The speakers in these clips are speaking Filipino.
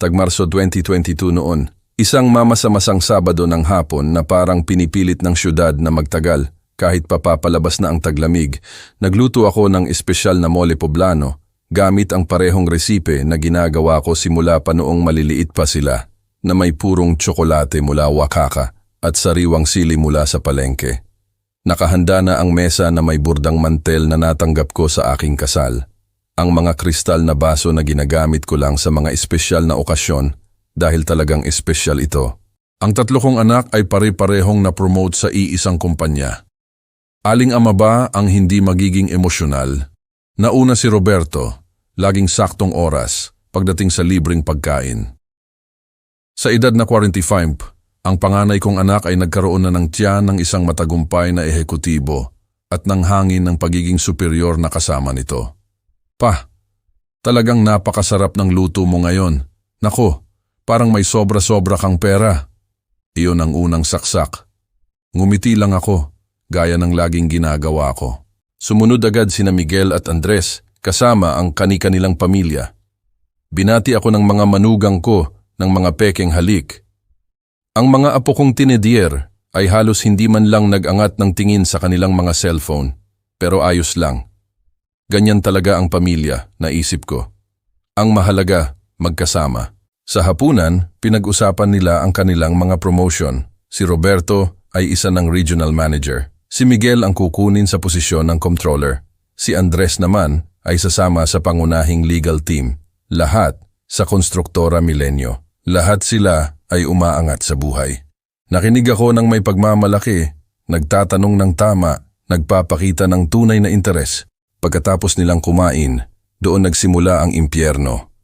tag-Marso 2022 noon. Isang mamasa-masang Sabado ng hapon na parang pinipilit ng syudad na magtagal kahit papapalabas na ang taglamig. Nagluto ako ng espesyal na mole poblano gamit ang parehong resipe na ginagawa ko simula pa noong maliliit pa sila, na may purong tsokolate mula Oaxaca at sariwang sili mula sa palengke. Nakahanda na ang mesa na may burdang mantel na natanggap ko sa aking kasal. Ang mga kristal na baso na ginagamit ko lang sa mga espesyal na okasyon dahil talagang espesyal ito. Ang tatlo kong anak ay pare-parehong na-promote sa iisang kumpanya. Aling ama ba ang hindi magiging emosyonal? Nauna si Roberto, laging saktong oras pagdating sa libreng pagkain. Sa edad na 45, ang panganay kong anak ay nagkaroon na ng tiyan ng isang matagumpay na ehekutibo at ng hangin ng pagiging superior na kasama nito. Pa, talagang napakasarap ng luto mo ngayon. Nako, parang may sobra-sobra kang pera. Iyon ang unang saksak. Ngumiti lang ako, gaya ng laging ginagawa ko. Sumunod agad sina Miguel at Andres, kasama ang kani-kanilang pamilya. Binati ako ng mga manugang ko ng mga pekeng halik. Ang mga apo kong tinedier ay halos hindi man lang nag-angat ng tingin sa kanilang mga cellphone, pero ayos lang. Ganyan talaga ang pamilya, naisip ko. Ang mahalaga, magkasama. Sa hapunan, pinag-usapan nila ang kanilang mga promotion. Si Roberto ay isa ng regional manager. Si Miguel ang kukunin sa posisyon ng controller. Si Andres naman ay sasama sa pangunahing legal team. Lahat sa Konstruktora Milenio. Lahat sila ay umaangat sa buhay. Nakinig ako ng may pagmamalaki, nagtatanong ng tama, nagpapakita ng tunay na interes. Pagkatapos nilang kumain, doon nagsimula ang impyerno.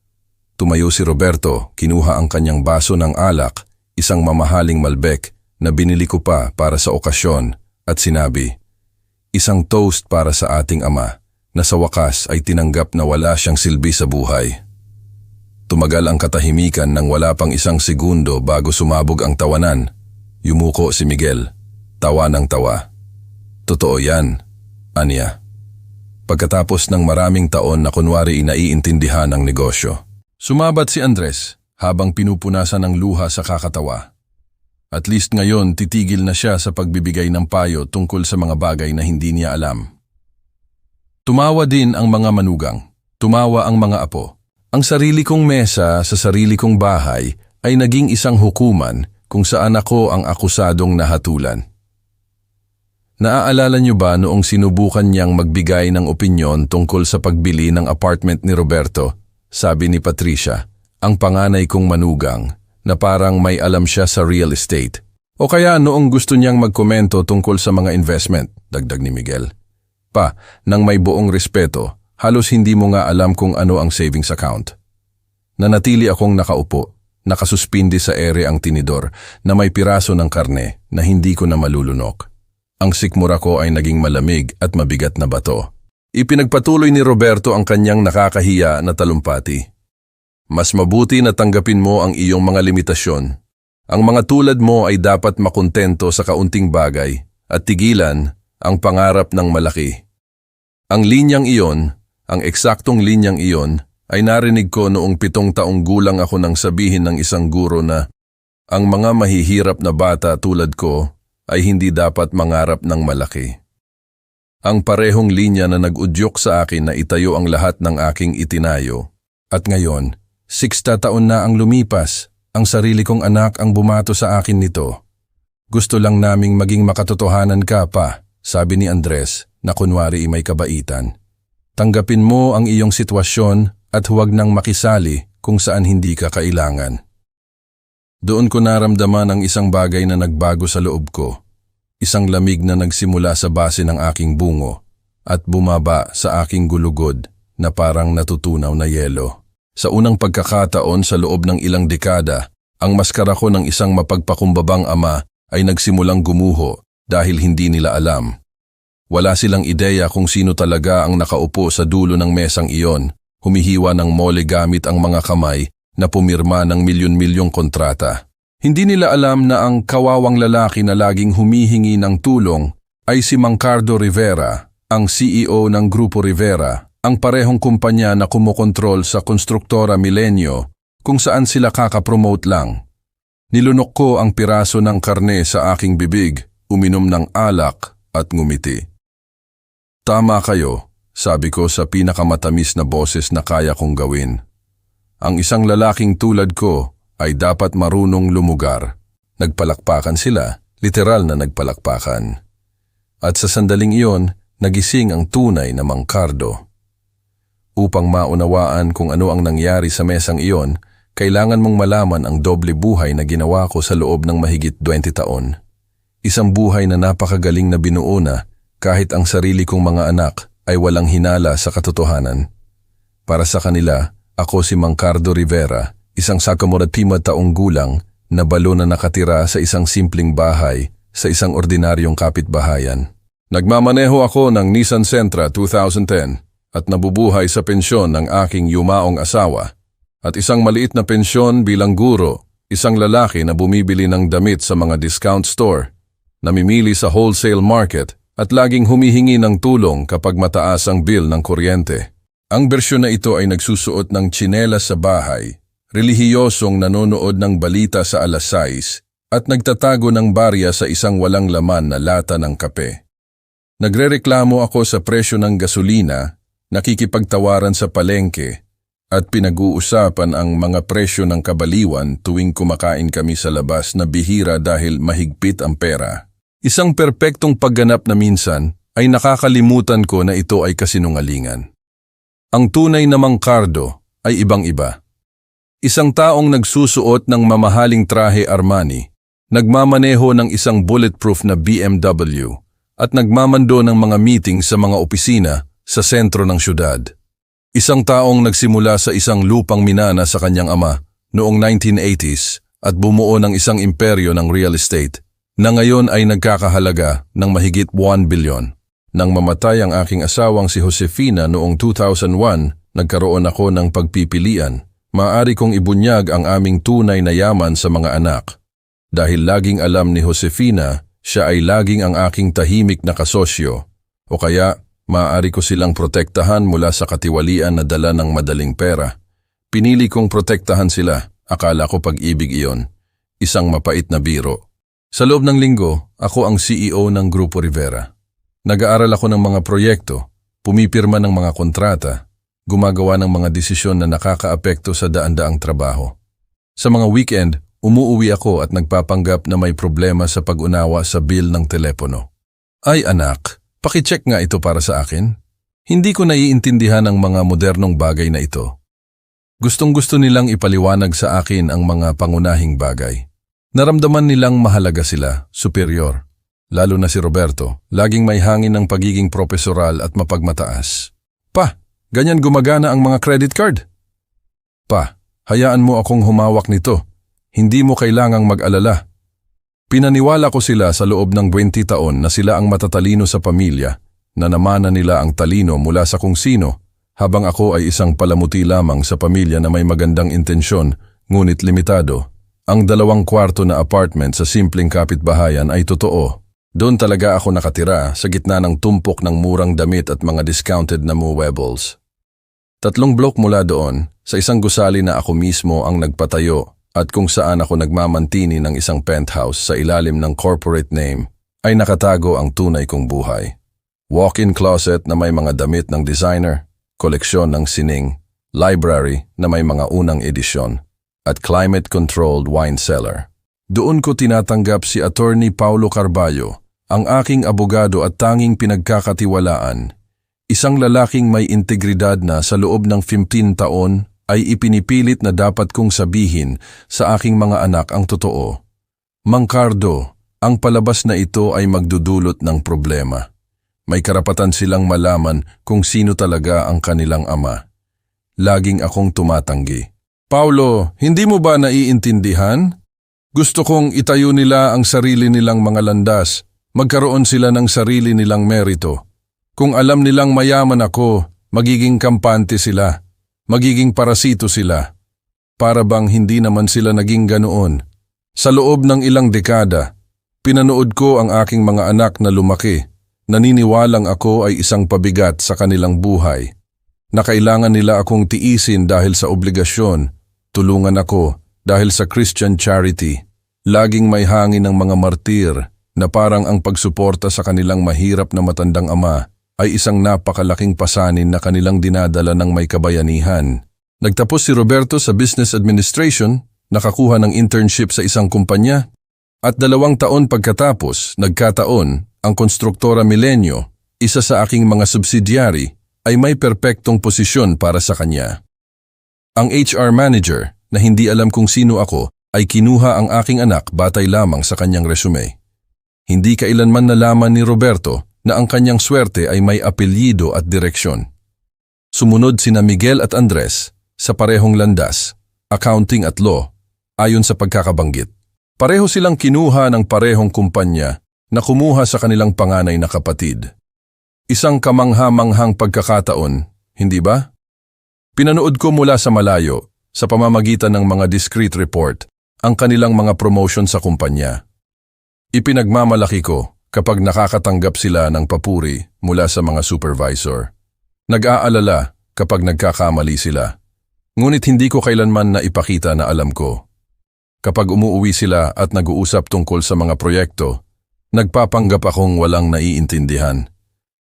Tumayo si Roberto, kinuha ang kanyang baso ng alak, isang mamahaling Malbec na binili ko pa para sa okasyon, at sinabi, "Isang toast para sa ating ama na sa wakas ay tinanggap na wala siyang silbi sa buhay." Tumagal ang katahimikan nang wala pang isang segundo bago sumabog ang tawanan. Yumuko si Miguel, tawa ng tawa. "Totoo yan," aniya. Pagkatapos ng maraming taon na kunwari inaiintindihan ang negosyo. Sumabat si Andres habang pinupunasan ng luha sa kakatawa. At least ngayon titigil na siya sa pagbibigay ng payo tungkol sa mga bagay na hindi niya alam. Tumawa din ang mga manugang. Tumawa ang mga apo. Ang sarili kong mesa sa sarili kong bahay ay naging isang hukuman kung saan ako ang akusadong nahatulan. Naaalala niyo ba noong sinubukan niyang magbigay ng opinyon tungkol sa pagbili ng apartment ni Roberto? Sabi ni Patricia, ang panganay kong manugang, na parang may alam siya sa real estate. O kaya noong gusto niyang magkomento tungkol sa mga investment, dagdag ni Miguel. Pa, nang may buong respeto, halos hindi mo nga alam kung ano ang savings account. Nanatili akong nakaupo, nakasuspindi sa ere ang tinidor na may piraso ng karne na hindi ko na malulunok. Ang sikmura ko ay naging malamig at mabigat na bato. Ipinagpatuloy ni Roberto ang kanyang nakakahiya na talumpati. "Mas mabuti na tanggapin mo ang iyong mga limitasyon. Ang mga tulad mo ay dapat makontento sa kaunting bagay at tigilan ang pangarap ng malaki." Ang linyang iyon, ang eksaktong linyang iyon, ay narinig ko noong 7 taong gulang ako nang sabihin ng isang guro na ang mga mahihirap na bata tulad ko ay hindi dapat mangarap ng malaki. Ang parehong linya na nag-udyok sa akin na itayo ang lahat ng aking itinayo. At ngayon, 60 taon na ang lumipas, ang sarili kong anak ang bumato sa akin nito. "Gusto lang naming maging makatotohanan ka pa," sabi ni Andres na kunwari may kabaitan. "Tanggapin mo ang iyong sitwasyon at huwag nang makisali kung saan hindi ka kailangan." Doon ko naramdaman ang isang bagay na nagbago sa loob ko. Isang lamig na nagsimula sa base ng aking bungo at bumaba sa aking gulugod na parang natutunaw na yelo. Sa unang pagkakataon sa loob ng ilang dekada, ang maskara ko ng isang mapagpakumbabang ama ay nagsimulang gumuho dahil hindi nila alam. Wala silang ideya kung sino talaga ang nakaupo sa dulo ng mesang iyon, humihiwa ng mole gamit ang mga kamay na pumirma ng milyon-milyong kontrata. Hindi nila alam na ang kawawang lalaki na laging humihingi ng tulong ay si Mang Cardo Rivera, ang CEO ng Grupo Rivera, ang parehong kumpanya na kumokontrol sa Konstruktora Milenio kung saan sila kakapromote lang. Nilunok ko ang piraso ng karne sa aking bibig, uminom ng alak at ngumiti. Tama kayo, sabi ko sa pinakamatamis na boses na kaya kong gawin. Ang isang lalaking tulad ko ay dapat marunong lumugar. Nagpalakpakan sila, literal na nagpalakpakan. At sa sandaling iyon, nagising ang tunay na Mang Cardo. Upang maunawaan kung ano ang nangyari sa mesang iyon, kailangan mong malaman ang doble buhay na ginawa ko sa loob ng mahigit 20 taon. Isang buhay na napakagaling na binuo na kahit ang sarili kong mga anak ay walang hinala sa katotohanan. Para sa kanila, ako si Mang Cardo Rivera, isang 55 taong gulang na balo na nakatira sa isang simpleng bahay sa isang ordinaryong kapitbahayan. Nagmamaneho ako ng Nissan Sentra 2010 at nabubuhay sa pensyon ng aking yumaong asawa at isang maliit na pensyon bilang guro, isang lalaki na bumibili ng damit sa mga discount store, namimili sa wholesale market at laging humihingi ng tulong kapag mataas ang bill ng kuryente. Ang bersyon na ito ay nagsusuot ng tsinelas sa bahay, relihiyosong nanonood ng balita sa alas 6 at nagtatago ng barya sa isang walang laman na lata ng kape. Nagrereklamo ako sa presyo ng gasolina, nakikipagtawaran sa palengke at pinag-uusapan ang mga presyo ng kabaliwan tuwing kumakain kami sa labas na bihira dahil mahigpit ang pera. Isang perpektong pagganap na minsan ay nakakalimutan ko na ito ay kasinungalingan. Ang tunay na Mang Cardo ay ibang-iba. Isang taong nagsusuot ng mamahaling trahe Armani, nagmamaneho ng isang bulletproof na BMW at nagmamando ng mga meeting sa mga opisina sa sentro ng syudad. Isang taong nagsimula sa isang lupang minana sa kanyang ama noong 1980s at bumuo ng isang imperyo ng real estate na ngayon ay nagkakahalaga ng mahigit 1 bilyon. Nang mamatay ang aking asawang si Josefina noong 2001, nagkaroon ako ng pagpipilian. Maaari kong ibunyag ang aming tunay na yaman sa mga anak. Dahil laging alam ni Josefina, siya ay laging ang aking tahimik na kasosyo. O kaya, maaari ko silang protektahan mula sa katiwalian na dala ng madaling pera. Pinili kong protektahan sila, akala ko pag-ibig iyon. Isang mapait na biro. Sa loob ng linggo, ako ang CEO ng Grupo Rivera. Nag-aaral ako ng mga proyekto, pumipirma ng mga kontrata, gumagawa ng mga desisyon na nakakaapekto sa daan-daang trabaho. Sa mga weekend, umuuwi ako at nagpapanggap na may problema sa pag-unawa sa bill ng telepono. Ay anak, pakicheck nga ito para sa akin. Hindi ko naiintindihan ang mga modernong bagay na ito. Gustong-gusto nilang ipaliwanag sa akin ang mga pangunahing bagay. Naramdaman nilang mahalaga sila, superior. Lalo na si Roberto, laging may hangin ng pagiging profesoral at mapagmataas. Pa, ganyan gumagana ang mga credit card? Pa, hayaan mo akong humawak nito. Hindi mo kailangang mag-alala. Pinaniwala ko sila sa loob ng 20 taon na sila ang matatalino sa pamilya, na namana nila ang talino mula sa kung sino, habang ako ay isang palamuti lamang sa pamilya na may magandang intensyon, ngunit limitado. Ang 2 kwarto na apartment sa simpleng kapitbahayan ay totoo. Doon talaga ako nakatira sa gitna ng tumpok ng murang damit at mga discounted na muebles. 3 blok mula doon, sa isang gusali na ako mismo ang nagpatayo at kung saan ako nagmamantini ng isang penthouse sa ilalim ng corporate name, ay nakatago ang tunay kong buhay. Walk-in closet na may mga damit ng designer, koleksyon ng sining, library na may mga unang edisyon, at climate-controlled wine cellar. Doon ko tinatanggap si Attorney Paulo Carballo, ang aking abogado at tanging pinagkakatiwalaan. Isang lalaking may integridad na sa loob ng 15 taon ay ipinipilit na dapat kong sabihin sa aking mga anak ang totoo. Mang Cardo, ang palabas na ito ay magdudulot ng problema. May karapatan silang malaman kung sino talaga ang kanilang ama. Laging akong tumatanggi. Paulo, hindi mo ba naiintindihan? Gusto kong itayo nila ang sarili nilang mga landas, magkaroon sila ng sarili nilang merito. Kung alam nilang mayaman ako, magiging kampante sila, magiging parasito sila. Para bang hindi naman sila naging ganoon. Sa loob ng ilang dekada, pinanood ko ang aking mga anak na lumaki. Naniniwalang ako ay isang pabigat sa kanilang buhay, na kailangan nila akong tiisin dahil sa obligasyon, tulungan ako dahil sa Christian charity. Laging may hangin ng mga martir na parang ang pagsuporta sa kanilang mahirap na matandang ama ay isang napakalaking pasanin na kanilang dinadala ng may kabayanihan. Nagtapos si Roberto sa Business Administration, nakakuha ng internship sa isang kumpanya, at 2 taon pagkatapos, nagkataon, ang Konstruktora Milenio, isa sa aking mga subsidiary, ay may perpektong posisyon para sa kanya. Ang HR manager, na hindi alam kung sino ako, ay kinuha ang aking anak batay lamang sa kanyang resume. Hindi kailanman nalaman ni Roberto na ang kanyang swerte ay may apelyido at direksyon. Sumunod sina Miguel at Andres sa parehong landas, accounting at law, ayon sa pagkakabanggit. Pareho silang kinuha ng parehong kumpanya na kumuha sa kanilang panganay na kapatid. Isang kamangha-manghang pagkakataon, hindi ba? Pinanood ko mula sa malayo, sa pamamagitan ng mga discreet report, ang kanilang mga promotion sa kumpanya. Ipinagmamalaki ko kapag nakakatanggap sila ng papuri mula sa mga supervisor. Nag-aalala kapag nagkakamali sila. Ngunit hindi ko kailanman na ipakita na alam ko. Kapag umuuwi sila at nag-uusap tungkol sa mga proyekto, nagpapanggap akong walang naiintindihan.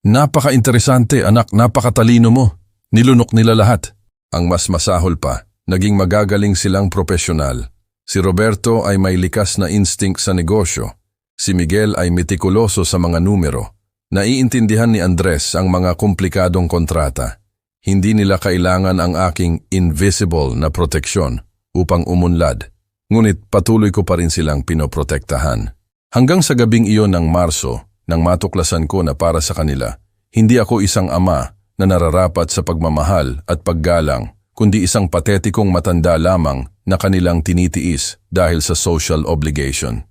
Napaka-interesante anak, napakatalino mo. Nilunok nila lahat. Ang mas masahol pa, naging magagaling silang profesional. Si Roberto ay may likas na instinct sa negosyo. Si Miguel ay metikuloso sa mga numero. Naiintindihan ni Andres ang mga komplikadong kontrata. Hindi nila kailangan ang aking invisible na proteksyon upang umunlad. Ngunit patuloy ko pa rin silang pinoprotektahan. Hanggang sa gabing iyon ng Marso, nang matuklasan ko na para sa kanila, hindi ako isang ama na nararapat sa pagmamahal at paggalang, kundi isang patetikong matanda lamang na kanilang tinitiis dahil sa social obligation.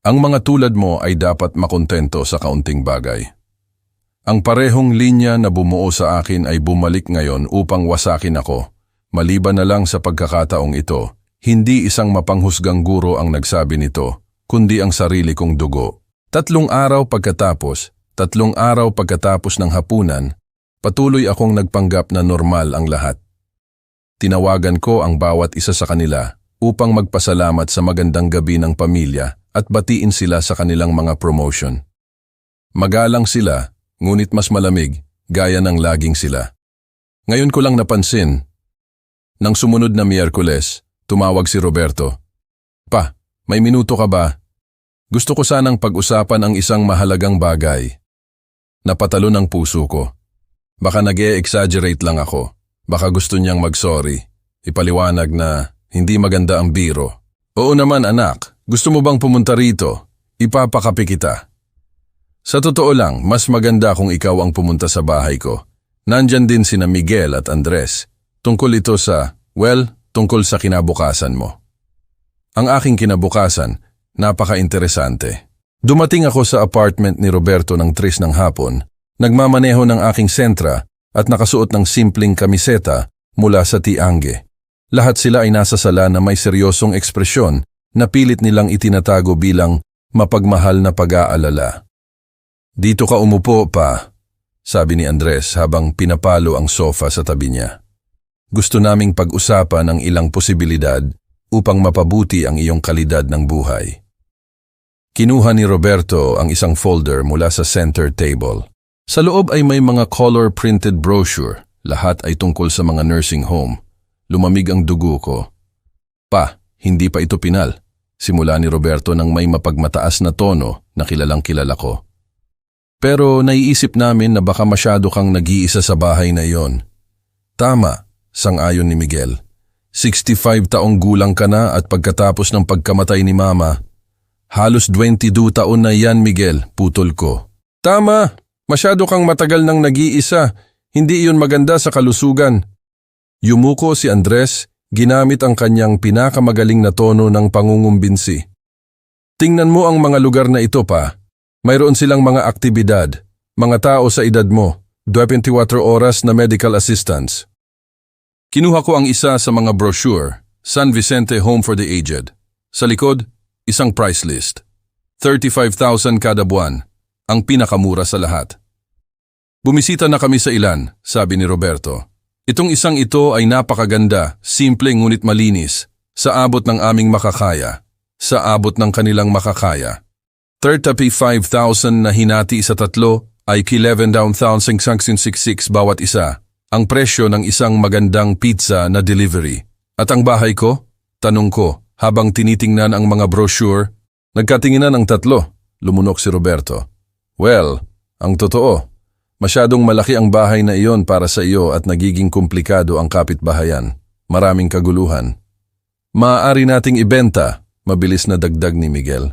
Ang mga tulad mo ay dapat makontento sa kaunting bagay. Ang parehong linya na bumuo sa akin ay bumalik ngayon upang wasakin ako. Maliban na lang sa pagkakataong ito, hindi isang mapanghusgang guro ang nagsabi nito, kundi ang sarili kong dugo. 3 araw pagkatapos ng hapunan, patuloy akong nagpanggap na normal ang lahat. Tinawagan ko ang bawat isa sa kanila upang magpasalamat sa magandang gabi ng pamilya at batiin sila sa kanilang mga promotion. Magalang sila, ngunit mas malamig, gaya ng laging sila. Ngayon ko lang napansin. Nang sumunod na Miyerkules, tumawag si Roberto. Pa, may minuto ka ba? Gusto ko sanang pag-usapan ang isang mahalagang bagay. Napatalo ng puso ko. Baka nag-e-exaggerate lang ako. Baka gusto niyang mag-sorry. Ipaliwanag na hindi maganda ang biro. Oo naman anak, gusto mo bang pumunta rito? Ipapakape kita. Sa totoo lang, mas maganda kung ikaw ang pumunta sa bahay ko. Nandyan din sina Miguel at Andres. Tungkol ito tungkol sa kinabukasan mo. Ang aking kinabukasan, napaka-interesante. Dumating ako sa apartment ni Roberto ng 3 ng hapon, nagmamaneho ng aking Sentra at nakasuot ng simpleng kamiseta mula sa Tiange. Lahat sila ay nasa sala na may seryosong ekspresyon na pilit nilang itinatago bilang mapagmahal na pag-aalala. Dito ka umupo pa, sabi ni Andres habang pinapalo ang sofa sa tabi niya. Gusto naming pag-usapan ang ilang posibilidad upang mapabuti ang iyong kalidad ng buhay. Kinuha ni Roberto ang isang folder mula sa center table. Sa loob ay may mga color-printed brochure. Lahat ay tungkol sa mga nursing home. Lumamig ang dugo ko. Pa, hindi pa ito pinal. Simula ni Roberto nang may mapagmataas na tono na kilalang kilala ko. Pero naiisip namin na baka masyado kang nag-iisa sa bahay na iyon. Tama, sang-ayon ni Miguel. 65 taong gulang ka na at pagkatapos ng pagkamatay ni Mama, halos 22 taon na yan, Miguel, putol ko. Tama, masyado kang matagal nang nag-iisa. Hindi iyon maganda sa kalusugan. Yumuko si Andres, ginamit ang kanyang pinakamagaling na tono ng pangungumbinsi. Tingnan mo ang mga lugar na ito pa. Mayroon silang mga aktibidad, mga tao sa edad mo, 24 oras na medical assistance. Kinuha ko ang isa sa mga brochure, San Vicente Home for the Aged. Sa likod, isang price list. 35,000 kada buwan, ang pinakamura sa lahat. Bumisita na kami sa ilan, sabi ni Roberto. Itong isang ito ay napakaganda, simple ngunit malinis, sa abot ng aming makakaya, sa abot ng kanilang makakaya. 35,000 na hinati sa tatlo ay 11,666 bawat isa, ang presyo ng isang magandang pizza na delivery. At ang bahay ko? Tanong ko, habang tinitingnan ang mga brochure. Nagkatinginan ang tatlo, lumunok si Roberto. Well, ang totoo, masyadong malaki ang bahay na iyon para sa iyo at nagiging komplikado ang kapitbahayan. Maraming kaguluhan. Maaari nating ibenta, mabilis na dagdag ni Miguel.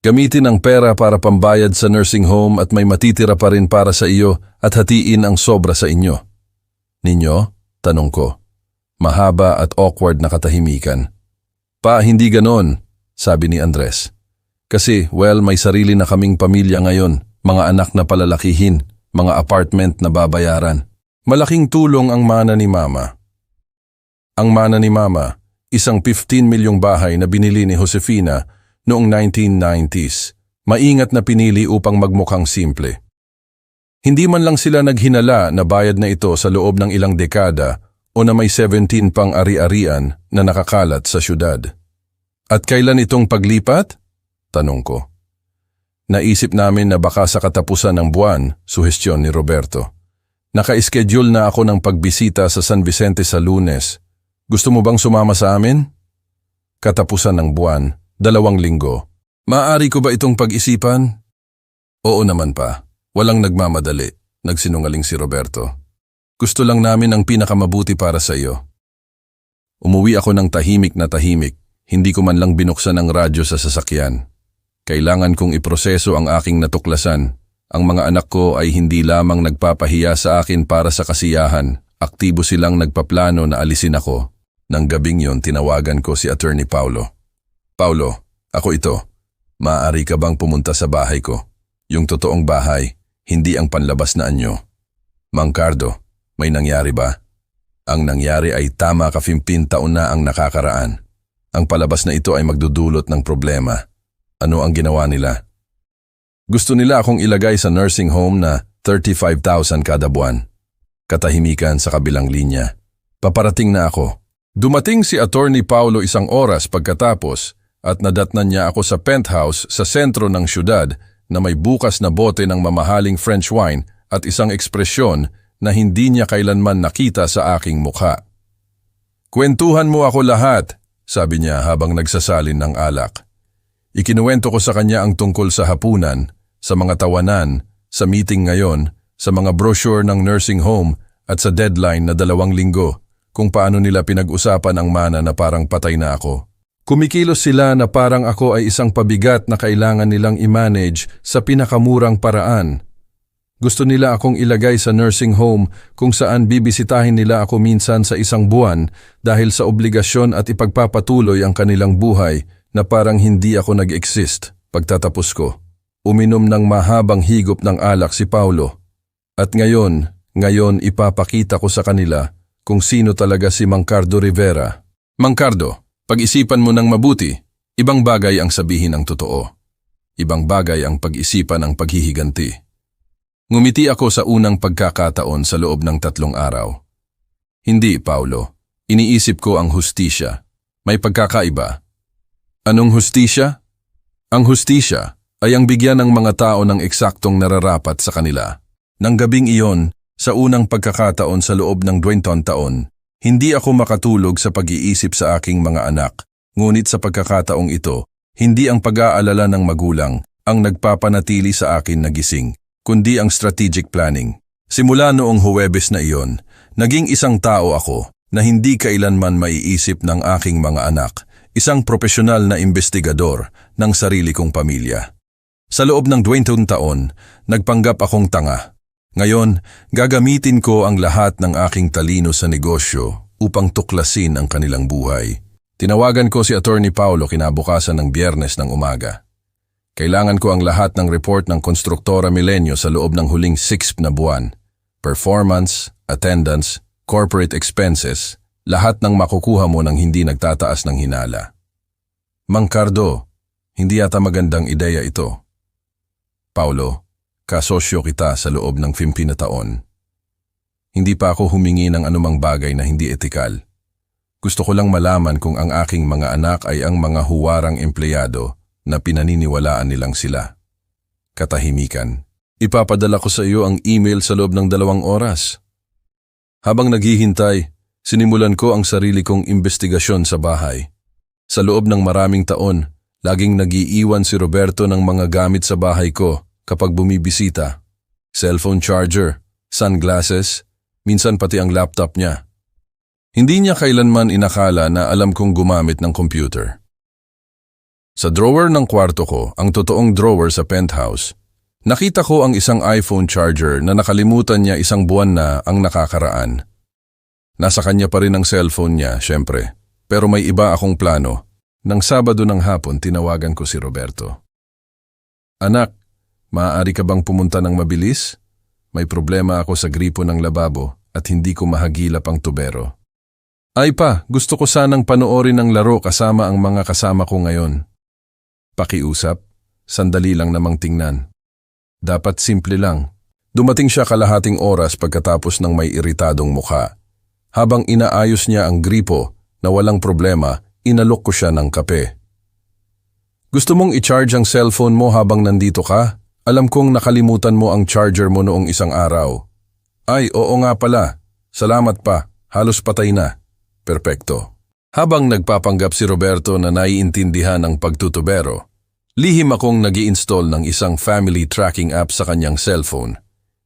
Gamitin ang pera para pambayad sa nursing home at may matitira pa rin para sa iyo at hatiin ang sobra sa inyo. Ninyo? Tanong ko. Mahaba at awkward na katahimikan. Pa, hindi ganon, sabi ni Andres. Kasi, may sarili na kaming pamilya ngayon, mga anak na palalakihin, mga apartment na babayaran. Malaking tulong ang mana ni Mama. Ang mana ni Mama, isang 15 milyong bahay na binili ni Josefina noong 1990s. Maingat na pinili upang magmukhang simple. Hindi man lang sila naghinala na bayad na ito sa loob ng ilang dekada o na may 17 pang ari-arian na nakakalat sa syudad. At kailan itong paglipat? Tanong ko. Naisip namin na baka sa katapusan ng buwan, suhestyon ni Roberto. Naka-schedule na ako ng pagbisita sa San Vicente sa Lunes. Gusto mo bang sumama sa amin? Katapusan ng buwan, 2 linggo. Maaari ko ba itong pag-isipan? Oo naman pa. Walang nagmamadali, nagsinungaling si Roberto. Gusto lang namin ang pinakamabuti para sa iyo. Umuwi ako ng tahimik na tahimik. Hindi ko man lang binuksan ang radyo sa sasakyan. Kailangan kong iproseso ang aking natuklasan. Ang mga anak ko ay hindi lamang nagpapahiya sa akin para sa kasiyahan. Aktibo silang nagpaplano na alisin ako. Nang gabing yon, tinawagan ko si Attorney Paulo. Paulo, ako ito. Maaari ka bang pumunta sa bahay ko? Yung totoong bahay, hindi ang panlabas na anyo. Mang Cardo, may nangyari ba? Ang nangyari ay tama ka 15 taon na ang nakakaraan. Ang palabas na ito ay magdudulot ng problema. Ano ang ginawa nila? Gusto nila akong ilagay sa nursing home na 35,000 kada buwan. Katahimikan sa kabilang linya. Paparating na ako. Dumating si Attorney Paulo 1 oras pagkatapos at nadatnan niya ako sa penthouse sa sentro ng syudad na may bukas na bote ng mamahaling French wine at isang ekspresyon na hindi niya kailanman nakita sa aking mukha. Kwentuhan mo ako lahat, sabi niya habang nagsasalin ng alak. Ikinuwento ko sa kanya ang tungkol sa hapunan, sa mga tawanan, sa meeting ngayon, sa mga brochure ng nursing home at sa deadline na 2 linggo, kung paano nila pinag-usapan ang mana na parang patay na ako. Kumikilos sila na parang ako ay isang pabigat na kailangan nilang i-manage sa pinakamurang paraan. Gusto nila akong ilagay sa nursing home kung saan bibisitahin nila ako minsan sa 1 buwan dahil sa obligasyon at ipagpapatuloy ang kanilang buhay na parang hindi ako nag-exist. Pagtatapos ko, uminom ng mahabang higop ng alak si Paulo. At ngayon ipapakita ko sa kanila kung sino talaga si Mang Cardo Rivera. Mang Cardo, pag-isipan mo ng mabuti, ibang bagay ang sabihin ang totoo. Ibang bagay ang pag-isipan ang paghihiganti. Ngumiti ako sa unang pagkakataon sa loob ng 3 araw. Hindi, Paulo. Iniisip ko ang hustisya. May pagkakaiba. Anong hustisya? Ang hustisya ay ang bigyan ng mga tao ng eksaktong nararapat sa kanila. Nang gabing iyon, sa unang pagkakataon sa loob ng 20 taon, hindi ako makatulog sa pag-iisip sa aking mga anak. Ngunit sa pagkakataong ito, hindi ang pag-aalala ng magulang ang nagpapanatili sa akin na gising, kundi ang strategic planning. Simula noong Huwebes na iyon, naging isang tao ako na hindi kailanman maiisip ng aking mga anak, isang profesional na investigador ng sarili kong pamilya. Sa loob ng 20 taon, nagpanggap akong tanga. Ngayon, gagamitin ko ang lahat ng aking talino sa negosyo upang tuklasin ang kanilang buhay. Tinawagan ko si Attorney Paulo kinabukasan ng Biyernes ng umaga. Kailangan ko ang lahat ng report ng Konstruktora Milenio sa loob ng huling 6 na buwan. Performance, attendance, corporate expenses, lahat ng makukuha mo nang hindi nagtataas ng hinala. Mang Cardo, hindi yata magandang ideya ito. Paulo, kasosyo kita sa loob ng 15 na taon. Hindi pa ako humingi ng anumang bagay na hindi etikal. Gusto ko lang malaman kung ang aking mga anak ay ang mga huwarang empleyado na pinaniniwalaan nilang sila. Katahimikan. Ipapadala ko sa iyo ang email sa loob ng 2 oras. Habang naghihintay, sinimulan ko ang sarili kong investigasyon sa bahay. Sa loob ng maraming taon, laging nag-iiwan si Roberto ng mga gamit sa bahay ko kapag bumibisita. Cellphone charger, sunglasses, minsan pati ang laptop niya. Hindi niya kailanman inakala na alam kong gumamit ng computer. Sa drawer ng kwarto ko, ang totoong drawer sa penthouse, nakita ko ang isang iPhone charger na nakalimutan niya 1 buwan na ang nakakaraan. Nasa kanya pa rin ang cellphone niya, syempre, pero may iba akong plano. Nang Sabado ng hapon, tinawagan ko si Roberto. Anak, maaari ka bang pumunta ng mabilis? May problema ako sa gripo ng lababo at hindi ko mahagilap ang tubero. Ay pa, gusto ko sanang panoorin ang laro kasama ang mga kasama ko ngayon. Pakiusap, sandali lang namang tingnan. Dapat simple lang. Dumating siya kalahating oras pagkatapos ng may iritadong mukha. Habang inaayos niya ang gripo na walang problema, inalok ko siya ng kape. Gusto mong i-charge ang cellphone mo habang nandito ka? Alam kong nakalimutan mo ang charger mo noong isang araw. Ay, oo nga pala. Salamat pa. Halos patay na. Perpekto. Habang nagpapanggap si Roberto na naiintindihan ang pagtutubero, lihim akong nag-i-install ng isang family tracking app sa kanyang cellphone.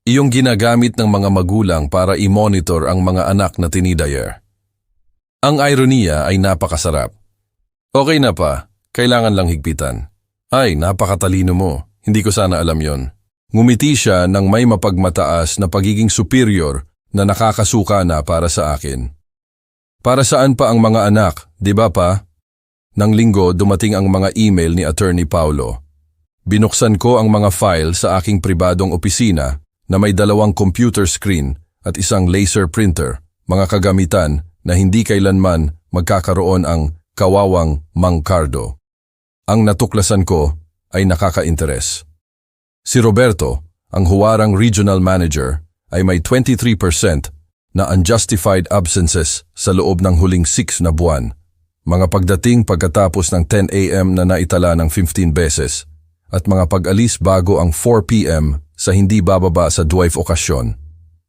Iyong ginagamit ng mga magulang para i-monitor ang mga anak na teenager. Ang ironiya ay napakasarap. Okay na pa, kailangan lang higpitan. Ay, napakatalino mo. Hindi ko sana alam yon. Ngumiti siya ng may mapagmataas na pagiging superior na nakakasuka na para sa akin. Para saan pa ang mga anak, di ba pa? Nang Linggo dumating ang mga email ni Attorney Paulo. Binuksan ko ang mga file sa aking pribadong opisina na may 2 computer screen at isang laser printer, mga kagamitan na hindi kailanman magkakaroon ang kawawang Mang Cardo. Ang natuklasan ko ay nakaka-interes. Si Roberto, ang huwarang regional manager, ay may 23% na unjustified absences sa loob ng huling 6 na buwan. Mga pagdating pagkatapos ng 10 a.m. na naitala ng 15 beses at mga pag-alis bago ang 4 p.m. sa hindi bababa sa 2 okasyon.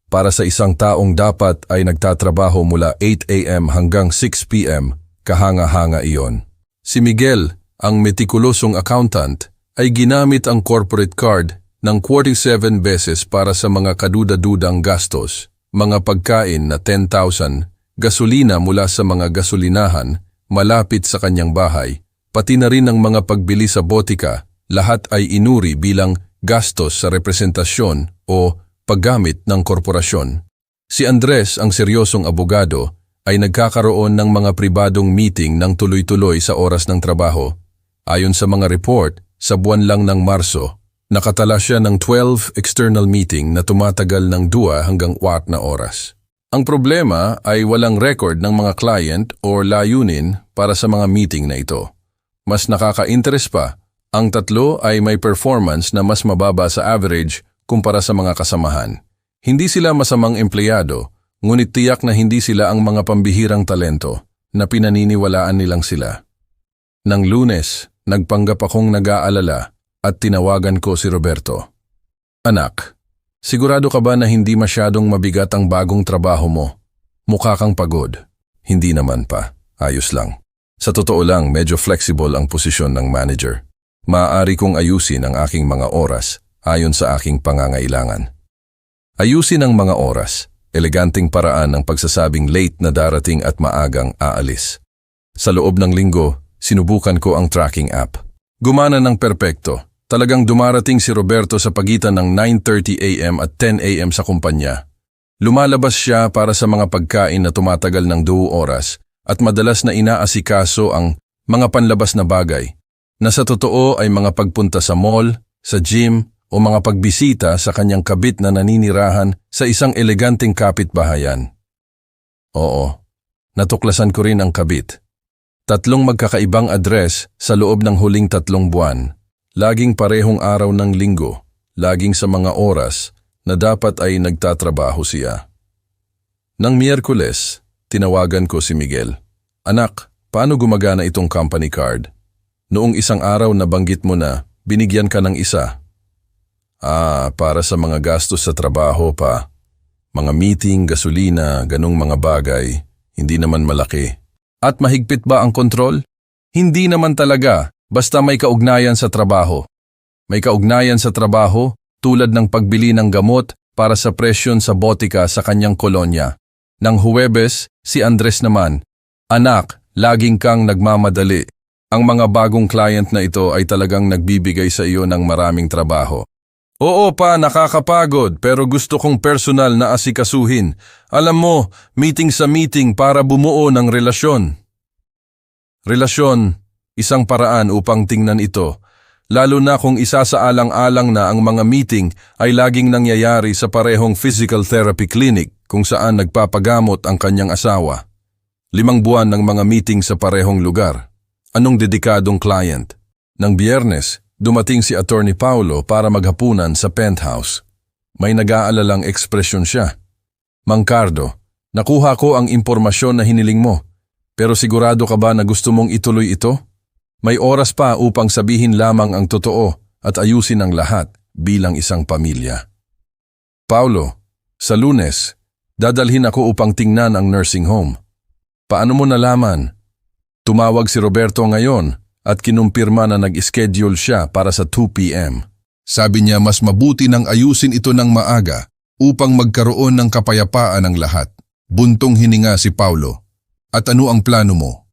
Para sa isang taong dapat ay nagtatrabaho mula 8 a.m. hanggang 6 p.m., kahanga-hanga iyon. Si Miguel, ang metikulosong accountant, ay ginamit ang corporate card ng 47 beses para sa mga kaduda-dudang gastos, mga pagkain na 10,000, gasolina mula sa mga gasolinahan malapit sa kanyang bahay, pati na rin ang mga pagbili sa botika, lahat ay inuri bilang gastos sa representasyon o paggamit ng korporasyon. Si Andres, ang seryosong abogado, ay nagkakaroon ng mga pribadong meeting ng tuloy-tuloy sa oras ng trabaho. Ayon sa mga report, sa buwan lang ng Marso, nakatala siya ng 12 external meeting na tumatagal ng 2 hanggang 4 na oras. Ang problema ay walang record ng mga client o layunin para sa mga meeting na ito. Mas nakaka-interest pa, ang 3 ay may performance na mas mababa sa average kumpara sa mga kasamahan. Hindi sila masamang empleyado, ngunit tiyak na hindi sila ang mga pambihirang talento na pinaniniwalaan nilang sila. Nang Lunes, nagpanggap akong nag-aalala at tinawagan ko si Roberto. Anak, sigurado ka ba na hindi masyadong mabigat ang bagong trabaho mo? Mukha kang pagod. Hindi naman pa. Ayos lang. Sa totoo lang, medyo flexible ang posisyon ng manager. Maaari kong ayusin ang aking mga oras ayon sa aking pangangailangan. Ayusin ang mga oras, eleganteng paraan ng pagsasabing late na darating at maagang aalis. Sa loob ng linggo, sinubukan ko ang tracking app. Gumana ng perpekto. Talagang dumarating si Roberto sa pagitan ng 9:30 a.m. at 10 a.m. sa kumpanya. Lumalabas siya para sa mga pagkain na tumatagal ng 2 oras at madalas na inaasikaso ang mga panlabas na bagay na sa totoo ay mga pagpunta sa mall, sa gym o mga pagbisita sa kanyang kabit na naninirahan sa isang eleganteng kapitbahayan. Oo, natuklasan ko rin ang kabit. 3 magkakaibang address sa loob ng huling 3 buwan. Laging parehong araw ng linggo, laging sa mga oras na dapat ay nagtatrabaho siya. Nang Miyerkules, tinawagan ko si Miguel. Anak, paano gumagana itong company card? Noong isang araw nabanggit mo na binigyan ka ng isa. Para sa mga gastos sa trabaho pa. Mga meeting, gasolina, ganong mga bagay. Hindi naman malaki. At mahigpit ba ang kontrol? Hindi naman talaga, basta may kaugnayan sa trabaho. May kaugnayan sa trabaho tulad ng pagbili ng gamot para sa presyon sa botika sa kanyang kolonya. Nang Huwebes, si Andres naman, anak, laging kang nagmamadali. Ang mga bagong client na ito ay talagang nagbibigay sa iyo ng maraming trabaho. Oo pa, nakakapagod pero gusto kong personal na asikasuhin. Alam mo, meeting sa meeting para bumuo ng relasyon. Relasyon, isang paraan upang tingnan ito. Lalo na kung isasaalang-alang na ang mga meeting ay laging nangyayari sa parehong physical therapy clinic kung saan nagpapagamot ang kanyang asawa. 5 buwan ng mga meeting sa parehong lugar. Anong dedikadong client? Nang Biyernes, dumating si Attorney Paulo para maghapunan sa penthouse. May nag-aalalang ekspresyon siya. Mang Cardo, nakuha ko ang impormasyon na hiniling mo. Pero sigurado ka ba na gusto mong ituloy ito? May oras pa upang sabihin lamang ang totoo at ayusin ang lahat bilang isang pamilya. Paulo, sa Lunes, dadalhin ako upang tingnan ang nursing home. Paano mo nalaman? Tumawag si Roberto ngayon at kinumpirma na nag-schedule siya para sa 2 p.m. Sabi niya mas mabuti nang ayusin ito ng maaga upang magkaroon ng kapayapaan ang lahat. Buntong hininga si Paulo. At ano ang plano mo?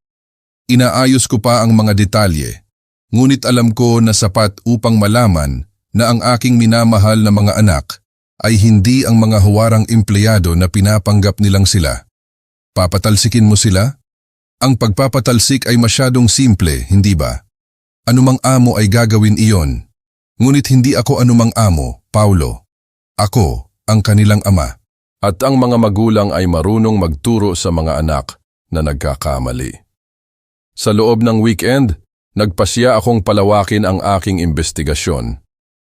Inaayos ko pa ang mga detalye, ngunit alam ko na sapat upang malaman na ang aking minamahal na mga anak ay hindi ang mga huwarang empleyado na pinapanggap nilang sila. Papatalsikin mo sila? Ang pagpapatalsik ay masyadong simple, hindi ba? Anumang amo ay gagawin iyon. Ngunit hindi ako anumang amo, Paulo. Ako ang kanilang ama. At ang mga magulang ay marunong magturo sa mga anak na nagkakamali. Sa loob ng weekend, nagpasya akong palawakin ang aking investigasyon.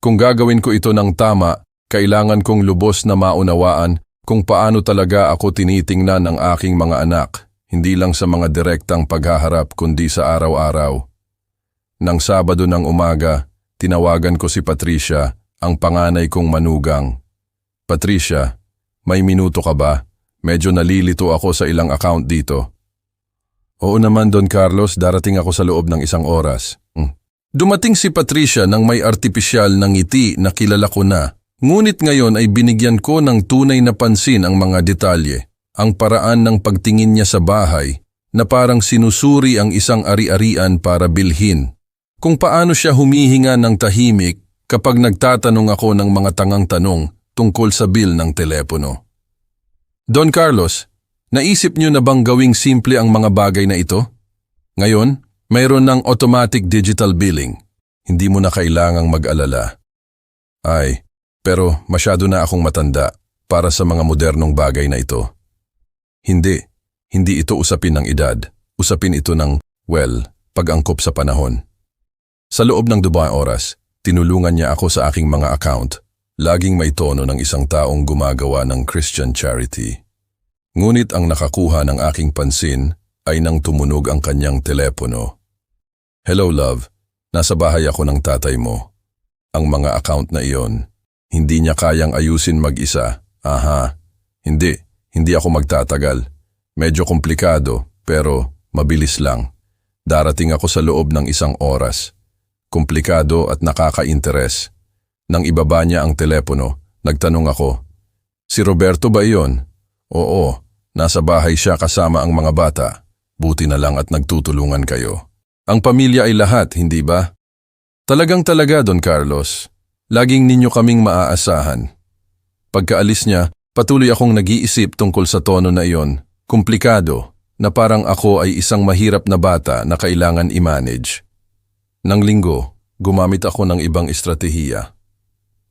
Kung gagawin ko ito ng tama, kailangan kong lubos na maunawaan kung paano talaga ako tinitingnan ng aking mga anak, hindi lang sa mga direktang paghaharap kundi sa araw-araw. Nang Sabado ng umaga, tinawagan ko si Patricia, ang panganay kong manugang. Patricia, may minuto ka ba? Medyo nalilito ako sa ilang account dito. Oo naman, Don Carlos, darating ako sa loob ng 1 oras. Dumating si Patricia nang may artipisyal na ngiti na kilala ko na. Ngunit ngayon ay binigyan ko ng tunay na pansin ang mga detalye. Ang paraan ng pagtingin niya sa bahay na parang sinusuri ang isang ari-arian para bilhin. Kung paano siya humihinga ng tahimik kapag nagtatanong ako ng mga tangang tanong tungkol sa bill ng telepono. Don Carlos, naisip niyo na bang gawing simple ang mga bagay na ito? Ngayon, mayroon ng automatic digital billing. Hindi mo na kailangang mag-alala. Ay, pero masyado na akong matanda para sa mga modernong bagay na ito. Hindi ito usapin ng edad. Usapin ito ng, pag-angkop sa panahon. Sa loob ng 2 oras, tinulungan niya ako sa aking mga account. Laging may tono ng isang taong gumagawa ng Christian charity. Ngunit ang nakakuha ng aking pansin ay nang tumunog ang kanyang telepono. Hello love, nasa bahay ako ng tatay mo. Ang mga account na iyon, hindi niya kayang ayusin mag-isa. Hindi ako magtatagal. Medyo komplikado, pero mabilis lang. Darating ako sa loob ng 1 oras. Komplikado at nakaka-interes. Nang ibaba niya ang telepono, nagtanong ako, si Roberto ba iyon? Oo, nasa bahay siya kasama ang mga bata. Buti na lang at nagtutulungan kayo. Ang pamilya ay lahat, hindi ba? Talagang-talaga, Don Carlos. Laging ninyo kaming maaasahan. Pagkaalis niya, patuloy akong nag-iisip tungkol sa tono na iyon. Komplikado, na parang ako ay isang mahirap na bata na kailangan i-manage. Nang Linggo, gumamit ako ng ibang estratehiya.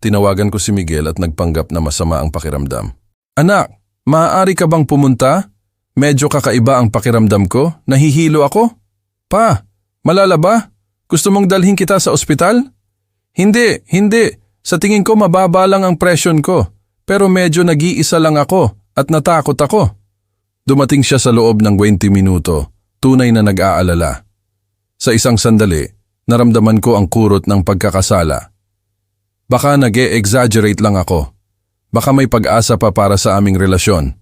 Tinawagan ko si Miguel at nagpanggap na masama ang pakiramdam. Anak, maaari ka bang pumunta? Medyo kakaiba ang pakiramdam ko. Nahihilo ako. Pa, malala ba? Gusto mong dalhin kita sa ospital? Hindi. Sa tingin ko mababa lang ang presyon ko. Pero medyo nag-iisa lang ako at natakot ako. Dumating siya sa loob ng 20 minuto, tunay na nag-aalala. Sa isang sandali, naramdaman ko ang kurot ng pagkakasala. Baka nag-e-exaggerate lang ako. Baka may pag-asa pa para sa aming relasyon.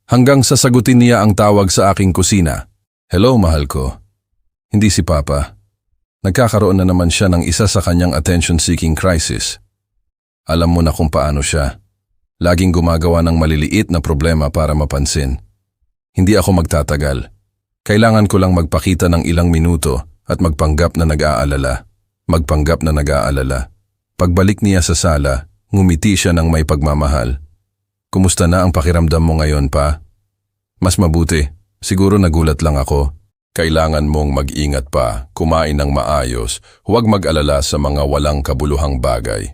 Hanggang sasagutin niya ang tawag sa aking kusina. Hello, mahal ko. Hindi si Papa. Nagkakaroon na naman siya ng isa sa kanyang attention-seeking crisis. Alam mo na kung paano siya. Laging gumagawa ng maliliit na problema para mapansin. Hindi ako magtatagal. Kailangan ko lang magpakita ng ilang minuto at magpanggap na nag-aalala. Magpanggap na nag-aalala. Pagbalik niya sa sala, ngumiti siya ng may pagmamahal. Kumusta na ang pakiramdam mo ngayon, pa? Mas mabuti. Siguro nagulat lang ako. Kailangan mong mag-ingat pa, kumain ng maayos, huwag mag-alala sa mga walang kabuluhang bagay.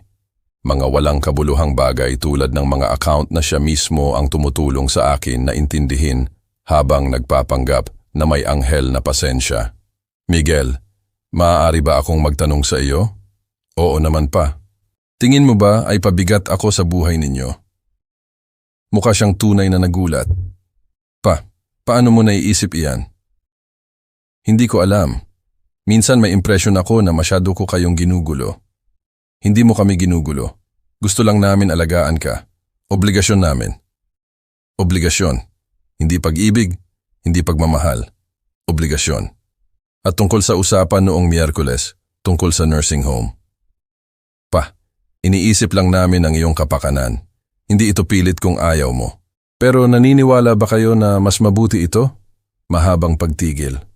Mga walang kabuluhang bagay tulad ng mga account na siya mismo ang tumutulong sa akin na intindihin habang nagpapanggap na may anghel na pasensya. Miguel, maaari ba akong magtanong sa iyo? Oo naman, pa. Tingin mo ba ay pabigat ako sa buhay ninyo? Mukha siyang tunay na nagulat. Pa, paano mo naiisip iyan? Hindi ko alam. Minsan may impresyon ako na masyado ko kayong ginugulo. Hindi mo kami ginugulo. Gusto lang namin alagaan ka. Obligasyon namin. Obligasyon. Hindi pag-ibig, hindi pagmamahal. Obligasyon. At tungkol sa usapan noong Miyerkules, tungkol sa nursing home. Pa, iniisip lang namin ang iyong kapakanan. Hindi ito pilit kung ayaw mo. Pero naniniwala ba kayo na mas mabuti ito? Mahabang pagtigil.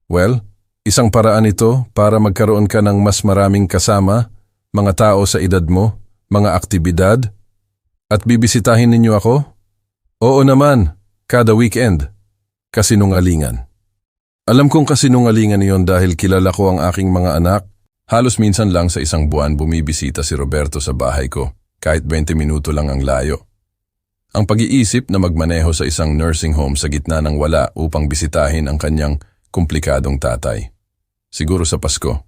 Well, isang paraan ito para magkaroon ka ng mas maraming kasama, mga tao sa edad mo, mga aktibidad, at bibisitahin ninyo ako? Oo naman, kada weekend. Kasinungalingan. Alam kong kasinungalingan iyon dahil kilala ko ang aking mga anak. Halos minsan lang sa isang buwan bumibisita si Roberto sa bahay ko, kahit 20 minuto lang ang layo. Ang pag-iisip na magmaneho sa isang nursing home sa gitna ng wala upang bisitahin ang kanyang komplikadong tatay. Siguro sa Pasko.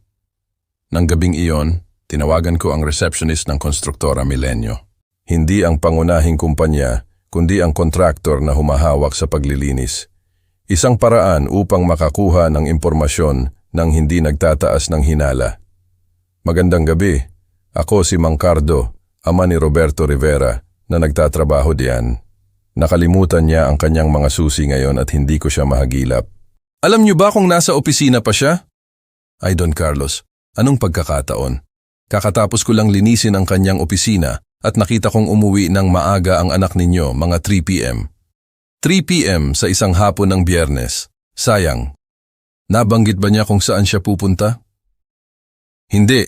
Nang gabing iyon, tinawagan ko ang receptionist ng Konstruktora Milenio. Hindi ang pangunahing kumpanya, kundi ang kontraktor na humahawak sa paglilinis. Isang paraan upang makakuha ng impormasyon nang hindi nagtataas ng hinala. Magandang gabi. Ako si Mang Cardo, ama ni Roberto Rivera, na nagtatrabaho diyan. Nakalimutan niya ang kanyang mga susi ngayon at hindi ko siya mahagilap. Alam niyo ba kung nasa opisina pa siya? Ay, Don Carlos, anong pagkakataon? Kakatapos ko lang linisin ang kanyang opisina at nakita kong umuwi ng maaga ang anak ninyo, mga 3 p.m. 3 p.m. sa isang hapon ng Biyernes. Sayang. Nabanggit ba niya kung saan siya pupunta? Hindi,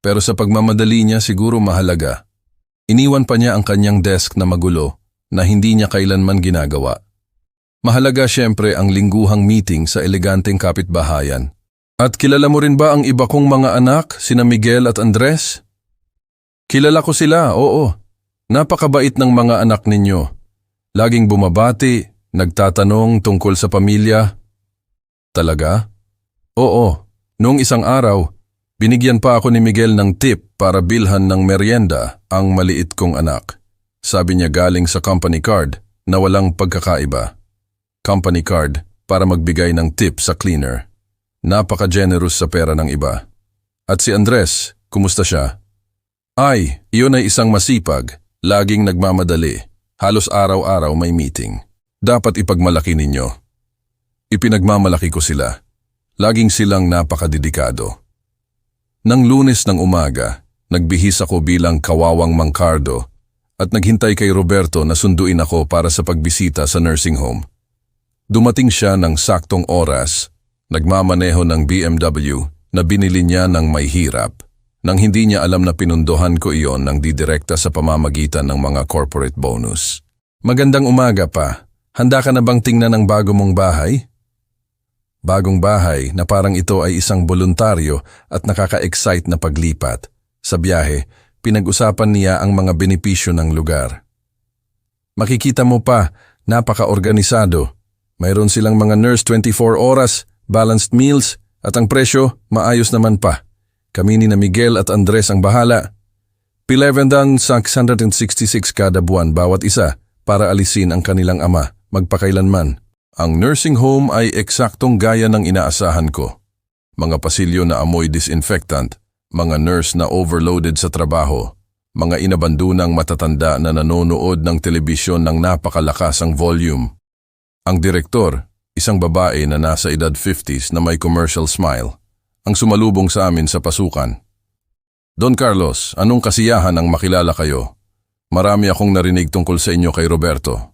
pero sa pagmamadali niya siguro mahalaga. Iniwan pa niya ang kanyang desk na magulo na hindi niya kailanman ginagawa. Mahalaga siyempre ang lingguhang meeting sa eleganteng kapitbahayan. At kilala mo rin ba ang iba kong mga anak, sina Miguel at Andres? Kilala ko sila, oo. Napakabait ng mga anak ninyo. Laging bumabati, nagtatanong tungkol sa pamilya. Talaga? Oo. Noong isang araw, binigyan pa ako ni Miguel ng tip para bilhan ng merienda ang maliit kong anak. Sabi niya galing sa company card na walang pagkakaiba. Company card para magbigay ng tip sa cleaner. Napaka-generous sa pera ng iba. At si Andres, kumusta siya? Ay, iyon ay isang masipag, laging nagmamadali. Halos araw-araw may meeting. Dapat ipagmalaki ninyo. Ipinagmamalaki ko sila. Laging silang napakadedikado. Nang Lunes ng umaga, nagbihis ako bilang kawawang Mang Cardo at naghintay kay Roberto na sunduin ako para sa pagbisita sa nursing home. Dumating siya ng saktong oras, nagmamaneho ng BMW na binili niya ng may hirap, nang hindi niya alam na pinundohan ko iyon ng didirekta sa pamamagitan ng mga corporate bonus. Magandang umaga pa. Handa ka na bang tingnan ang bago mong bahay? Bagong bahay na parang ito ay isang voluntaryo at nakaka-excite na paglipat. Sa biyahe, pinag-usapan niya ang mga benepisyo ng lugar. Makikita mo pa, napaka-organisado. Mayroon silang mga nurse 24 oras, balanced meals, at ang presyo, maayos naman pa. Kami ni na Miguel at Andres ang bahala. 11,666 kada buwan bawat isa, para alisin ang kanilang ama magpakailanman. Ang nursing home ay eksaktong gaya ng inaasahan ko. Mga pasilyo na amoy disinfectant, mga nurse na overloaded sa trabaho, mga inabandunang matatanda na nanonood ng telebisyon ng napakalakas ang volume. Ang direktor, isang babae na nasa edad 50s na may commercial smile, ang sumalubong sa amin sa pasukan. Don Carlos, anong kasiyahan ang makilala kayo? Marami akong narinig tungkol sa inyo kay Roberto.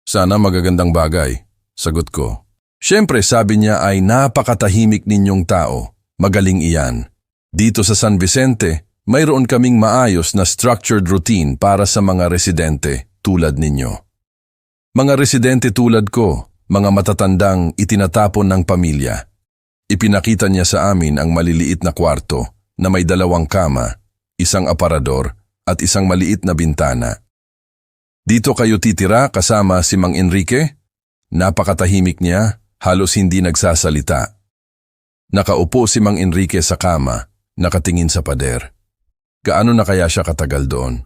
Sana magagandang bagay, sagot ko. Siyempre sabi niya ay napakatahimik ninyong tao, magaling iyan. Dito sa San Vicente, mayroon kaming maayos na structured routine para sa mga residente tulad ninyo. Mga residente tulad ko, mga matatandang itinatapon ng pamilya. Ipinakita niya sa amin ang maliliit na kwarto na may 2 kama, isang aparador at isang maliit na bintana. Dito kayo titira kasama si Mang Enrique? Napakatahimik niya, halos hindi nagsasalita. Nakaupo si Mang Enrique sa kama, nakatingin sa pader. Gaano na kaya siya katagal doon?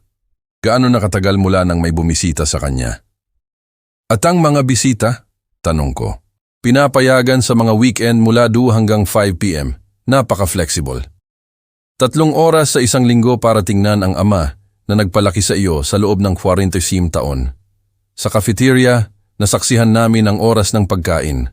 Gaano na katagal mula nang may bumisita sa kanya? At ang mga bisita? Tanong ko. Pinapayagan sa mga weekend mula 2 hanggang 5 p.m. Napaka-flexible. 3 oras sa isang linggo para tingnan ang ama na nagpalaki sa iyo sa loob ng 40 taon. Sa cafeteria, nasaksihan namin ang oras ng pagkain.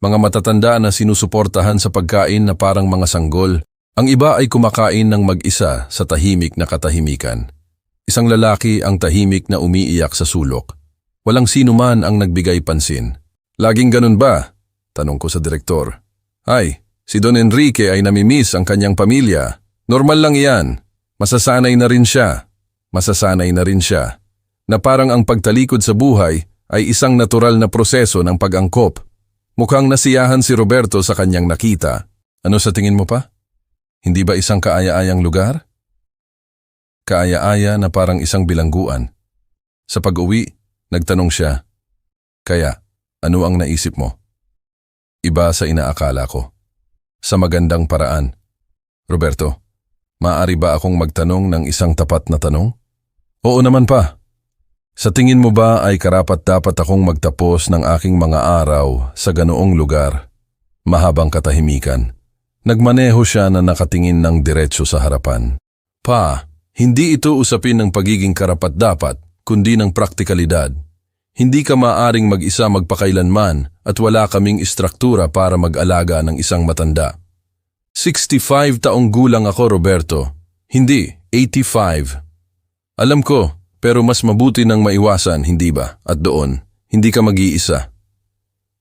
Mga matatanda na sinusuportahan sa pagkain na parang mga sanggol. Ang iba ay kumakain ng mag-isa sa tahimik na katahimikan. Isang lalaki ang tahimik na umiiyak sa sulok. Walang sino man ang nagbigay pansin. Laging ganun ba? Tanong ko sa direktor. Ay, si Don Enrique ay namimiss ang kanyang pamilya. Normal lang iyan. Masasanay na rin siya. Na parang ang pagtalikod sa buhay ay isang natural na proseso ng pag-angkop. Mukhang nasiyahan si Roberto sa kanyang nakita. Ano sa tingin mo pa? Hindi ba isang kaaya-ayang lugar? Kaaya-aya na parang isang bilangguan. Sa pag-uwi, nagtanong siya, kaya, ano ang naisip mo? Iba sa inaakala ko. Sa magandang paraan. Roberto, maaari ba akong magtanong ng isang tapat na tanong? Oo naman pa. Sa tingin mo ba ay karapat-dapat akong magtapos ng aking mga araw sa ganoong lugar? Mahabang katahimikan. Nagmaneho siya na nakatingin ng diretso sa harapan. Pa, hindi ito usapin ng pagiging karapat-dapat, kundi ng praktikalidad. Hindi ka maaring mag-isa magpakailanman at wala kaming istruktura para mag-alaga ng isang matanda. 65 taong gulang ako, Roberto. Hindi, 85. Alam ko, pero mas mabuti nang maiwasan, hindi ba? At doon, hindi ka mag-iisa.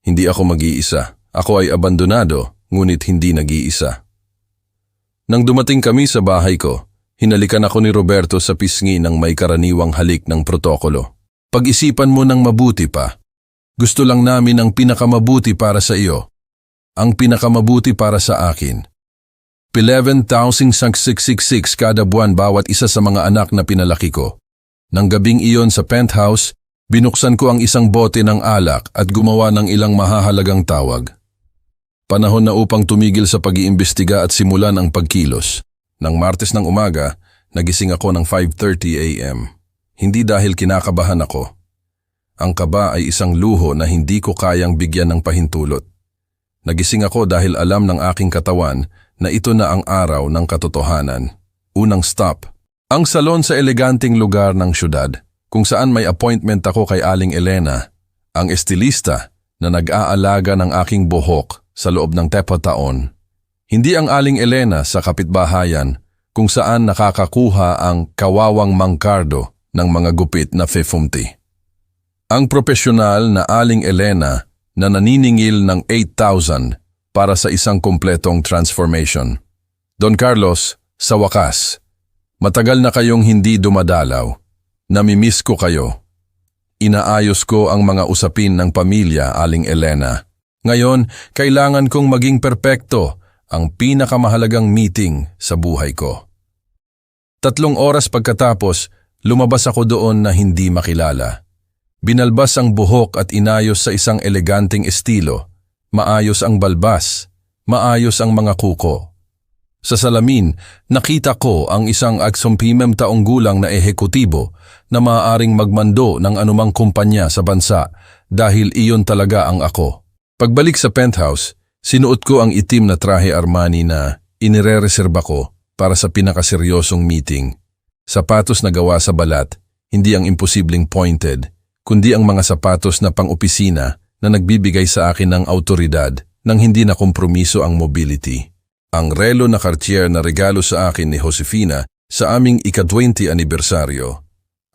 Hindi ako mag-iisa. Ako ay abandonado, ngunit hindi nag-iisa. Nang dumating kami sa bahay ko, hinalikan ako ni Roberto sa pisngi ng may karaniwang halik ng protokolo. Pag-isipan mo ng mabuti pa. Gusto lang namin ang pinakamabuti para sa iyo. Ang pinakamabuti para sa akin. 11,666 kada buwan bawat isa sa mga anak na pinalaki ko. Nang gabing iyon sa penthouse, binuksan ko ang isang bote ng alak at gumawa ng ilang mahahalagang tawag. Panahon na upang tumigil sa pag-iimbestiga at simulan ang pagkilos. Nang Martes ng umaga, nagising ako ng 5:30 a.m. Hindi dahil kinakabahan ako. Ang kaba ay isang luho na hindi ko kayang bigyan ng pahintulot. Nagising ako dahil alam ng aking katawan na ito na ang araw ng katotohanan. Unang stop, ang salon sa eleganteng lugar ng syudad, kung saan may appointment ako kay Aling Elena, ang estilista na nag-aalaga ng aking buhok sa loob ng 10 taon. Hindi ang Aling Elena sa kapitbahayan kung saan nakakakuha ang kawawang mangkardo ng mga gupit na 50. Ang propesyonal na Aling Elena na naniningil ng 8,000 para sa isang kumpletong transformation. Don Carlos, sa wakas, matagal na kayong hindi dumadalaw. Namimiss ko kayo. Inaayos ko ang mga usapin ng pamilya, Aling Elena. Ngayon, kailangan kong maging perpekto, ang pinakamahalagang meeting sa buhay ko. 3 oras pagkatapos, lumabas ako doon na hindi makilala. Binalbas ang buhok at inayos sa isang eleganteng estilo. Maayos ang balbas, maayos ang mga kuko. Sa salamin, nakita ko ang isang 60 taong gulang na ehekutibo na maaaring magmando ng anumang kumpanya sa bansa dahil iyon talaga ang ako. Pagbalik sa penthouse, sinuot ko ang itim na trahe Armani na inirereserba ko para sa pinakaseryosong meeting. Sapatos na gawa sa balat, hindi ang imposibleng pointed, kundi ang mga sapatos na pang-opisina na nagbibigay sa akin ng autoridad nang hindi na kompromiso ang mobility. Ang relo na Cartier na regalo sa akin ni Josefina sa aming ika-20 anibersaryo.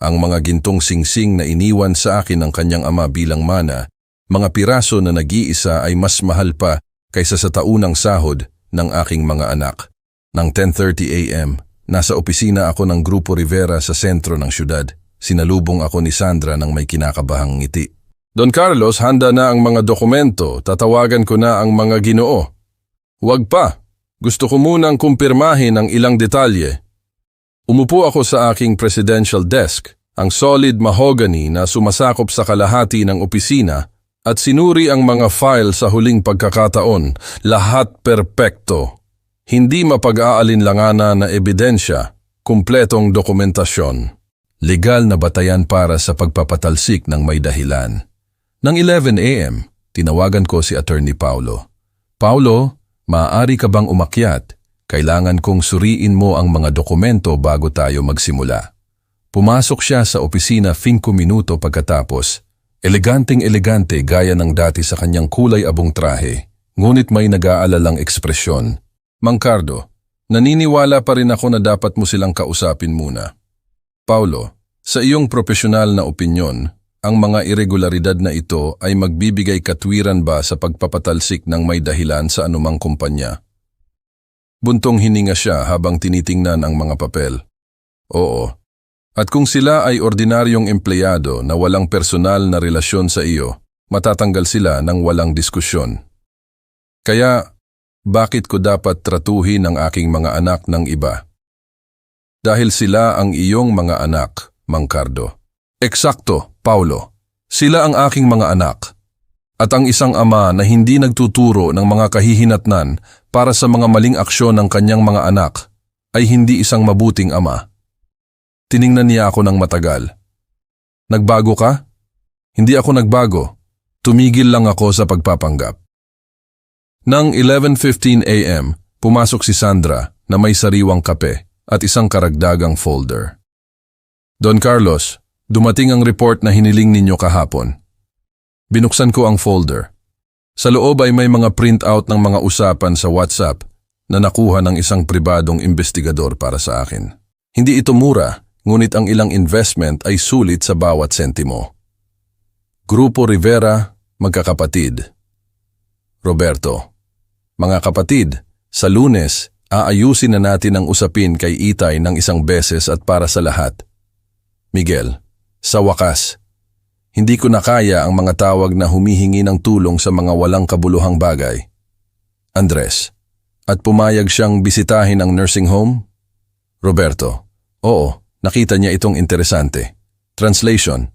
Ang mga gintong singsing na iniwan sa akin ng kanyang ama bilang mana, mga piraso na nag-iisa ay mas mahal pa kaysa sa taunang sahod ng aking mga anak. Nang 10:30 a.m., nasa opisina ako ng Grupo Rivera sa sentro ng syudad. Sinalubong ako ni Sandra ng may kinakabahang ngiti. Don Carlos, handa na ang mga dokumento. Tatawagan ko na ang mga ginoo. Huwag pa. Gusto ko munang kumpirmahin ang ilang detalye. Umupo ako sa aking presidential desk, ang solid mahogany na sumasakop sa kalahati ng opisina, at sinuri ang mga file sa huling pagkakataon, lahat perpekto. Hindi mapag-aalinlanganan na ebidensya, kumpletong dokumentasyon. Legal na batayan para sa pagpapatalsik ng may dahilan. Nang 11 a.m., tinawagan ko si Attorney Paulo. Paulo, maaari ka bang umakyat? Kailangan kong suriin mo ang mga dokumento bago tayo magsimula. Pumasok siya sa opisina 5 minuto pagkatapos. Eleganteng-elegante gaya ng dati sa kanyang kulay abong trahe, ngunit may nag-aalalang ekspresyon. Mang Cardo, naniniwala pa rin ako na dapat mo silang kausapin muna. Paulo, sa iyong profesional na opinyon, ang mga irregularidad na ito ay magbibigay katwiran ba sa pagpapatalsik ng may dahilan sa anumang kumpanya? Buntong hininga siya habang tinitingnan ang mga papel. Oo. At kung sila ay ordinaryong empleyado na walang personal na relasyon sa iyo, matatanggal sila ng walang diskusyon. Kaya, bakit ko dapat tratuhin ang aking mga anak ng iba? Dahil sila ang iyong mga anak, Mang Cardo. Eksakto, Paulo. Sila ang aking mga anak. At ang isang ama na hindi nagtuturo ng mga kahihinatnan para sa mga maling aksyon ng kanyang mga anak ay hindi isang mabuting ama. Tiningnan niya ako ng matagal. Nagbago ka? Hindi ako nagbago. Tumigil lang ako sa pagpapanggap. Nang 11:15 a.m., pumasok si Sandra na may sariwang kape at isang karagdagang folder. Don Carlos, dumating ang report na hiniling ninyo kahapon. Binuksan ko ang folder. Sa loob ay may mga printout ng mga usapan sa WhatsApp na nakuha ng isang pribadong investigador para sa akin. Hindi ito mura, ngunit ang ilang investment ay sulit sa bawat sentimo. Grupo Rivera, magkakapatid. Roberto, mga kapatid, sa Lunes, aayusin na natin ang usapin kay Itay ng isang beses at para sa lahat. Miguel, sa wakas, hindi ko na kaya ang mga tawag na humihingi ng tulong sa mga walang kabuluhang bagay. Andres, at pumayag siyang bisitahin ang nursing home? Roberto, oo, nakita niya itong interesante. Translation,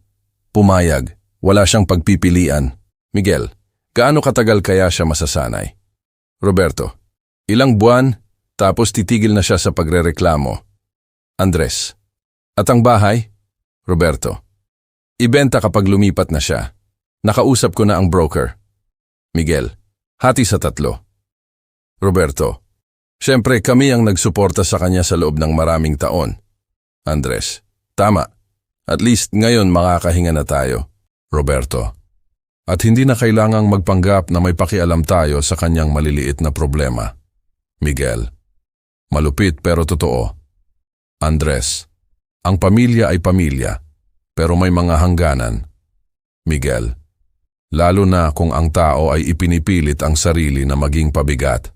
pumayag, wala siyang pagpipilian. Miguel, gaano katagal kaya siya masasanay? Roberto, ilang buwan, tapos titigil na siya sa pagrereklamo. Andres, at ang bahay? Roberto, ibenta kapag lumipat na siya. Nakausap ko na ang broker. Miguel, hati sa 3. Roberto, siyempre kami ang nagsuporta sa kanya sa loob ng maraming taon. Andres, tama. At least ngayon makakahinga na tayo. Roberto, at hindi na kailangang magpanggap na may pakialam tayo sa kanyang maliliit na problema. Miguel, malupit pero totoo. Andres, ang pamilya ay pamilya, pero may mga hangganan. Miguel, lalo na kung ang tao ay ipinipilit ang sarili na maging pabigat.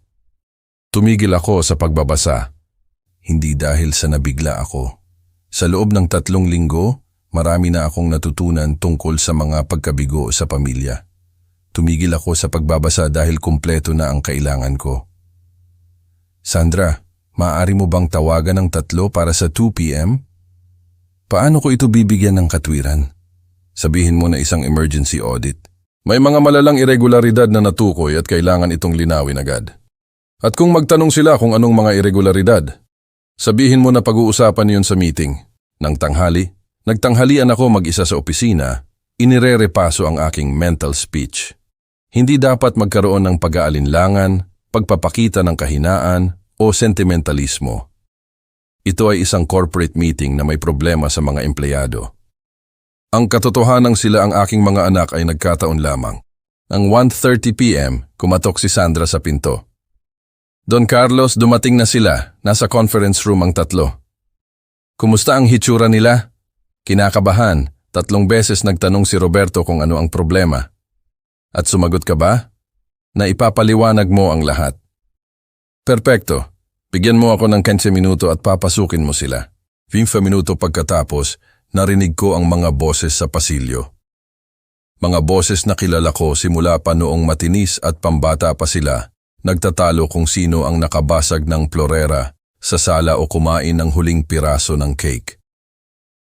Tumigil ako sa pagbabasa. Hindi dahil sa nabigla ako. Sa loob ng 3 linggo, marami na akong natutunan tungkol sa mga pagkabigo sa pamilya. Tumigil ako sa pagbabasa dahil kumpleto na ang kailangan ko. Sandra, maaari mo bang tawagan ng 3 para sa 2 p.m.? Paano ko ito bibigyan ng katwiran? Sabihin mo na isang emergency audit. May mga malalang irregularidad na natukoy at kailangan itong linawin agad. At kung magtanong sila kung anong mga irregularidad, sabihin mo na pag-uusapan yun sa meeting. Nang tanghali, nagtanghalian ako mag-isa sa opisina, inirerepaso ang aking mental speech. Hindi dapat magkaroon ng pag-aalinlangan, pagpapakita ng kahinaan o sentimentalismo. Ito ay isang corporate meeting na may problema sa mga empleyado. Ang katotohanang sila ang aking mga anak ay nagkataon lamang. Ang 1:30 p.m., kumatok si Sandra sa pinto. Don Carlos, dumating na sila. Nasa conference room ang tatlo. Kumusta ang hitsura nila? Kinakabahan. 3 beses nagtanong si Roberto kung ano ang problema. At sumagot ka ba? Na ipapaliwanag mo ang lahat. Perpekto. Bigyan mo ako ng 15 minuto at papasukin mo sila. 15 minuto pagkatapos, narinig ko ang mga boses sa pasilyo. Mga boses na kilala ko simula pa noong matinis at pambata pa sila, nagtatalo kung sino ang nakabasag ng plorera sa sala o kumain ng huling piraso ng cake.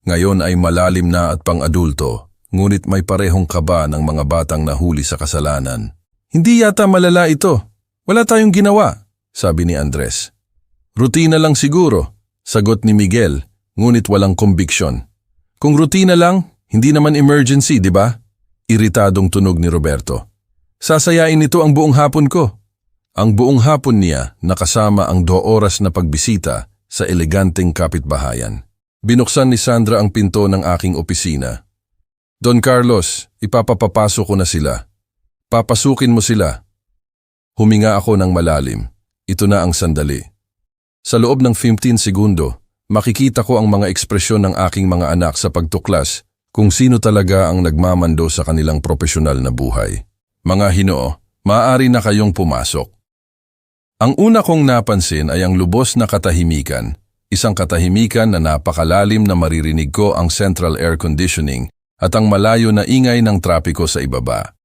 Ngayon ay malalim na at pang-adulto, ngunit may parehong kaba ng mga batang nahuli sa kasalanan. Hindi yata malala ito. Wala tayong ginawa, sabi ni Andres. Rutina lang siguro, sagot ni Miguel, ngunit walang conviction. Kung rutina lang, hindi naman emergency, di ba? Iritadong tunog ni Roberto. Sasayain nito ang buong hapon ko. Ang buong hapon niya nakasama ang 2 oras na pagbisita sa eleganteng kapitbahayan. Binuksan ni Sandra ang pinto ng aking opisina. Don Carlos, ipapapapasok ko na sila. Papasukin mo sila. Huminga ako ng malalim. Ito na ang sandali. Sa loob ng 15 segundo, makikita ko ang mga ekspresyon ng aking mga anak sa pagtuklas kung sino talaga ang nagmamando sa kanilang profesional na buhay. Mga Hinoo, maaari na kayong pumasok. Ang una kong napansin ay ang lubos na katahimikan, isang katahimikan na napakalalim na maririnig ko ang central air conditioning at ang malayo na ingay ng trapiko sa ibaba.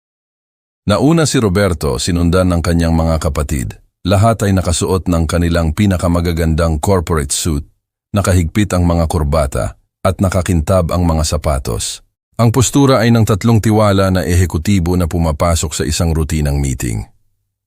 Nauna si Roberto, sinundan ng kanyang mga kapatid. Lahat ay nakasuot ng kanilang pinakamagagandang corporate suit, nakahigpit ang mga kurbata at nakakintab ang mga sapatos. Ang postura ay ng 3 tiwala na ehekutibo na pumapasok sa isang rutinang meeting.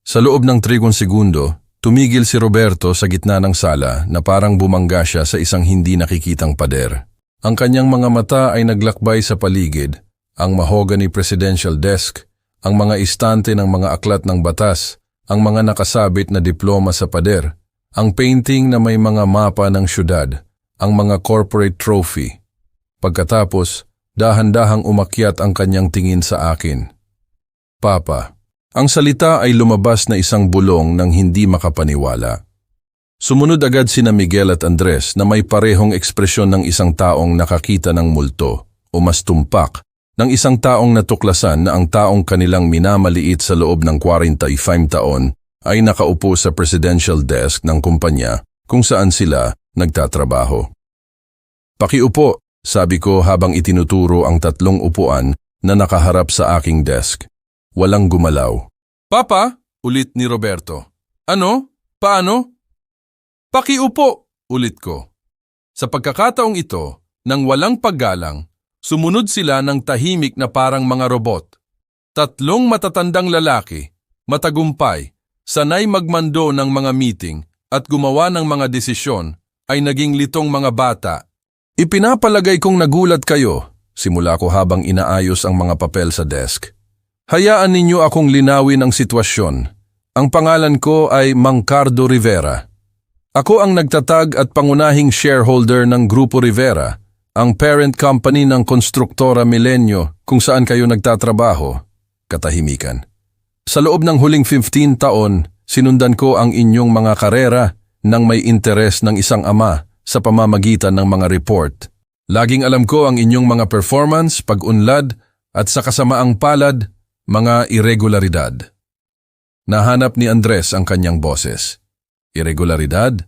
Sa loob ng 3 segundo, tumigil si Roberto sa gitna ng sala na parang bumangga siya sa isang hindi nakikitang pader. Ang kanyang mga mata ay naglakbay sa paligid, ang mahogany presidential desk, ang mga istante ng mga aklat ng batas, ang mga nakasabit na diploma sa pader, ang painting na may mga mapa ng syudad, ang mga corporate trophy. Pagkatapos, dahan-dahang umakyat ang kanyang tingin sa akin. Papa, ang salita ay lumabas na isang bulong ng hindi makapaniwala. Sumunod agad sina Miguel at Andres na may parehong ekspresyon ng isang taong nakakita ng multo o mas tumpak ng isang taong natuklasan na ang taong kanilang minamaliit sa loob ng 45 taon ay nakaupo sa presidential desk ng kumpanya kung saan sila nagtatrabaho. Pakiupo, sabi ko habang itinuturo ang 3 upuan na nakaharap sa aking desk. Walang gumalaw. Papa, ulit ni Roberto. Ano? Paano? Pakiupo, ulit ko. Sa pagkakataong ito, nang walang paggalang, sumunod sila ng tahimik na parang mga robot. 3 matatandang lalaki, matagumpay, sanay magmando ng mga meeting at gumawa ng mga desisyon ay naging litong mga bata. Ipinapalagay kong nagulat kayo, simula ko habang inaayos ang mga papel sa desk. Hayaan ninyo akong linawin ang sitwasyon. Ang pangalan ko ay Mang Cardo Rivera. Ako ang nagtatag at pangunahing shareholder ng Grupo Rivera, ang parent company ng Konstruktora Milenio kung saan kayo nagtatrabaho. Katahimikan. Sa loob ng huling 15 taon, sinundan ko ang inyong mga karera nang may interes ng isang ama sa pamamagitan ng mga report. Laging alam ko ang inyong mga performance, pag-unlad at sa kasamaang palad, mga irregularidad. Nahanap ni Andres ang kanyang boses. Irregularidad?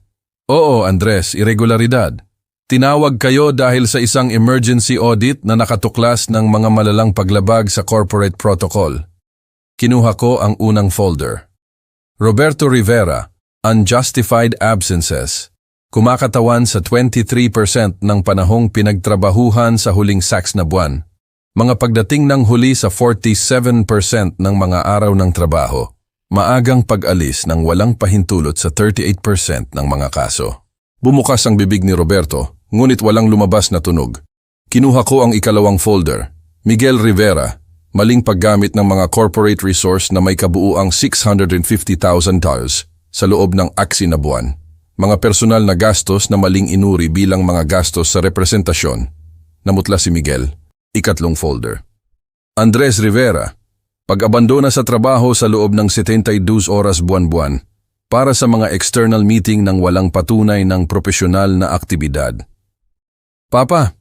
Oo, Andres, irregularidad. Tinawag kayo dahil sa isang emergency audit na nakatuklas ng mga malalang paglabag sa corporate protocol. Kinuha ko ang unang folder. Roberto Rivera, Unjustified Absences. Kumakatawan sa 23% ng panahong pinagtrabahuhan sa huling 6 na buwan. Mga pagdating ng huli sa 47% ng mga araw ng trabaho. Maagang pag-alis ng walang pahintulot sa 38% ng mga kaso. Bumukas ang bibig ni Roberto, ngunit walang lumabas na tunog. Kinuha ko ang ikalawang folder. Miguel Rivera, maling paggamit ng mga corporate resource na may kabuuang $650,000 sa loob ng aksi na buwan. Mga personal na gastos na maling inuri bilang mga gastos sa representasyon. Namutla si Miguel. Ikatlong folder. Andres Rivera, pag-abandona sa trabaho sa loob ng 72 oras buwan-buwan para sa mga external meeting ng walang patunay ng propesyonal na aktibidad. Papa,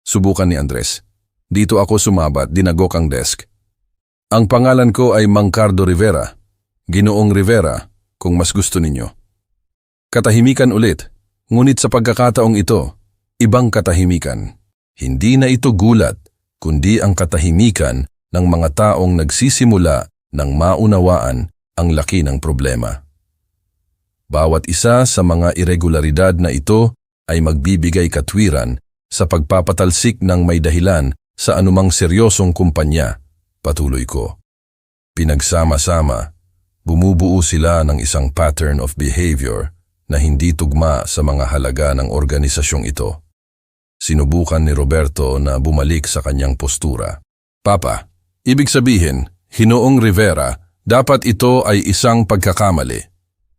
subukan ni Andres. Dito ako sumabat, dinagok ang desk. Ang pangalan ko ay Mangcardo Rivera, Ginoong Rivera, kung mas gusto ninyo. Katahimikan ulit, ngunit sa pagkakataong ito, ibang katahimikan. Hindi na ito gulat, kundi ang katahimikan ng mga taong nagsisimula ng maunawaan ang laki ng problema. Bawat isa sa mga irregularidad na ito ay magbibigay katwiran sa pagpapatalsik ng may dahilan sa anumang seryosong kumpanya, patuloy ko. Pinagsama-sama, bumubuo sila ng isang pattern of behavior na hindi tugma sa mga halaga ng organisasyong ito. Sinubukan ni Roberto na bumalik sa kanyang postura. Papa, ibig sabihin, Ginoong Rivera, dapat ito ay isang pagkakamali.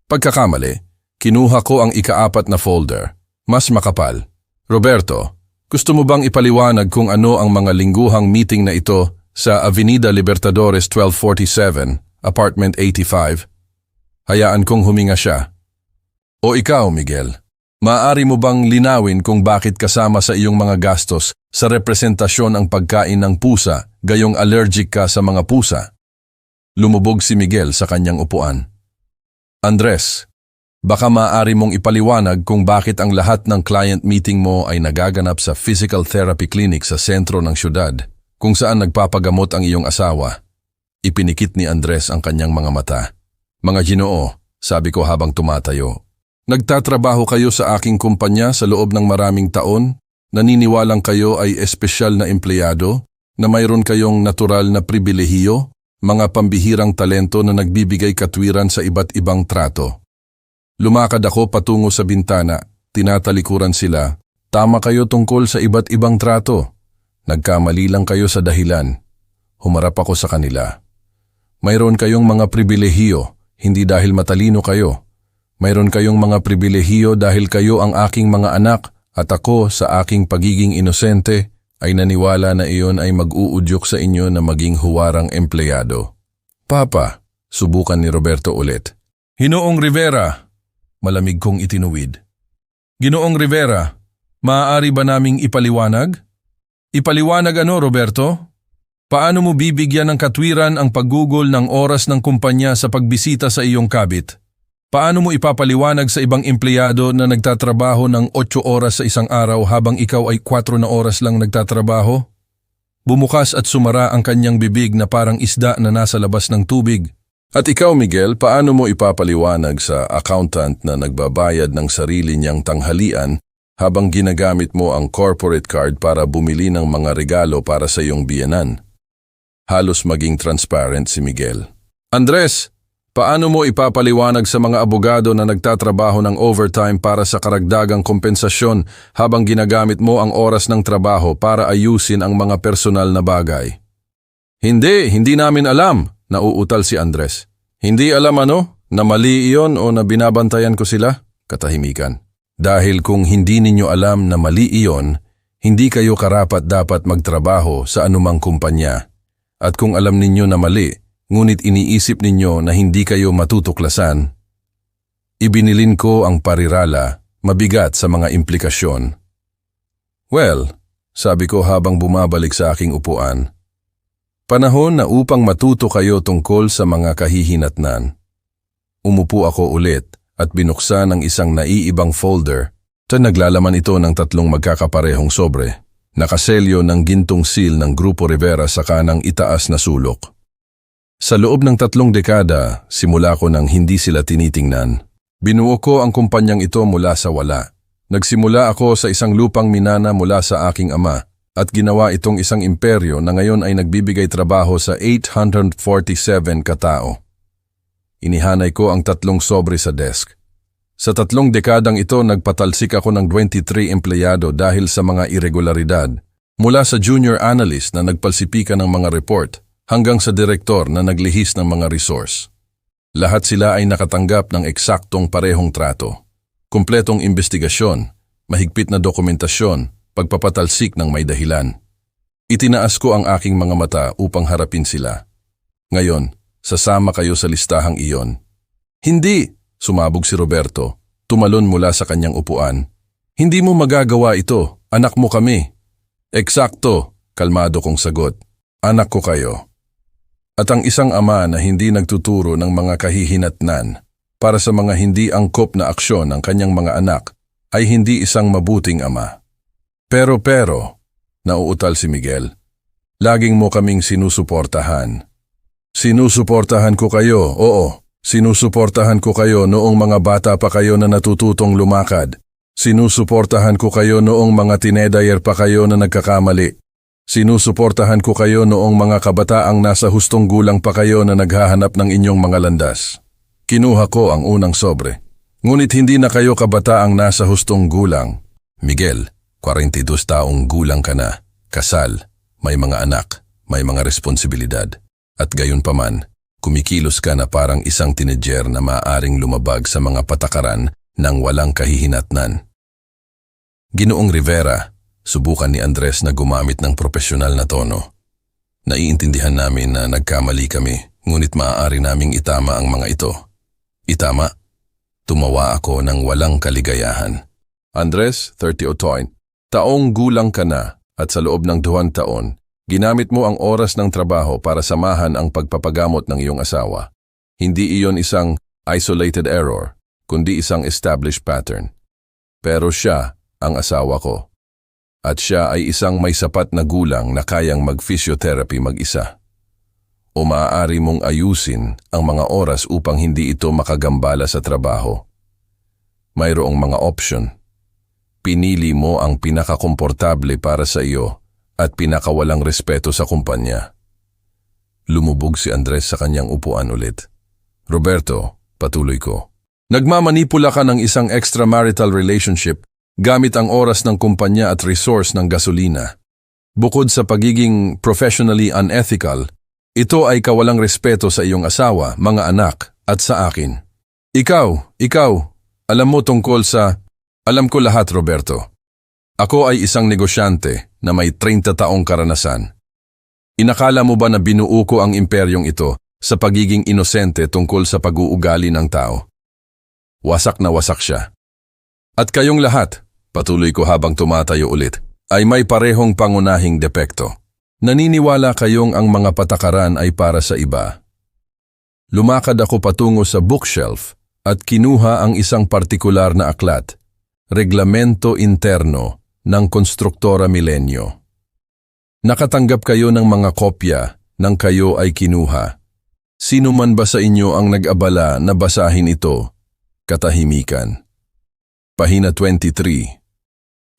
Pagkakamali, kinuha ko ang ika-4 na folder. Mas makapal. Roberto, gusto mo bang ipaliwanag kung ano ang mga lingguhang meeting na ito sa Avenida Libertadores 1247, Apartment 85? Hayaan kong huminga siya. O ikaw, Miguel, maaari mo bang linawin kung bakit kasama sa iyong mga gastos sa representasyon ang pagkain ng pusa, gayong allergic ka sa mga pusa? Lumubog si Miguel sa kanyang upuan. Andres, baka maaari mong ipaliwanag kung bakit ang lahat ng client meeting mo ay nagaganap sa physical therapy clinic sa sentro ng syudad, kung saan nagpapagamot ang iyong asawa. Ipinikit ni Andres ang kanyang mga mata. Mga Ginoo, sabi ko habang tumatayo. Nagtatrabaho kayo sa aking kumpanya sa loob ng maraming taon, naniniwalang kayo ay espesyal na empleyado, na mayroon kayong natural na pribilehiyo, mga pambihirang talento na nagbibigay katwiran sa iba't ibang trato. Lumakad ako patungo sa bintana, tinatalikuran sila. Tama kayo tungkol sa iba't ibang trato. Nagkamali lang kayo sa dahilan. Humarap ako sa kanila. Mayroon kayong mga pribilehiyo, hindi dahil matalino kayo. Mayroon kayong mga pribilehiyo dahil kayo ang aking mga anak at ako sa aking pagiging inosente ay naniwala na iyon ay mag-uudyok sa inyo na maging huwarang empleyado. Papa, subukan ni Roberto ulit. Ginoong Rivera, malamig kong itinuwid. Ginoong Rivera, maaari ba naming ipaliwanag? Ipaliwanag ano, Roberto? Paano mo bibigyan ng katwiran ang paggugol ng oras ng kumpanya sa pagbisita sa iyong kabit? Paano mo ipapaliwanag sa ibang empleyado na nagtatrabaho ng 8 oras sa isang araw habang ikaw ay 4 na oras lang nagtatrabaho? Bumukas at sumara ang kanyang bibig na parang isda na nasa labas ng tubig. At ikaw, Miguel, paano mo ipapaliwanag sa accountant na nagbabayad ng sarili niyang tanghalian habang ginagamit mo ang corporate card para bumili ng mga regalo para sa iyong biyenan? Halos maging transparent si Miguel. Andres, paano mo ipapaliwanag sa mga abogado na nagtatrabaho ng overtime para sa karagdagang kompensasyon habang ginagamit mo ang oras ng trabaho para ayusin ang mga personal na bagay? Hindi namin alam, nauutal si Andres. Hindi alam ano? Na mali iyon o na binabantayan ko sila? Katahimikan. Dahil kung hindi ninyo alam na mali iyon, hindi kayo karapat-dapat magtrabaho sa anumang kumpanya. At kung alam ninyo na mali, ngunit iniisip ninyo na hindi kayo matutuklasan, ibinilin ko ang parirala, mabigat sa mga implikasyon. Well, sabi ko habang bumabalik sa aking upuan, panahon na upang matuto kayo tungkol sa mga kahihinatnan. Umupo ako ulit at binuksan ang isang naiibang folder. Naglalaman ito ng 3 magkakaparehong sobre. Nakaselyo ng gintong seal ng Grupo Rivera sa kanang itaas na sulok. Sa loob ng 3 dekada, simula ko nang hindi sila tinitingnan. Binuo ko ang kumpanyang ito mula sa wala. Nagsimula ako sa isang lupang minana mula sa aking ama at ginawa itong isang imperyo na ngayon ay nagbibigay trabaho sa 847 katao. Inihanay ko ang 3 sobre sa desk. Sa 3 dekadang ito, nagpatalsik ako ng 23 empleyado dahil sa mga irregularidad. Mula sa junior analyst na nagpalsipikan ng mga report hanggang sa direktor na naglihis ng mga resource. Lahat sila ay nakatanggap ng eksaktong parehong trato. Kumpletong investigasyon, mahigpit na dokumentasyon, pagpapatalsik ng may dahilan. Itinaas ko ang aking mga mata upang harapin sila. Ngayon, sasama kayo sa listahang iyon. Hindi! Sumabog si Roberto, tumalon mula sa kanyang upuan. Hindi mo magagawa ito, anak mo kami. Eksakto, kalmado kong sagot. Anak ko kayo. At ang isang ama na hindi nagtuturo ng mga kahihinatnan para sa mga hindi angkop na aksyon ng kanyang mga anak ay hindi isang mabuting ama. Pero, nauutal si Miguel. Laging mo kaming sinusuportahan. Sinusuportahan ko kayo, oo. Sinusuportahan ko kayo noong mga bata pa kayo na natututong lumakad. Sinusuportahan ko kayo noong mga tinedayer pa kayo na nagkakamali. Sinusuportahan ko kayo noong mga kabataang nasa hustong gulang pa kayo na naghahanap ng inyong mga landas. Kinuha ko ang unang sobre. Ngunit hindi na kayo kabataang nasa hustong gulang. Miguel, 42 taong gulang ka na, kasal, may mga anak, may mga responsibilidad. At gayon pa man, kumikilos ka na parang isang teenager na maaaring lumabag sa mga patakaran ng walang kahihinatnan. Ginoong Rivera, subukan ni Andres na gumamit ng profesional na tono. Naiintindihan namin na nagkamali kami, ngunit maaari naming itama ang mga ito. Itama? Tumawa ako ng walang kaligayahan. Andres, 30 otoin, taong gulang ka na at sa loob ng 2 taon, ginamit mo ang oras ng trabaho para samahan ang pagpapagamot ng iyong asawa. Hindi iyon isang isolated error, kundi isang established pattern. Pero siya ang asawa ko. At siya ay isang may sapat na gulang na kayang mag-physiotherapy mag-isa. O maaari mong ayusin ang mga oras upang hindi ito makagambala sa trabaho. Mayroong mga option. Pinili mo ang pinakakomportable para sa iyo at pinakawalang respeto sa kumpanya. Lumubog si Andres sa kanyang upuan ulit. Roberto, patuloy ko. Nagmamanipula ka ng isang extramarital relationship gamit ang oras ng kumpanya at resource ng gasolina. Bukod sa pagiging professionally unethical, ito ay kawalang respeto sa iyong asawa, mga anak, at sa akin. Ikaw, alam mo tungkol sa... Alam ko lahat, Roberto. Ako ay isang negosyante na may 30 taong karanasan. Inakala mo ba na binuo ko ang imperyong ito sa pagiging inosente tungkol sa pag-uugali ng tao? Wasak na wasak siya. At kayong lahat, patuloy ko habang tumatayo ulit, ay may parehong pangunahing depekto. Naniniwala kayong ang mga patakaran ay para sa iba. Lumakad ako patungo sa bookshelf at kinuha ang isang partikular na aklat, Reglamento Interno ng Konstruktora Milenyo. Nakatanggap kayo ng mga kopya nang kayo ay kinuha. Sino man ba sa inyo ang nag-abala na basahin ito? Katahimikan. Pahina 23.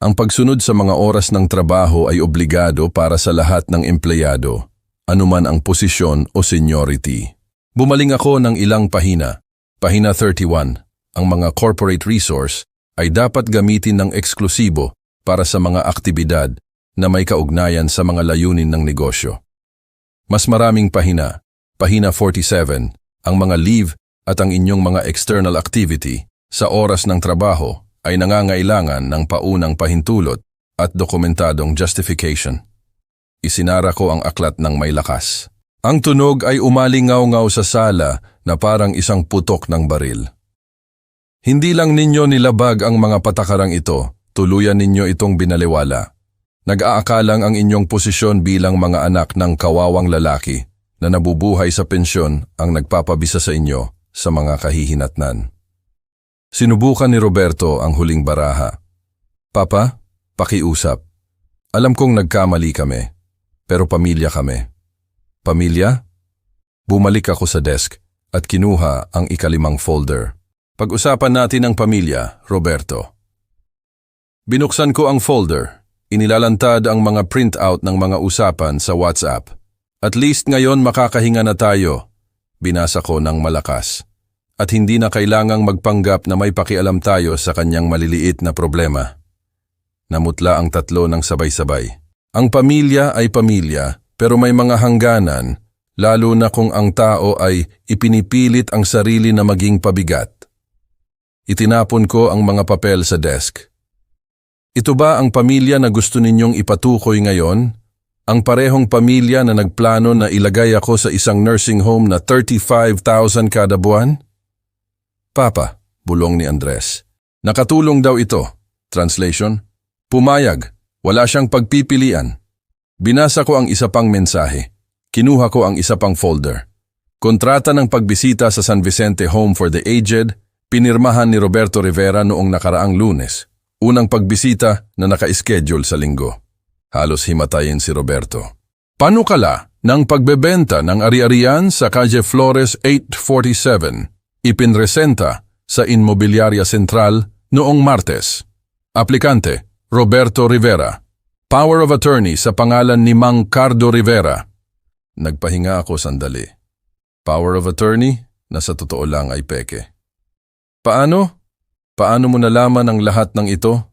Ang pagsunod sa mga oras ng trabaho ay obligado para sa lahat ng empleyado, anuman ang posisyon o seniority. Bumaling ako ng ilang pahina. Pahina 31. Ang mga corporate resource ay dapat gamitin ng eksklusibo para sa mga aktibidad na may kaugnayan sa mga layunin ng negosyo. Mas maraming pahina, pahina 47, ang mga leave at ang inyong mga external activity sa oras ng trabaho ay nangangailangan ng paunang pahintulot at dokumentadong justification. Isinara ko ang aklat ng may lakas. Ang tunog ay umalingaw-ngaw sa sala na parang isang putok ng baril. Hindi lang ninyo nilabag ang mga patakarang ito, tuluyan ninyo itong binaliwala. Nag-aakalang ang inyong posisyon bilang mga anak ng kawawang lalaki na nabubuhay sa pensyon ang nagpapabisa sa inyo sa mga kahihinatnan. Sinubukan ni Roberto ang huling baraha. Papa, pakiusap. Alam kong nagkamali kami, pero pamilya kami. Pamilya? Bumalik ako sa desk at kinuha ang ika-5 folder. Pag-usapan natin ang pamilya, Roberto. Binuksan ko ang folder. Inilalantad ang mga printout ng mga usapan sa WhatsApp. At least ngayon makakahinga na tayo. Binasa ko ng malakas. at hindi na kailangang magpanggap na may pakialam tayo sa kanyang maliliit na problema. Namutla ang tatlo ng sabay-sabay. Ang pamilya ay pamilya, pero may mga hangganan, lalo na kung ang tao ay ipinipilit ang sarili na maging pabigat. Itinapon ko ang mga papel sa desk. Ito ba ang pamilya na gusto ninyong ipatukoy ngayon? Ang parehong pamilya na nagplano na ilagay ako sa isang nursing home na 35,000 kada buwan? Papa, bulong ni Andres. Nakatulong daw ito. Translation? Pumayag. Wala siyang pagpipilian. Binasa ko ang isa pang mensahe. Kinuha ko ang isa pang folder. Kontrata ng pagbisita sa San Vicente Home for the Aged, pinirmahan ni Roberto Rivera noong nakaraang Lunes. Unang pagbisita na naka-schedule sa linggo. Halos himatayin si Roberto. Panukala ng pagbebenta ng ari-arian sa Calle Flores 847, ipinresenta sa Inmobiliaria Central noong Martes. Aplikante, Roberto Rivera. Power of attorney sa pangalan ni Mang Cardo Rivera. Nagpahinga ako sandali. Power of attorney na sa totoo lang ay peke. Paano? Paano mo nalaman ang lahat ng ito?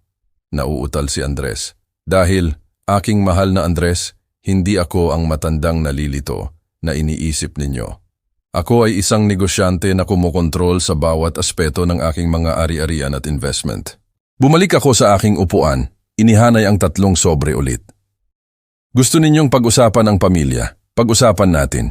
Nauutal si Andres. Dahil, aking mahal na Andres, hindi ako ang matandang nalilito na iniisip ninyo. Ako ay isang negosyante na kumukontrol sa bawat aspeto ng aking mga ari-arian at investment. Bumalik ako sa aking upuan, inihanay ang 3 sobre ulit. Gusto ninyong pag-usapan ang pamilya? Pag-usapan natin.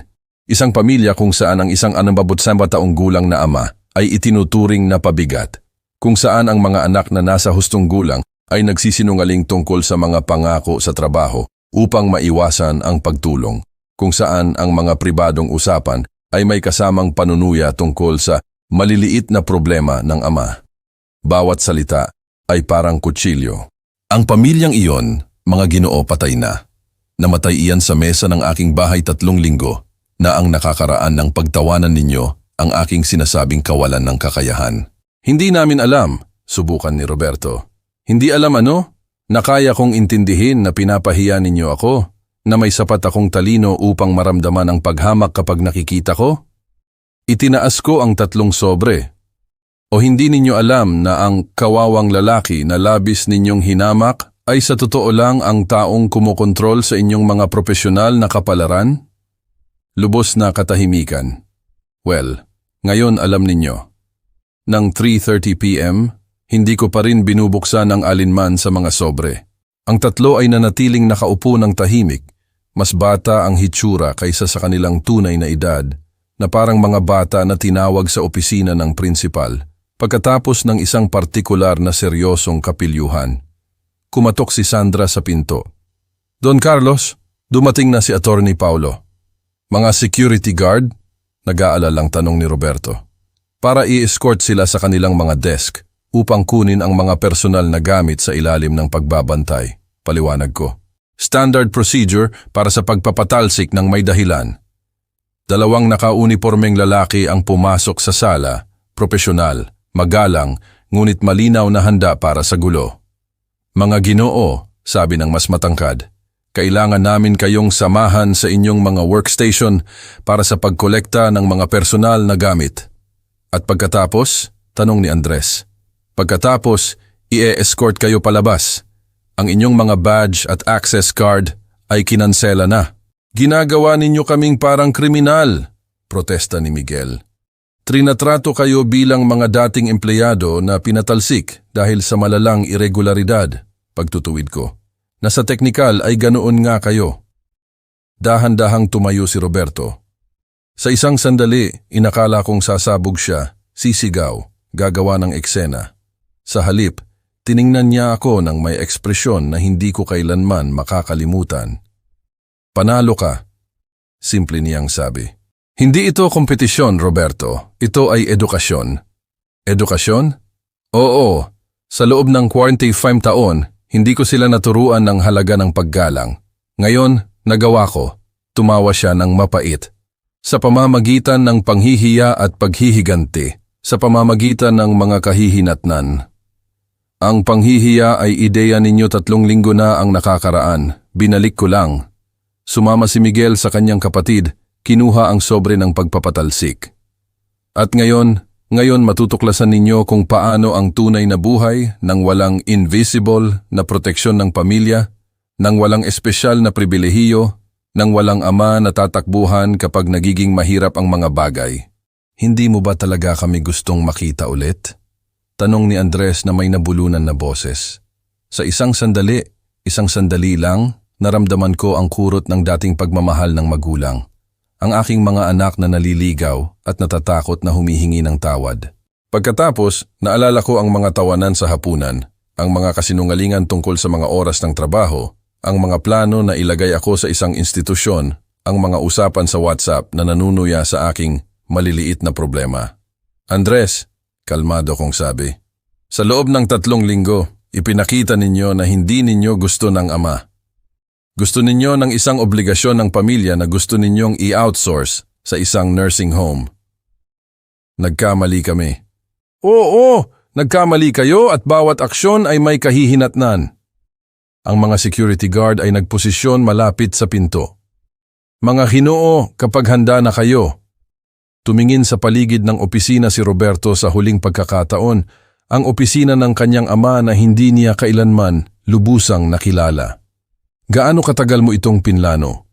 Isang pamilya kung saan ang isang 69 taong gulang na ama ay itinuturing na pabigat. Kung saan ang mga anak na nasa hustong gulang ay nagsisinungaling tungkol sa mga pangako sa trabaho upang maiwasan ang pagtulong. Kung saan ang mga pribadong usapan ay may kasamang panunuya tungkol sa maliliit na problema ng ama. Bawat salita ay parang kutsilyo. Ang pamilyang iyon, mga Ginoo, patay na. Namatay iyan sa mesa ng aking bahay 3 linggo na ang nakakaraan ng pagtawanan ninyo ang aking sinasabing kawalan ng kakayahan. Hindi namin alam, subukan ni Roberto. Hindi alam ano? Na kaya kong intindihin na pinapahiya ninyo ako, na may sapat akong talino upang maramdaman ang paghamak kapag nakikita ko? Itinaas ko ang 3 sobre. O hindi ninyo alam na ang kawawang lalaki na labis ninyong hinamak ay sa totoo lang ang taong kumokontrol sa inyong mga profesional na kapalaran? Lubos na katahimikan. Well, ngayon alam ninyo. Nang 3:30 p.m., hindi ko pa rin binubuksan ang alinman sa mga sobre. Ang 3 ay nanatiling nakaupo ng tahimik, mas bata ang hitsura kaysa sa kanilang tunay na edad, na parang mga bata na tinawag sa opisina ng prinsipal, pagkatapos ng isang partikular na seryosong kapilyuhan. Kumatok si Sandra sa pinto. Don Carlos, dumating na si Attorney Paulo. Mga security guard? Nag-aalalang tanong ni Roberto. Para i-escort sila sa kanilang mga desk upang kunin ang mga personal na gamit sa ilalim ng pagbabantay, paliwanag ko. Standard procedure para sa pagpapatalsik ng may dahilan. 2 nakaunipormeng lalaki ang pumasok sa sala, profesional, magalang, ngunit malinaw na handa para sa gulo. Mga Ginoo, sabi ng mas matangkad, kailangan namin kayong samahan sa inyong mga workstation para sa pagkolekta ng mga personal na gamit. At pagkatapos, tanong ni Andres, pagkatapos, i-escort kayo palabas. Ang inyong mga badge at access card ay kinansela na. Ginagawa ninyo kaming parang kriminal, protesta ni Miguel. Trinatrato kayo bilang mga dating empleyado na pinatalsik dahil sa malalang irregularidad, pagtutuwid ko. Na sa teknikal ay ganoon nga kayo. Dahan-dahang tumayo si Roberto. Sa isang sandali, inakala kong sasabog siya, sisigaw, gagawa ng eksena. Sa halip, tiningnan niya ako ng may ekspresyon na hindi ko kailanman makakalimutan. Panalo ka, simple niyang sabi. Hindi ito kompetisyon, Roberto. Ito ay edukasyon. Edukasyon? Oo, sa loob ng 45 taon, hindi ko sila naturuan ng halaga ng paggalang. Ngayon, nagawa ko. Tumawa siya ng mapait. Sa pamamagitan ng panghihiya at paghihiganti, sa pamamagitan ng mga kahihinatnan. Ang panghihiya ay ideya ninyo 3 linggo na ang nakakaraan. Binalik ko lang. Sumama si Miguel sa kanyang kapatid, kinuha ang sobre ng pagpapatalsik. At ngayon, Ngayon matutuklasan ninyo kung paano ang tunay na buhay nang walang invisible na proteksyon ng pamilya, nang walang espesyal na pribilehiyo, nang walang ama na tatakbuhan kapag nagiging mahirap ang mga bagay. Hindi mo ba talaga kami gustong makita ulit? Tanong ni Andres na may nabulunan na boses. Sa isang sandali lang, naramdaman ko ang kurot ng dating pagmamahal ng magulang. Ang aking mga anak na naliligaw at natatakot na humihingi ng tawad. Pagkatapos, naalala ko ang mga tawanan sa hapunan, ang mga kasinungalingan tungkol sa mga oras ng trabaho, ang mga plano na ilagay ako sa isang institusyon, ang mga usapan sa WhatsApp na nanunuya sa aking maliliit na problema. Andres, kalmado kong sabi, sa loob ng 3 linggo, ipinakita ninyo na hindi ninyo gusto ng ama. Gusto ninyo ng isang obligasyon ng pamilya na gusto ninyong i-outsource sa isang nursing home. Nagkamali kami. Oo, nagkamali kayo at bawat aksyon ay may kahihinatnan. Ang mga security guard ay nagposisyon malapit sa pinto. Mga Ginoo, kapag handa na kayo. Tumingin sa paligid ng opisina si Roberto sa huling pagkakataon, ang opisina ng kanyang ama na hindi niya kailanman lubusang nakilala. Gaano katagal mo itong pinlano?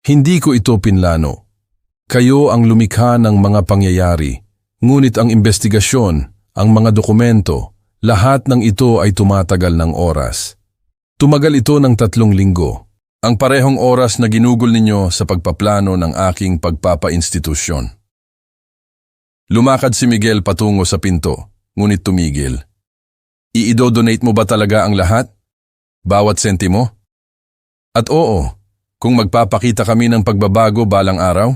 Hindi ko ito pinlano. Kayo ang lumikha ng mga pangyayari, ngunit ang investigasyon, ang mga dokumento, lahat ng ito ay tumatagal ng oras. Tumagal ito ng 3 linggo, ang parehong oras na ginugol ninyo sa pagpaplano ng aking pagpapa-institusyon. Lumakad si Miguel patungo sa pinto, ngunit tumigil. Iidodonate mo ba talaga ang lahat? Bawat sentimo? At oo, kung magpapakita kami ng pagbabago balang araw?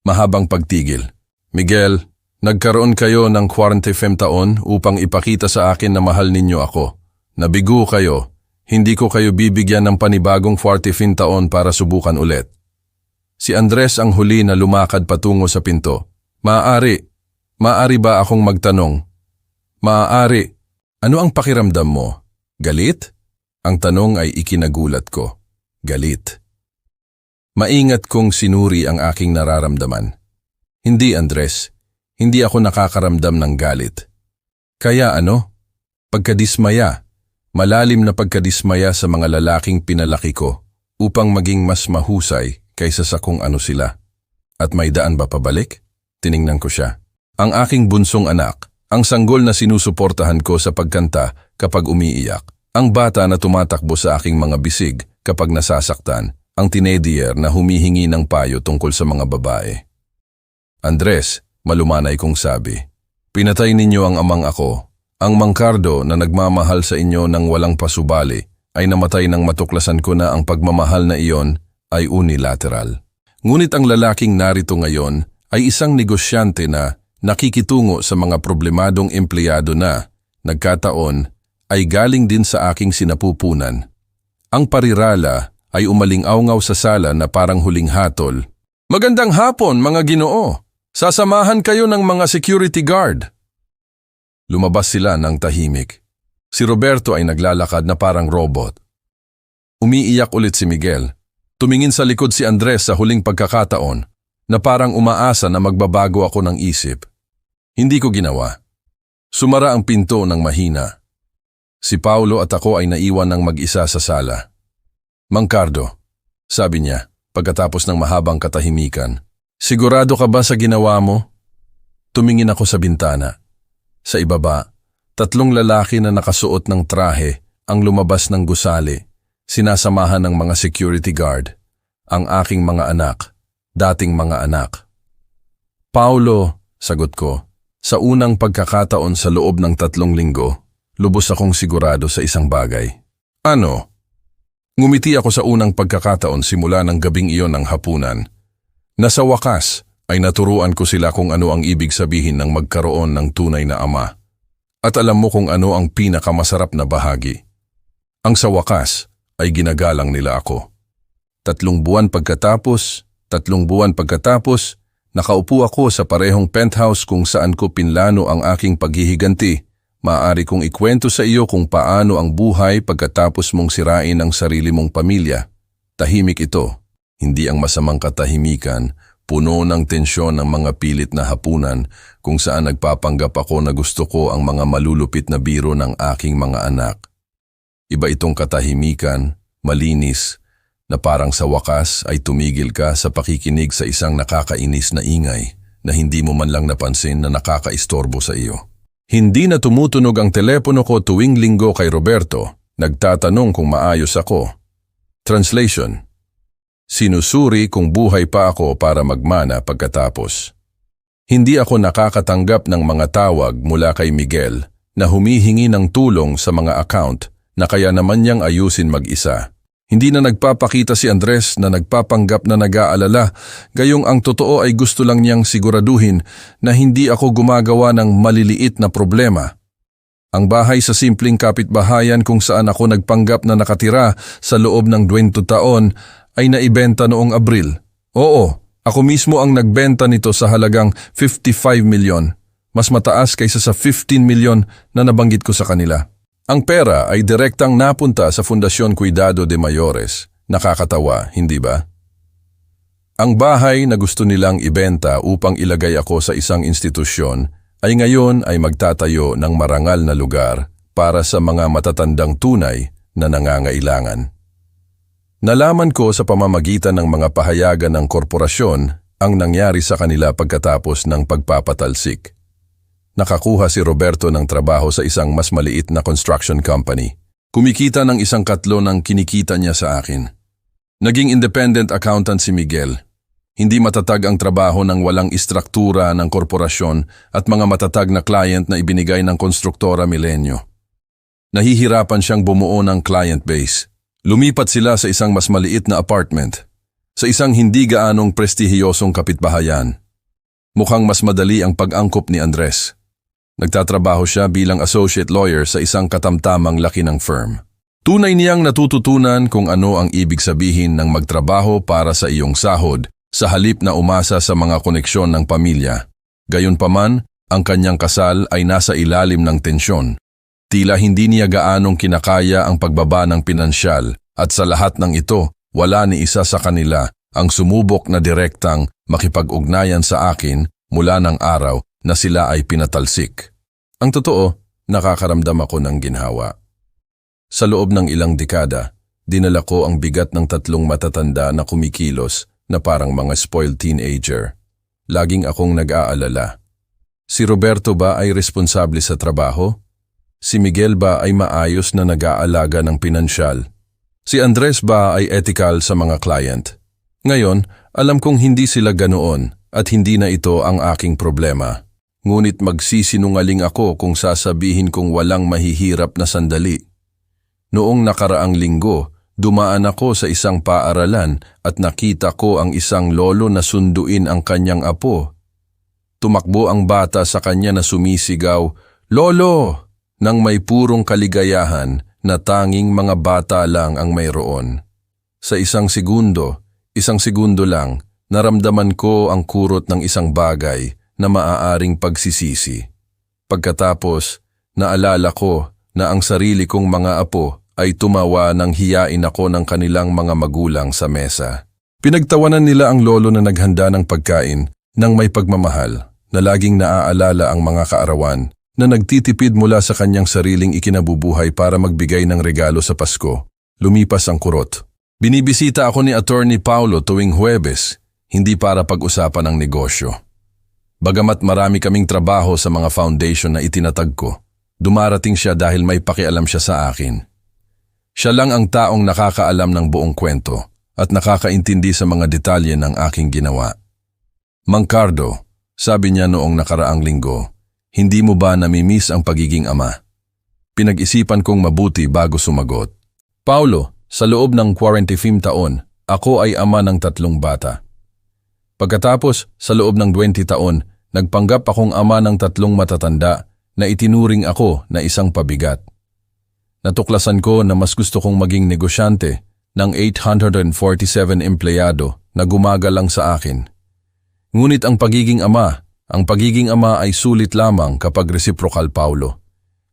Mahabang pagtigil. Miguel, nagkaroon kayo ng 45 taon upang ipakita sa akin na mahal ninyo ako. Nabigo kayo, hindi ko kayo bibigyan ng panibagong 45 taon para subukan ulit. Si Andres ang huli na lumakad patungo sa pinto. Maaari ba akong magtanong? Maaari. Ano ang pakiramdam mo? Galit? Ang tanong ay ikinagulat ko. Galit. Maingat kong sinuri ang aking nararamdaman. Hindi, Andres. Hindi ako nakakaramdam ng galit. Kaya ano? Pagkadismaya. Malalim na pagkadismaya sa mga lalaking pinalaki ko upang maging mas mahusay kaysa sa kung ano sila. At may daan ba pabalik? Tiningnan ko siya. Ang aking bunsong anak, ang sanggol na sinusuportahan ko sa pagkanta kapag umiiyak. Ang bata na tumatakbo sa aking mga bisig kapag nasasaktan, ang teenager na humihingi ng payo tungkol sa mga babae. Andres, malumanay kong sabi, pinatay ninyo ang amang ako. Ang Mangkardo na nagmamahal sa inyo ng walang pasubali ay namatay nang matuklasan ko na ang pagmamahal na iyon ay unilateral. Ngunit ang lalaking narito ngayon ay isang negosyante na nakikitungo sa mga problemadong empleyado na, nagkataon, ay galing din sa aking sinapupunan. Ang parirala ay umaling-awngaw sa sala na parang huling hatol. Magandang hapon, mga Ginoo! Sasamahan kayo ng mga security guard. Lumabas sila ng tahimik. Si Roberto ay naglalakad na parang robot. Umiiyak ulit si Miguel. Tumingin sa likod si Andres sa huling pagkakataon na parang umaasa na magbabago ako ng isip. Hindi ko ginawa. Sumara ang pinto ng mahina. Si Paulo at ako ay naiwan ng mag-isa sa sala. Mangkardo, sabi niya pagkatapos ng mahabang katahimikan, sigurado ka ba sa ginawa mo? Tumingin ako sa bintana. Sa ibaba, 3 lalaki na nakasuot ng trahe ang lumabas ng gusali, sinasamahan ng mga security guard, ang aking mga anak, dating mga anak. Paulo, sagot ko, sa unang pagkakataon sa loob ng 3 linggo, lubos akong sigurado sa isang bagay. Ano? Ngumiti ako sa unang pagkakataon simula ng gabing iyon ng hapunan. Na sa wakas ay naturuan ko sila kung ano ang ibig sabihin ng magkaroon ng tunay na ama. At alam mo kung ano ang pinakamasarap na bahagi. Ang sa wakas ay ginagalang nila ako. 3 buwan pagkatapos, nakaupo ako sa parehong penthouse kung saan ko pinlano ang aking paghihiganti. Maaari kong ikwento sa iyo kung paano ang buhay pagkatapos mong sirain ang sarili mong pamilya. Tahimik ito, hindi ang masamang katahimikan, puno ng tensyon ng mga pilit na hapunan kung saan nagpapanggap ako na gusto ko ang mga malulupit na biro ng aking mga anak. Iba itong katahimikan, malinis, na parang sa wakas ay tumigil ka sa pakikinig sa isang nakakainis na ingay na hindi mo man lang napansin na nakakaistorbo sa iyo. Hindi na tumutunog ang telepono ko tuwing linggo kay Roberto, nagtatanong kung maayos ako. Translation: sinusuri kung buhay pa ako para magmana pagkatapos. Hindi ako nakakatanggap ng mga tawag mula kay Miguel na humihingi ng tulong sa mga account na kaya naman niyang ayusin mag-isa. Hindi na nagpapakita si Andres na nagpapanggap na nag-aalala, gayong ang totoo ay gusto lang niyang siguraduhin na hindi ako gumagawa ng maliliit na problema. Ang bahay sa simpleng kapitbahayan kung saan ako nagpanggap na nakatira sa loob ng 20 taon ay naibenta noong Abril. Oo, ako mismo ang nagbenta nito sa halagang 55 milyon, mas mataas kaysa sa 15 milyon na nabanggit ko sa kanila. Ang pera ay direktang napunta sa Fundación Cuidado de Mayores. Nakakatawa, hindi ba? Ang bahay na gusto nilang ibenta upang ilagay ako sa isang institusyon ay ngayon ay magtatayo ng marangal na lugar para sa mga matatandang tunay na nangangailangan. Nalaman ko sa pamamagitan ng mga pahayagan ng korporasyon ang nangyari sa kanila pagkatapos ng pagpapatalsik. Nakakuha si Roberto ng trabaho sa isang mas maliit na construction company. Kumikita ng 1/4 ng kinikita niya sa akin. Naging independent accountant si Miguel. Hindi matatag ang trabaho ng walang istruktura ng korporasyon at mga matatag na client na ibinigay ng konstruktora Milenio. Nahihirapan siyang bumuo ng client base. Lumipat sila sa isang mas maliit na apartment, sa isang hindi gaanong prestihiyosong kapitbahayan. Mukhang mas madali ang pag-angkop ni Andres. Nagtatrabaho siya bilang associate lawyer sa isang katamtamang laki ng firm. Tunay niyang natututunan kung ano ang ibig sabihin ng magtrabaho para sa iyong sahod sa halip na umasa sa mga koneksyon ng pamilya. Gayunpaman, ang kanyang kasal ay nasa ilalim ng tensyon. Tila hindi niya gaanong kinakaya ang pagbaba ng pinansyal at sa lahat ng ito, wala ni isa sa kanila ang sumubok na direktang makipag-ugnayan sa akin mula ng araw na sila ay pinatalsik. Ang totoo, nakakaramdam ako ng ginhawa. Sa loob ng ilang dekada, dinala ko ang bigat ng 3 matatanda na kumikilos na parang mga spoiled teenager. Laging akong nag-aalala. Si Roberto ba ay responsable sa trabaho? Si Miguel ba ay maayos na nag-aalaga ng pinansyal? Si Andres ba ay ethical sa mga client? Ngayon, alam kong hindi sila ganoon at hindi na ito ang aking problema. Ngunit magsisinungaling ako kung sasabihin kong walang mahihirap na sandali. Noong nakaraang linggo, dumaan ako sa isang paaralan at nakita ko ang isang lolo na sunduin ang kanyang apo. Tumakbo ang bata sa kanya na sumisigaw, "Lolo!" nang may purong kaligayahan na tanging mga bata lang ang mayroon. Sa isang segundo lang, naramdaman ko ang kurot ng isang bagay na maaaring pagsisisi. Pagkatapos, naalala ko na ang sarili kong mga apo ay tumawa nang hiyain ako ng kanilang mga magulang sa mesa. Pinagtawanan nila ang lolo na naghanda ng pagkain ng may pagmamahal na laging naaalala ang mga kaarawan na nagtitipid mula sa kanyang sariling ikinabubuhay para magbigay ng regalo sa Pasko. Lumipas ang kurot. Binibisita ako ni Attorney Paulo tuwing Huwebes, hindi para pag-usapan ang negosyo. Bagamat marami kaming trabaho sa mga foundation na itinatag ko, dumarating siya dahil may pakialam siya sa akin. Siya lang ang taong nakakaalam ng buong kwento at nakakaintindi sa mga detalye ng aking ginawa. "Mang Cardo," sabi niya noong nakaraang linggo, "hindi mo ba namimiss ang pagiging ama?" Pinag-isipan kong mabuti bago sumagot. "Paulo, sa loob ng 45 taon, ako ay ama ng 3 bata. Pagkatapos, sa loob ng 20 taon, nagpanggap akong ama ng 3 matatanda na itinuring ako na isang pabigat. Natuklasan ko na mas gusto kong maging negosyante ng 847 empleyado na gumagalang sa akin. Ngunit ang pagiging ama ay sulit lamang kapag reciprocal, Paulo.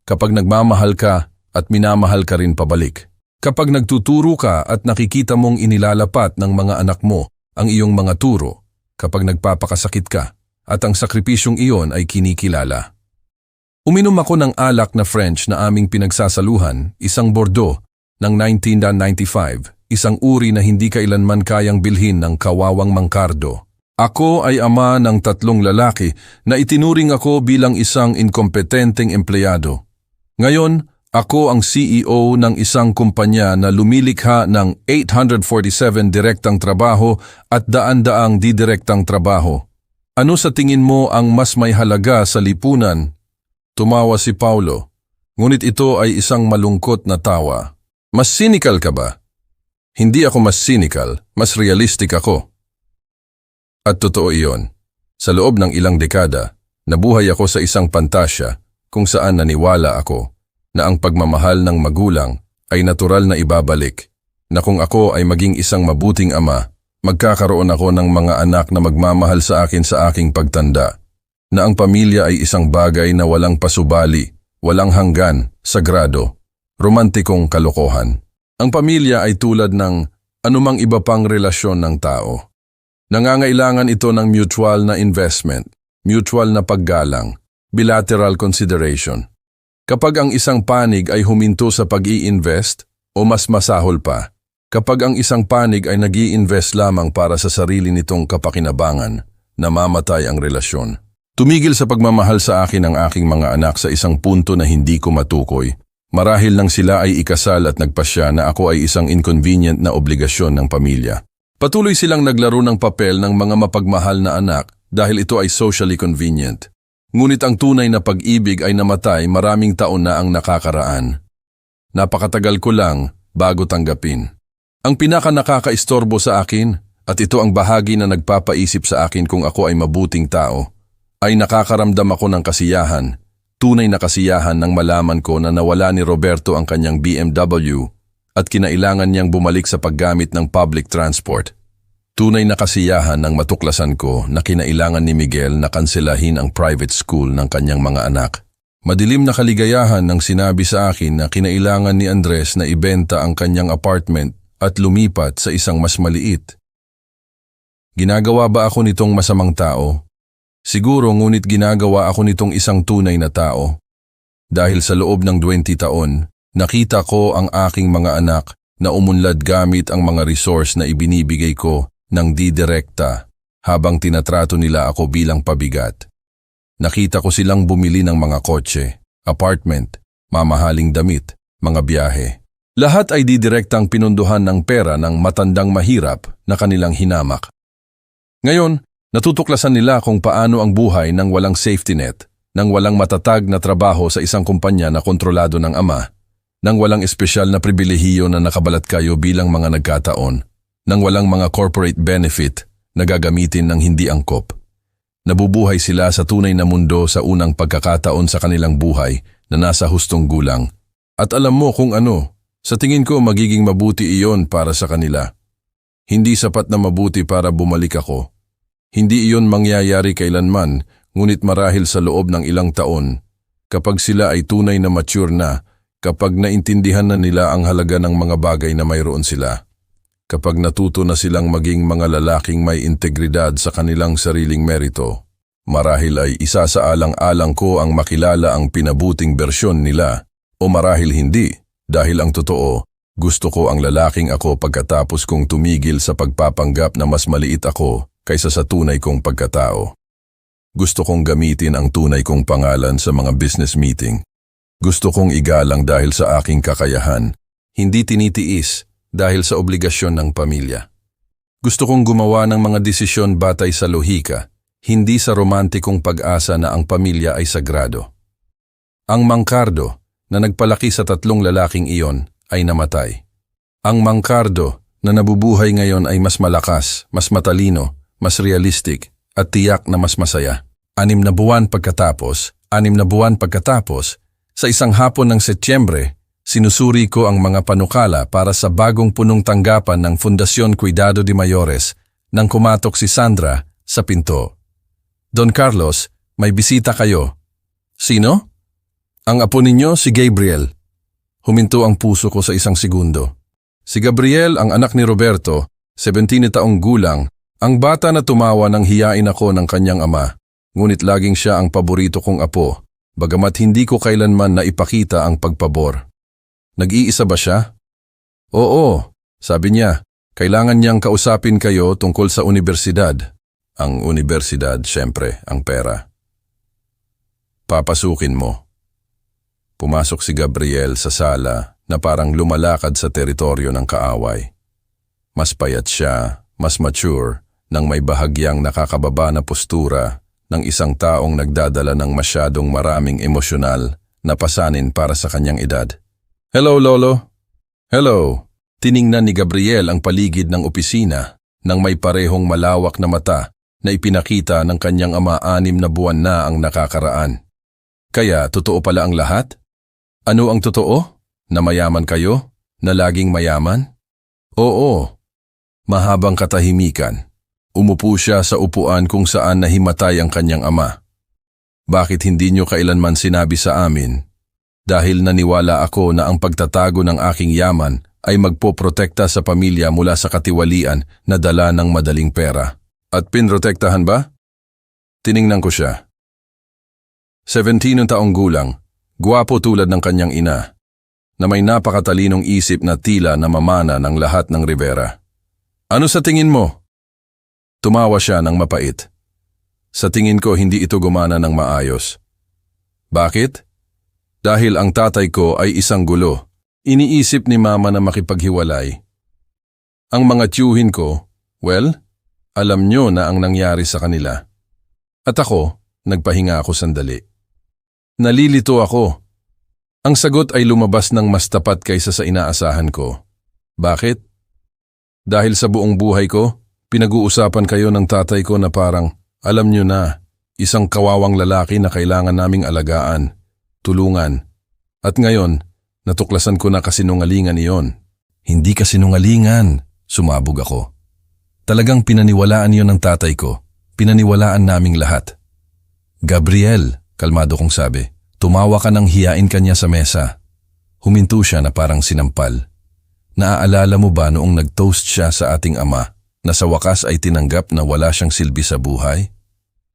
Kapag nagmamahal ka at minamahal ka rin pabalik. Kapag nagtuturo ka at nakikita mong inilalapat ng mga anak mo ang iyong mga turo. kapag nagpapakasakit ka at ang sakripisyong iyon ay kinikilala. Uminom ako ng alak na French na aming pinagsasaluhan, isang Bordeaux ng 1995, isang uri na hindi kailanman kayang bilhin ng kawawang mangkardo. Ako ay ama ng 3 lalaki na itinuring ako bilang isang inkompetenteng empleyado. Ngayon, ako ang CEO ng isang kumpanya na lumilikha ng 847 direktang trabaho at daan-daang didirektang trabaho. Ano sa tingin mo ang mas may halaga sa lipunan? Tumawa si Paulo, ngunit ito ay isang malungkot na tawa. Mas cynical ka ba? Hindi ako mas cynical, mas realistic ako. At totoo iyon. Sa loob ng ilang dekada, nabuhay ako sa isang pantasya kung saan naniwala ako na ang pagmamahal ng magulang ay natural na ibabalik, na kung ako ay maging isang mabuting ama, magkakaroon ako ng mga anak na magmamahal sa akin sa aking pagtanda, na ang pamilya ay isang bagay na walang pasubali, walang hanggan, sagrado, romantikong kalokohan. Ang pamilya ay tulad ng anumang iba pang relasyon ng tao. Nangangailangan ito ng mutual na investment, mutual na paggalang, bilateral consideration. Kapag ang isang panig ay huminto sa pag-i-invest o mas masahol pa, kapag ang isang panig ay nag-i-invest lamang para sa sarili nitong kapakinabangan, namamatay ang relasyon. Tumigil sa pagmamahal sa akin ang aking mga anak sa isang punto na hindi ko matukoy. Marahil nang sila ay ikasal at nagpasya na ako ay isang inconvenient na obligasyon ng pamilya. Patuloy silang naglaro ng papel ng mga mapagmahal na anak dahil ito ay socially convenient. Ngunit ang tunay na pag-ibig ay namatay maraming taon na ang nakakaraan. Napakatagal ko lang bago tanggapin. Ang pinaka-nakakaistorbo sa akin, at ito ang bahagi na nagpapaisip sa akin kung ako ay mabuting tao, ay nakakaramdam ako ng kasiyahan, tunay na kasiyahan nang malaman ko na nawala ni Roberto ang kanyang BMW at kinailangan niyang bumalik sa paggamit ng public transport. Tunay na kasiyahan nang matuklasan ko na kinailangan ni Miguel na kanselahin ang private school ng kanyang mga anak. Madilim na kaligayahan nang sinabi sa akin na kinailangan ni Andres na ibenta ang kanyang apartment at lumipat sa isang mas maliit. Ginagawa ba ako nitong masamang tao? Siguro, ngunit ginagawa ako nitong isang tunay na tao. Dahil sa loob ng 20 taon, nakita ko ang aking mga anak na umunlad gamit ang mga resource na ibinibigay ko ng didirekta habang tinatrato nila ako bilang pabigat. Nakita ko silang bumili ng mga kotse, apartment, mamahaling damit, mga biyahe. Lahat ay didirektang pinunduhan ng pera ng matandang mahirap na kanilang hinamak. Ngayon, natutuklasan nila kung paano ang buhay ng walang safety net, ng walang matatag na trabaho sa isang kumpanya na kontrolado ng ama, ng walang espesyal na pribilehiyo na nakabalat kayo bilang mga nagkataon, ng walang mga corporate benefit na gagamitin ng hindi angkop. Nabubuhay sila sa tunay na mundo sa unang pagkakataon sa kanilang buhay na nasa hustong gulang. At alam mo kung ano, sa tingin ko magiging mabuti iyon para sa kanila. Hindi sapat na mabuti para bumalik ako. Hindi iyon mangyayari kailanman, ngunit marahil sa loob ng ilang taon, kapag sila ay tunay na mature na, kapag naintindihan na nila ang halaga ng mga bagay na mayroon sila, kapag natuto na silang maging mga lalaking may integridad sa kanilang sariling merito, marahil ay isasaalang-alang ko ang makilala ang pinabuting bersyon nila, o marahil hindi, dahil ang totoo, gusto ko ang lalaking ako pagkatapos kong tumigil sa pagpapanggap na mas maliit ako kaysa sa tunay kong pagkatao. Gusto kong gamitin ang tunay kong pangalan sa mga business meeting. Gusto kong igalang dahil sa aking kakayahan, hindi tinitiis dahil sa obligasyon ng pamilya. Gusto kong gumawa ng mga desisyon batay sa lohika, hindi sa romantikong pag-asa na ang pamilya ay sagrado. Ang mangkardo na nagpalaki sa 3 lalaking iyon ay namatay. Ang mangkardo na nabubuhay ngayon ay mas malakas, mas matalino, mas realistic at tiyak na mas masaya. 6 na buwan pagkatapos, sa isang hapon ng Setyembre, sinusuri ko ang mga panukala para sa bagong punong tanggapan ng Fundación Cuidado de Mayores nang kumatok si Sandra sa pinto. Don Carlos, may bisita kayo. Sino? Ang apo ninyo, si Gabriel. Huminto ang puso ko sa isang segundo. Si Gabriel, ang anak ni Roberto, 17 na taong gulang, Ang bata na tumawa nang hiyain ako ng kanyang ama, ngunit laging siya ang paborito kong apo, bagamat hindi ko kailanman naipakita ang pagpabor. Nag-iisa ba siya? Oo, sabi niya, kailangan niyang kausapin kayo tungkol sa universidad. Ang universidad, syempre, ang pera. Papasukin mo. Pumasok si Gabriel sa sala na parang lumalakad sa teritoryo ng kaaway. Mas payat siya, mas mature, nang may bahagyang nakakababa na postura ng isang taong nagdadala ng masyadong maraming emosyonal na pasanin para sa kanyang edad. Hello, Lolo. Hello. Tiningnan ni Gabriel ang paligid ng opisina nang may parehong malawak na mata na ipinakita ng kanyang ama 6 na buwan na ang nakakaraan. Kaya totoo pala ang lahat? Ano ang totoo? Na mayaman kayo? Na laging mayaman? Oo. Mahabang katahimikan. Umupo siya sa upuan kung saan nahimatay ang kanyang ama. Bakit hindi niyo kailanman sinabi sa amin? Dahil naniwala ako na ang pagtatago ng aking yaman ay magpoprotekta sa pamilya mula sa katiwalian na dala ng madaling pera. At pinrotektahan ba? Tiningnan ko siya. 17 taong gulang, guwapo tulad ng kanyang ina, na may napakatalinong isip na tila na mamana ng lahat ng Rivera. Ano sa tingin mo? Tumawa siya ng mapait. Sa tingin ko hindi ito gumana ng maayos. Bakit? Dahil ang tatay ko ay isang gulo. Iniisip ni mama na makipaghiwalay. Ang mga tiyuhin ko, well, alam nyo na ang nangyari sa kanila. At ako, nagpahinga ako sandali. Nalilito ako. Ang sagot ay lumabas ng mas tapat kaysa sa inaasahan ko. Bakit? Dahil sa buong buhay ko, pinag-uusapan kayo ng tatay ko na parang, alam nyo na, isang kawawang lalaki na kailangan naming alagaan, tulungan. At ngayon, natuklasan ko na kasinungalingan iyon. Hindi kasinungalingan, sumabog ako. Talagang pinaniwalaan iyon ng tatay ko, pinaniwalaan naming lahat. Gabriel, kalmado kong sabi, tumawa ka nang hiyain kanya sa mesa. Huminto siya na parang sinampal. Naaalala mo ba noong nag-toast siya sa ating ama? Na sa wakas ay tinanggap na wala siyang silbi sa buhay?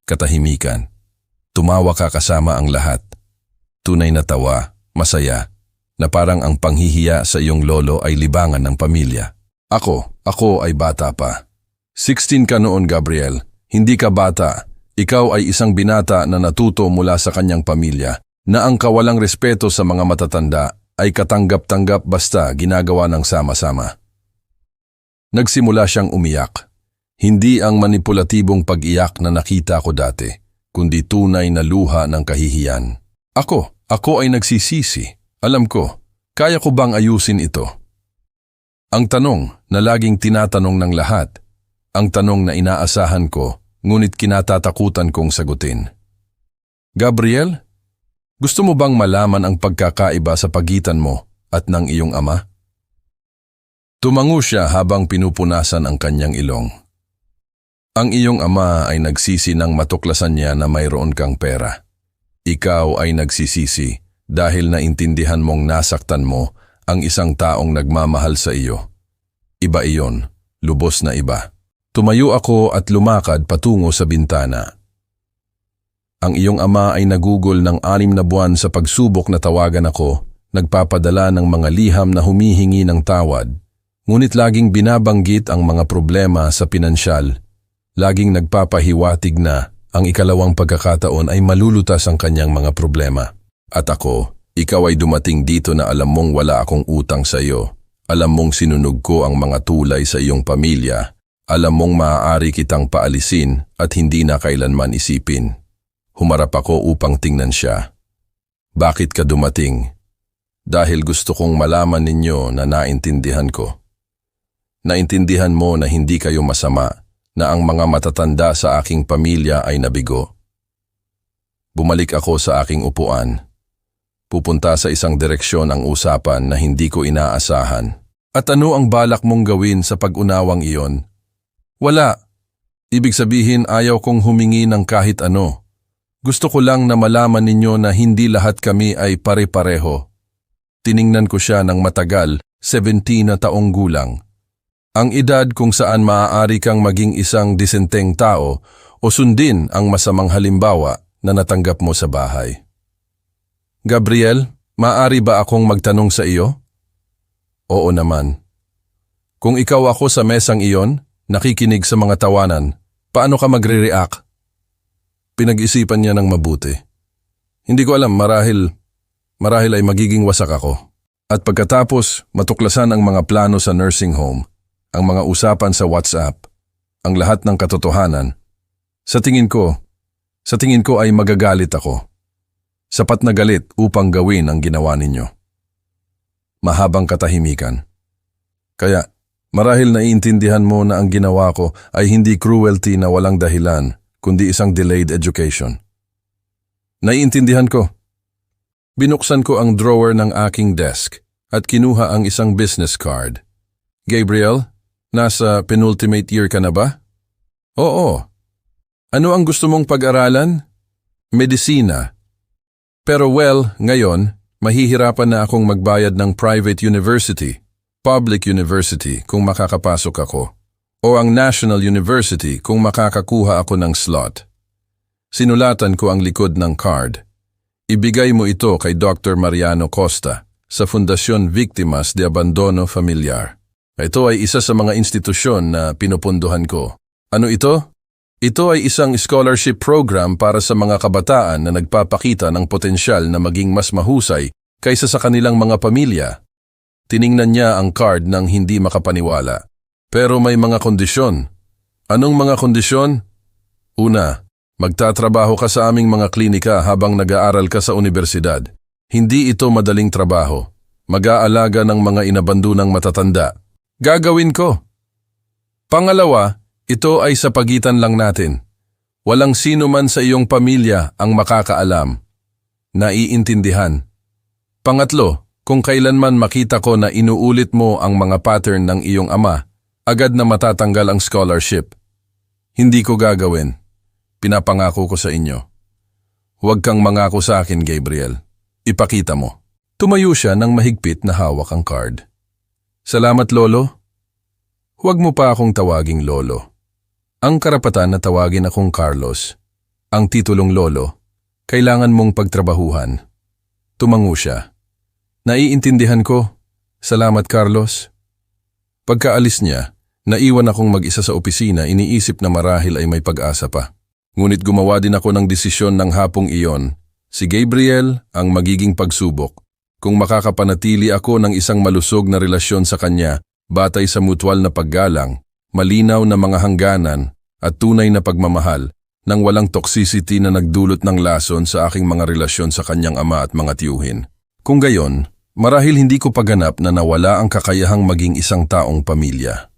Katahimikan. Tumawa ka kasama ang lahat. Tunay na tawa, masaya, na parang ang panghihiya sa iyong lolo ay libangan ng pamilya. Ako ay bata pa. 16 ka noon, Gabriel. Hindi ka bata. Ikaw ay isang binata na natuto mula sa kanyang pamilya na ang kawalang respeto sa mga matatanda ay katanggap-tanggap basta ginagawa ng sama-sama. Nagsimula siyang umiyak. Hindi ang manipulatibong pag-iyak na nakita ko dati, kundi tunay na luha ng kahihiyan. Ako ay nagsisisi. Alam ko, kaya ko bang ayusin ito? Ang tanong na laging tinatanong ng lahat, ang tanong na inaasahan ko, ngunit kinatatakutan kong sagutin. Gabriel, gusto mo bang malaman ang pagkakaiba sa pagitan mo at ng iyong ama? Tumango siya habang pinupunasan ang kanyang ilong. Ang iyong ama ay nagsisi nang matuklasan niya na mayroon kang pera. Ikaw ay nagsisisi dahil naintindihan mong nasaktan mo ang isang taong nagmamahal sa iyo. Iba iyon, lubos na iba. Tumayo ako at lumakad patungo sa bintana. Ang iyong ama ay nagugol ng 6 na buwan sa pagsubok na tawagan ako, nagpapadala ng mga liham na humihingi ng tawad. Ngunit laging binabanggit ang mga problema sa pinansyal. Laging nagpapahiwatig na ang ikalawang pagkakataon ay malulutas ang kanyang mga problema. At ako, ikaw ay dumating dito na alam mong wala akong utang sa iyo. Alam mong sinunog ko ang mga tulay sa iyong pamilya. Alam mong maaari kitang paalisin at hindi na kailanman isipin. Humarap ako upang tingnan siya. Bakit ka dumating? Dahil gusto kong malaman ninyo na naintindihan ko. Naintindihan mo na hindi kayo masama, na ang mga matatanda sa aking pamilya ay nabigo. Bumalik ako sa aking upuan. Pupunta sa isang direksyon ang usapan na hindi ko inaasahan. At ano ang balak mong gawin sa pag-unawang iyon? Wala. Ibig sabihin ayaw kong humingi ng kahit ano. Gusto ko lang na malaman ninyo na hindi lahat kami ay pare-pareho. Tiningnan ko siya ng matagal, 17 na taong gulang. Ang edad kung saan maaari kang maging isang disenteng tao o sundin ang masamang halimbawa na natanggap mo sa bahay. Gabriel, maaari ba akong magtanong sa iyo? Oo naman. Kung ikaw ako sa mesang iyon, nakikinig sa mga tawanan, paano ka magre-react? Pinag-isipan niya ng mabuti. Hindi ko alam, marahil ay magiging wasak ako. At pagkatapos, matuklasan ang mga plano sa nursing home, ang mga usapan sa WhatsApp, ang lahat ng katotohanan. Sa tingin ko ay magagalit ako. Sapat na galit upang gawin ang ginawa ninyo. Mahabang katahimikan. Kaya, marahil naiintindihan mo na ang ginawa ko ay hindi cruelty na walang dahilan, kundi isang delayed education. Naiintindihan ko. Binuksan ko ang drawer ng aking desk at kinuha ang isang business card. Gabriel, nasa penultimate year ka na ba? Oo. Ano ang gusto mong pag-aralan? Medisina. Pero ngayon, mahihirapan na akong magbayad ng private university, public university kung makakapasok ako, o ang national university kung makakakuha ako ng slot. Sinulatan ko ang likod ng card. Ibigay mo ito kay Dr. Mariano Costa sa Fundación Víctimas de Abandono Familiar. Ito ay isa sa mga institusyon na pinupunduhan ko. Ano ito? Ito ay isang scholarship program para sa mga kabataan na nagpapakita ng potensyal na maging mas mahusay kaysa sa kanilang mga pamilya. Tiningnan niya ang card nang hindi makapaniwala. Pero may mga kondisyon. Anong mga kondisyon? Una, magtatrabaho ka sa aming mga klinika habang nag-aaral ka sa universidad. Hindi ito madaling trabaho. Mag-aalaga ng mga inabandunang matatanda. Gagawin ko. Pangalawa, ito ay sa pagitan lang natin. Walang sino man sa iyong pamilya ang makakaalam. Naiintindihan. Pangatlo, kung kailanman makita ko na inuulit mo ang mga pattern ng iyong ama, agad na matatanggal ang scholarship. Hindi ko gagawin. Pinapangako ko sa inyo. Huwag kang mangako sa akin, Gabriel. Ipakita mo. Tumayo siya nang mahigpit na hawak ang card. Salamat, Lolo. Huwag mo pa akong tawaging Lolo. Ang karapatan na tawagin akong Carlos. Ang titulong Lolo, kailangan mong pagtrabahuhan. Tumango siya. Naiintindihan ko. Salamat, Carlos. Pagkaalis niya, naiwan akong mag-isa sa opisina, iniisip na marahil ay may pag-asa pa. Ngunit gumawa din ako ng desisyon ng hapong iyon. Si Gabriel ang magiging pagsubok. Kung makakapanatili ako ng isang malusog na relasyon sa kanya, batay sa mutual na paggalang, malinaw na mga hangganan at tunay na pagmamahal, nang walang toxicity na nagdulot ng lason sa aking mga relasyon sa kanyang ama at mga tiyuhin. Kung gayon, marahil hindi ko paganap na nawala ang kakayahang maging isang taong pamilya.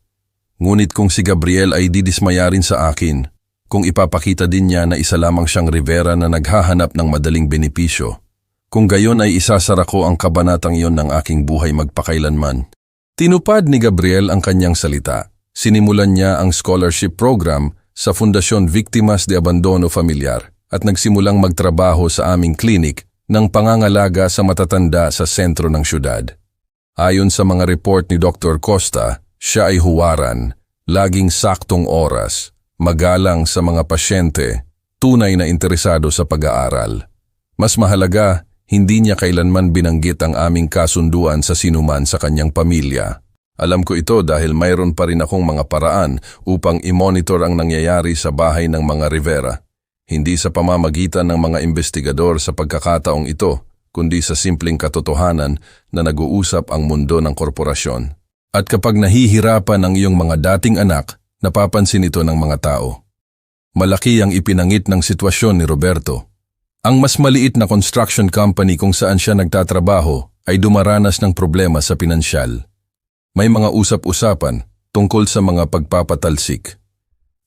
Ngunit kung si Gabriel ay didismaya rin sa akin, kung ipapakita din niya na isa lamang siyang Rivera na naghahanap ng madaling benepisyo, kung gayon ay isasara ko ang kabanatang iyon ng aking buhay magpakailanman. Tinupad ni Gabriel ang kanyang salita. Sinimulan niya ang scholarship program sa Fundación Víctimas de Abandono Familiar at nagsimulang magtrabaho sa aming klinik ng pangangalaga sa matatanda sa sentro ng syudad. Ayon sa mga report ni Dr. Costa, siya ay huwaran, laging saktong oras, magalang sa mga pasyente, tunay na interesado sa pag-aaral. Mas mahalaga, hindi niya kailanman binanggit ang aming kasunduan sa sinuman sa kanyang pamilya. Alam ko ito dahil mayroon pa rin akong mga paraan upang i-monitor ang nangyayari sa bahay ng mga Rivera. Hindi sa pamamagitan ng mga investigador sa pagkakataong ito, kundi sa simpleng katotohanan na nag-uusap ang mundo ng korporasyon. At kapag nahihirapan ang iyong mga dating anak, napapansin ito ng mga tao. Malaki ang ipinangit ng sitwasyon ni Roberto. Ang mas maliit na construction company kung saan siya nagtatrabaho ay dumaranas ng problema sa pinansyal. May mga usap-usapan tungkol sa mga pagpapatalsik.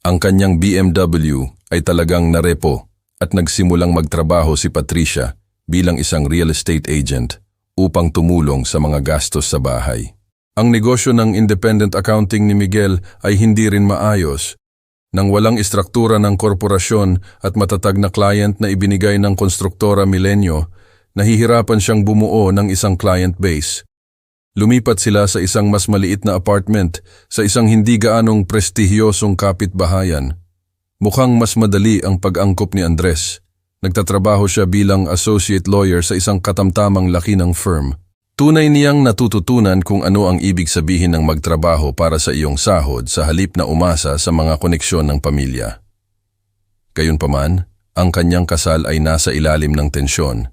Ang kanyang BMW ay talagang narepo at nagsimulang magtrabaho si Patricia bilang isang real estate agent upang tumulong sa mga gastos sa bahay. Ang negosyo ng independent accounting ni Miguel ay hindi rin maayos. Nang walang istruktura ng korporasyon at matatag na client na ibinigay ng konstruktora Milenio, nahihirapan siyang bumuo ng isang client base. Lumipat sila sa isang mas maliit na apartment sa isang hindi gaanong prestihiyosong kapitbahayan. Mukhang mas madali ang pag-angkop ni Andres. Nagtatrabaho siya bilang associate lawyer sa isang katamtamang laki ng firm. Tunay niyang natututunan kung ano ang ibig sabihin ng magtrabaho para sa iyong sahod sa halip na umasa sa mga koneksyon ng pamilya. Gayunpaman, ang kanyang kasal ay nasa ilalim ng tensyon.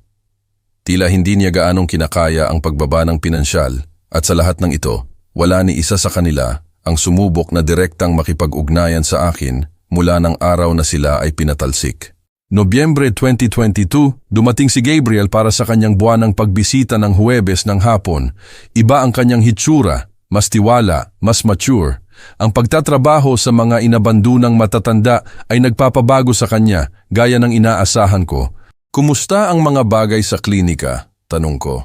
Tila hindi niya gaanong kinakaya ang pagbaba ng pinansyal at sa lahat ng ito, wala ni isa sa kanila ang sumubok na direktang makipag-ugnayan sa akin mula ng araw na sila ay pinatalsik. Nobyembre 2022, dumating si Gabriel para sa kanyang buwanang pagbisita ng Huwebes ng hapon. Iba ang kanyang hitsura, mas tiwala, mas mature. Ang pagtatrabaho sa mga inabandunang matatanda ay nagpapabago sa kanya gaya ng inaasahan ko. Kumusta ang mga bagay sa klinika? Tanong ko.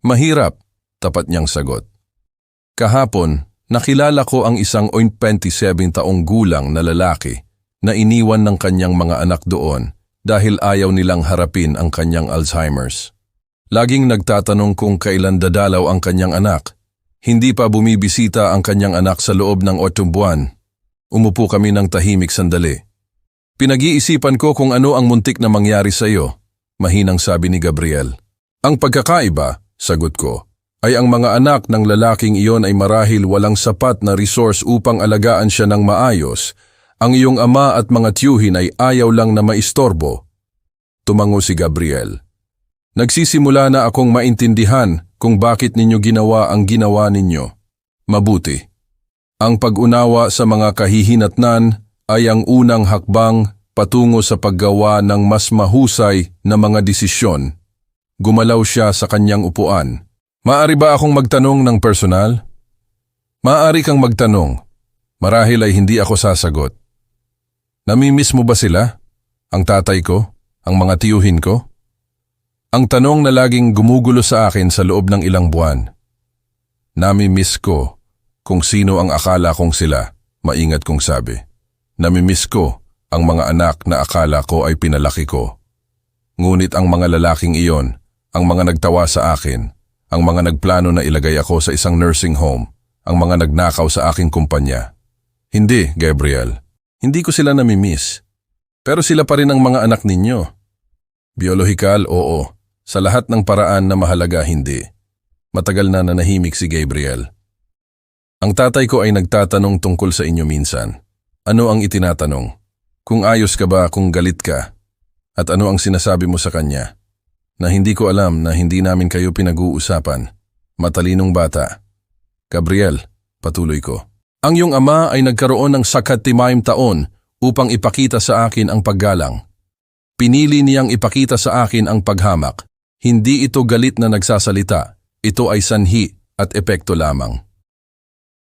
Mahirap, tapat niyang sagot. Kahapon, nakilala ko ang isang 27 taong gulang na lalaki na iniwan ng kanyang mga anak doon dahil ayaw nilang harapin ang kanyang Alzheimer's. Laging nagtatanong kung kailan dadalaw ang kanyang anak. Hindi pa bumibisita ang kanyang anak sa loob ng 8 buwan. Umupo kami ng tahimik sandali. Pinag-iisipan ko kung ano ang muntik na mangyari sa iyo, mahinang sabi ni Gabriel. Ang pagkakaiba, sagot ko, ay ang mga anak ng lalaking iyon ay marahil walang sapat na resource upang alagaan siya ng maayos. Ang iyong ama at mga tiyuhin ay ayaw lang na maistorbo. Tumango si Gabriel. Nagsisimula na akong maintindihan kung bakit ninyo ginawa ang ginawa ninyo. Mabuti. Ang pag-unawa sa mga kahihinatnan ay ang unang hakbang patungo sa paggawa ng mas mahusay na mga desisyon. Gumalaw siya sa kanyang upuan. Maari ba akong magtanong ng personal? Maari kang magtanong. Marahil ay hindi ako sasagot. Namimiss mo ba sila? Ang tatay ko? Ang mga tiyuhin ko? Ang tanong na laging gumugulo sa akin sa loob ng ilang buwan. Namimiss ko kung sino ang akala kong sila, maingat kong sabi. Namimiss ko ang mga anak na akala ko ay pinalaki ko. Ngunit ang mga lalaking iyon, ang mga nagtawa sa akin, ang mga nagplano na ilagay ako sa isang nursing home, ang mga nagnakaw sa aking kumpanya. Hindi, Gabriel. Hindi ko sila namimiss. Pero sila pa rin ang mga anak ninyo. Biolohikal, oo. Sa lahat ng paraan na mahalaga, hindi. Matagal na nanahimik si Gabriel. Ang tatay ko ay nagtatanong tungkol sa inyo minsan. Ano ang itinatanong? Kung ayos ka ba, kung galit ka? At ano ang sinasabi mo sa kanya? Na hindi ko alam na hindi namin kayo pinag-uusapan. Matalinong bata. Gabriel, patuloy ko. Ang iyong ama ay nagkaroon ng sakatimayong taon upang ipakita sa akin ang paggalang. Pinili niyang ipakita sa akin ang paghamak. Hindi ito galit na nagsasalita. Ito ay sanhi at epekto lamang.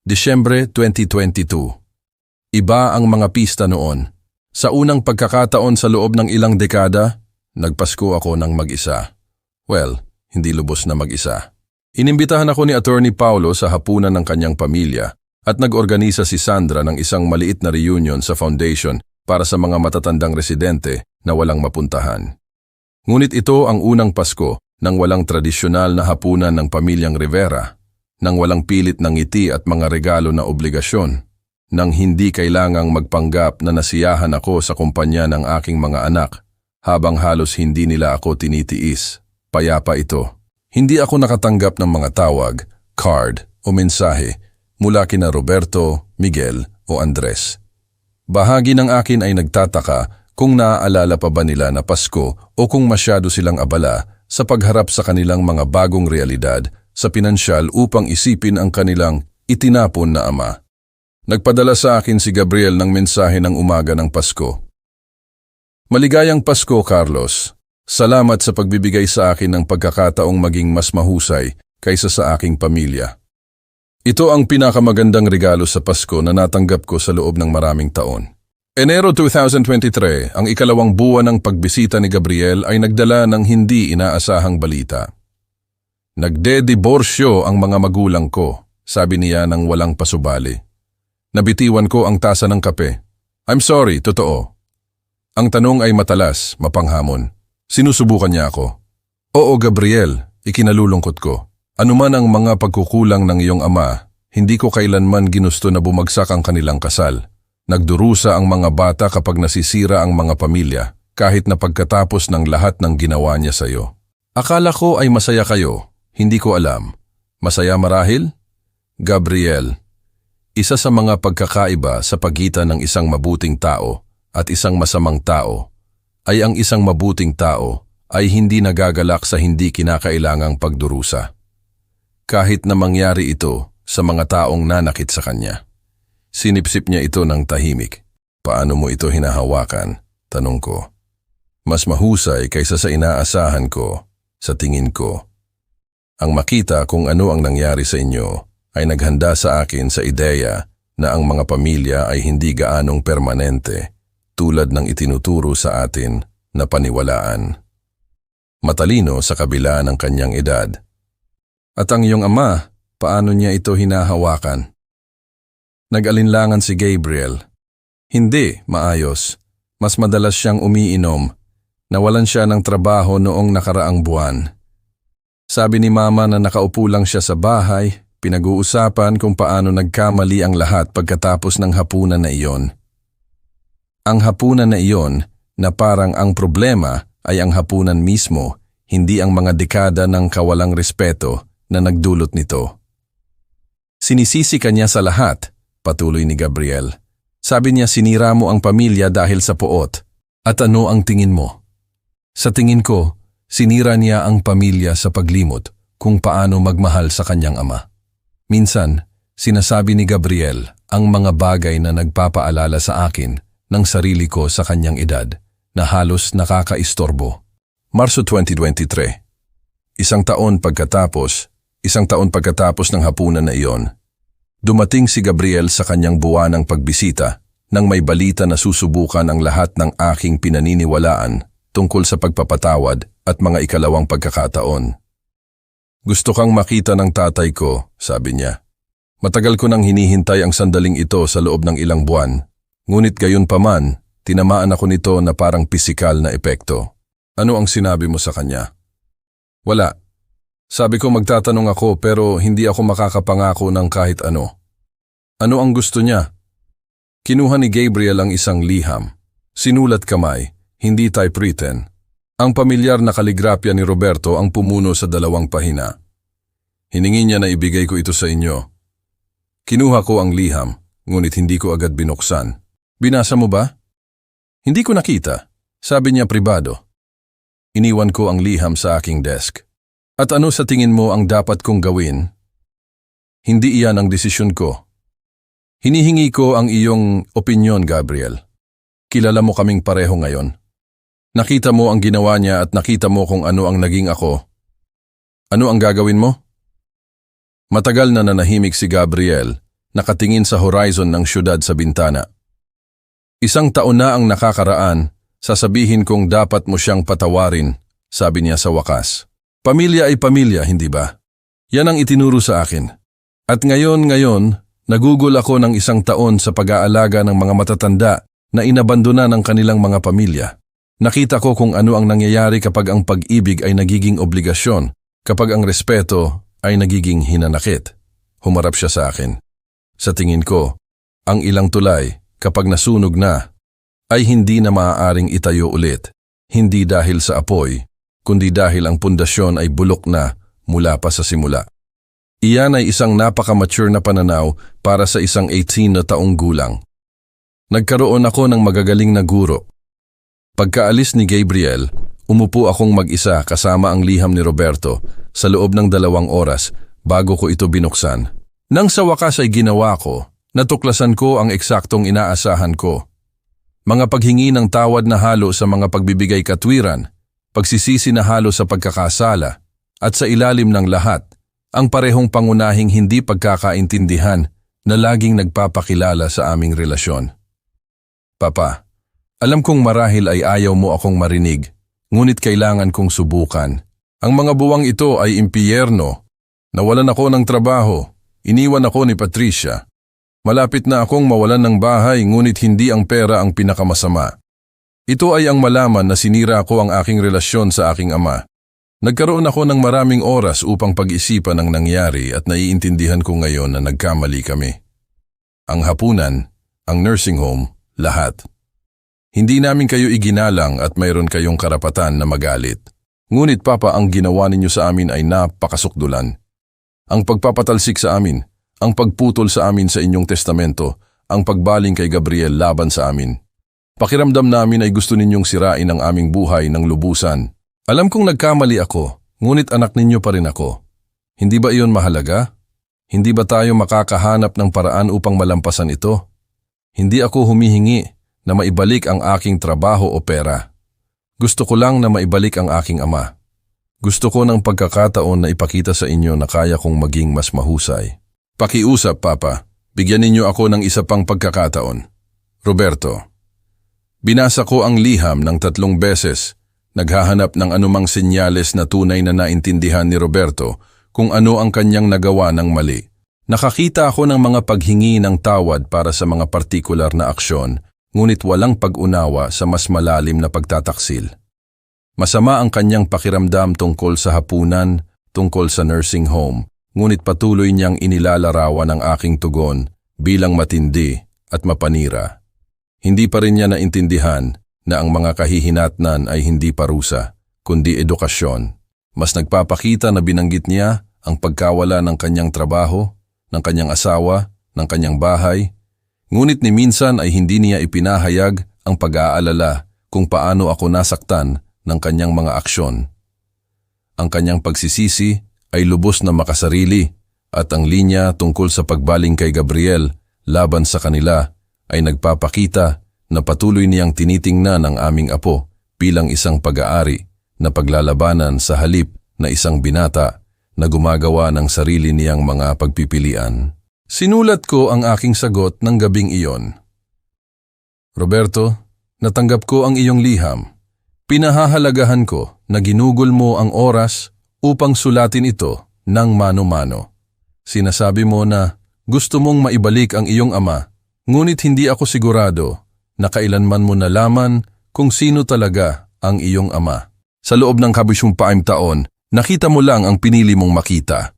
Disyembre 2022. Iba ang mga pista noon. Sa unang pagkakataon sa loob ng ilang dekada, nagpasko ako ng mag-isa. Well, hindi lubos na mag-isa. Inimbitahan ako ni Attorney Paulo sa hapunan ng kanyang pamilya at nag-organisa si Sandra ng isang maliit na reunion sa foundation para sa mga matatandang residente na walang mapuntahan. Ngunit ito ang unang Pasko nang walang tradisyonal na hapunan ng pamilyang Rivera, nang walang pilit ng ngiti at mga regalo na obligasyon, nang hindi kailangang magpanggap na nasiyahan ako sa kumpanya ng aking mga anak habang halos hindi nila ako tinitiis. Payapa ito. Hindi ako nakatanggap ng mga tawag, card o mensahe mula kina Roberto, Miguel o Andres. Bahagi ng akin ay nagtataka kung naaalala pa ba nila na Pasko o kung masyado silang abala sa pagharap sa kanilang mga bagong realidad sa pinansyal upang isipin ang kanilang itinapon na ama. Nagpadala sa akin si Gabriel ng mensahe ng umaga ng Pasko. Maligayang Pasko, Carlos. Salamat sa pagbibigay sa akin ng pagkakataong maging mas mahusay kaysa sa aking pamilya. Ito ang pinakamagandang regalo sa Pasko na natanggap ko sa loob ng maraming taon. Enero 2023, ang ikalawang buwan ng pagbisita ni Gabriel ay nagdala ng hindi inaasahang balita. Nagde-diborsyo ang mga magulang ko, sabi niya nang walang pasubali. Nabitiwan ko ang tasa ng kape. I'm sorry, totoo. Ang tanong ay matalas, mapanghamon. Sinusubukan niya ako. Oo, Gabriel, ikinalulungkot ko. Anuman ang mga pagkukulang ng iyong ama, hindi ko kailanman ginusto na bumagsak ang kanilang kasal. Nagdurusa ang mga bata kapag nasisira ang mga pamilya, kahit na pagkatapos ng lahat ng ginawa niya sa iyo. Akala ko ay masaya kayo, hindi ko alam. Masaya marahil? Gabriel, isa sa mga pagkakaiba sa pagitan ng isang mabuting tao at isang masamang tao, ay ang isang mabuting tao ay hindi nagagalak sa hindi kinakailangang pagdurusa. Kahit na mangyari ito sa mga taong nanakit sa kanya. Sinipsip niya ito ng tahimik. Paano mo ito hinahawakan? Tanong ko. Mas mahusay kaysa sa inaasahan ko, sa tingin ko. Ang makita kung ano ang nangyari sa inyo ay naghanda sa akin sa ideya na ang mga pamilya ay hindi gaanong permanente tulad ng itinuturo sa atin na paniwalaan. Matalino sa kabila ng kanyang edad. At ang iyong ama, paano niya ito hinahawakan? Nag-alinlangan si Gabriel. Hindi, maayos. Mas madalas siyang umiinom. Nawalan siya ng trabaho noong nakaraang buwan. Sabi ni mama na nakaupo lang siya sa bahay, pinag-uusapan kung paano nagkamali ang lahat pagkatapos ng hapunan na iyon. Ang hapunan na iyon na parang ang problema ay ang hapunan mismo, hindi ang mga dekada ng kawalang respeto na nagdulot nito. Sinisisi ka niya sa lahat, patuloy ni Gabriel. Sabi niya sinira mo ang pamilya dahil sa puot. At ano ang tingin mo? Sa tingin ko, sinira niya ang pamilya sa paglimot kung paano magmahal sa kanyang ama. Minsan, sinasabi ni Gabriel ang mga bagay na nagpapaalala sa akin ng sarili ko sa kanyang edad na halos nakakaistorbo. Marso 2023. Isang taon pagkatapos ng hapunan na iyon, dumating si Gabriel sa kanyang buwanang pagbisita nang may balita na susubukan ang lahat ng aking pinaniniwalaan tungkol sa pagpapatawad at mga ikalawang pagkakataon. Gusto kang makita ng tatay ko, sabi niya. Matagal ko nang hinihintay ang sandaling ito sa loob ng ilang buwan, ngunit gayon pa man, tinamaan ako nito na parang pisikal na epekto. Ano ang sinabi mo sa kanya? Wala. Sabi ko magtatanong ako pero hindi ako makakapangako ng kahit ano. Ano ang gusto niya? Kinuha ni Gabriel ang isang liham. Sinulat kamay, hindi typewritten. Ang pamilyar na kaligrafya ni Roberto ang pumuno sa 2 pahina. Hiningi niya na ibigay ko ito sa inyo. Kinuha ko ang liham, ngunit hindi ko agad binuksan. Binasa mo ba? Hindi ko nakita. Sabi niya pribado. Iniwan ko ang liham sa aking desk. At ano sa tingin mo ang dapat kong gawin? Hindi iyan ang desisyon ko. Hinihingi ko ang iyong opinyon, Gabriel. Kilala mo kaming pareho ngayon. Nakita mo ang ginawa niya at nakita mo kung ano ang naging ako. Ano ang gagawin mo? Matagal na nanahimik si Gabriel, nakatingin sa horizon ng syudad sa bintana. 1 taon na ang nakakaraan, sasabihin kong dapat mo siyang patawarin, sabi niya sa wakas. Pamilya ay pamilya, hindi ba? Yan ang itinuro sa akin. At ngayon, nagugol ako ng 1 taon sa pag-aalaga ng mga matatanda na inabandona ng kanilang mga pamilya. Nakita ko kung ano ang nangyayari kapag ang pag-ibig ay nagiging obligasyon, kapag ang respeto ay nagiging hinanakit. Humarap siya sa akin. Sa tingin ko, ang ilang tulay, kapag nasunog na, ay hindi na maaaring itayo ulit, hindi dahil sa apoy, kundi dahil ang pundasyon ay bulok na mula pa sa simula. Iyan ay isang napaka-mature na pananaw para sa isang 18 na taong gulang. Nagkaroon ako ng magagaling na guro. Pagkaalis ni Gabriel, umupo akong mag-isa kasama ang liham ni Roberto sa loob ng 2 oras bago ko ito binuksan. Nang sa wakas ay ginawa ko, natuklasan ko ang eksaktong inaasahan ko. Mga paghingi ng tawad na halo sa mga pagbibigay katwiran, pagsisisi na halo sa pagkakasala, at sa ilalim ng lahat, ang parehong pangunahing hindi pagkakaintindihan na laging nagpapakilala sa aming relasyon. Papa, alam kong marahil ay ayaw mo akong marinig, ngunit kailangan kong subukan. Ang mga buwang ito ay impiyerno. Nawalan ako ng trabaho, iniwan ako ni Patricia. Malapit na akong mawalan ng bahay ngunit hindi ang pera ang pinakamasama. Ito ay ang malaman na sinira ko ang aking relasyon sa aking ama. Nagkaroon ako ng maraming oras upang pag-isipan ang nangyari at naiintindihan ko ngayon na nagkamali kami. Ang hapunan, ang nursing home, lahat. Hindi namin kayo iginalang at mayroon kayong karapatan na magalit. Ngunit Papa, ang ginawa ninyo sa amin ay napakasukdulan. Ang pagpapatalsik sa amin, ang pagputol sa amin sa inyong testamento, ang pagbaling kay Gabriel laban sa amin. Pakiramdam namin ay gusto ninyong sirain ang aming buhay ng lubusan. Alam kong nagkamali ako, ngunit anak ninyo pa rin ako. Hindi ba iyon mahalaga? Hindi ba tayo makakahanap ng paraan upang malampasan ito? Hindi ako humihingi na maibalik ang aking trabaho o pera. Gusto ko lang na maibalik ang aking ama. Gusto ko ng pagkakataon na ipakita sa inyo na kaya kong maging mas mahusay. Pakiusap, Papa. Bigyan ninyo ako ng isa pang pagkakataon. Roberto. Binasa ko ang liham ng 3 beses. Naghahanap ng anumang senyales na tunay na naintindihan ni Roberto kung ano ang kanyang nagawa ng mali. Nakakita ako ng mga paghingi ng tawad para sa mga partikular na aksyon, ngunit walang pag-unawa sa mas malalim na pagtataksil. Masama ang kanyang pakiramdam tungkol sa hapunan, tungkol sa nursing home, ngunit patuloy niyang inilalarawan ang aking tugon bilang matindi at mapanira. Hindi pa rin niya naintindihan na ang mga kahihinatnan ay hindi parusa, kundi edukasyon. Mas nagpapakita na binanggit niya ang pagkawala ng kanyang trabaho, ng kanyang asawa, ng kanyang bahay. Ngunit ni minsan ay hindi niya ipinahayag ang pag-aalala kung paano ako nasaktan ng kanyang mga aksyon. Ang kanyang pagsisisi ay lubos na makasarili at ang linya tungkol sa pagbaling kay Gabriel laban sa kanila ay nagpapakita na patuloy niyang tinitingnan ang aming apo bilang isang pag-aari na paglalabanan sa halip na isang binata na gumagawa ng sarili niyang mga pagpipilian. Sinulat ko ang aking sagot ng gabing iyon. Roberto, natanggap ko ang iyong liham. Pinahahalagahan ko na ginugol mo ang oras upang sulatin ito ng mano-mano. Sinasabi mo na gusto mong maibalik ang iyong ama, ngunit hindi ako sigurado na kailanman mo nalaman kung sino talaga ang iyong ama. Sa loob ng 14 taon, nakita mo lang ang pinili mong makita.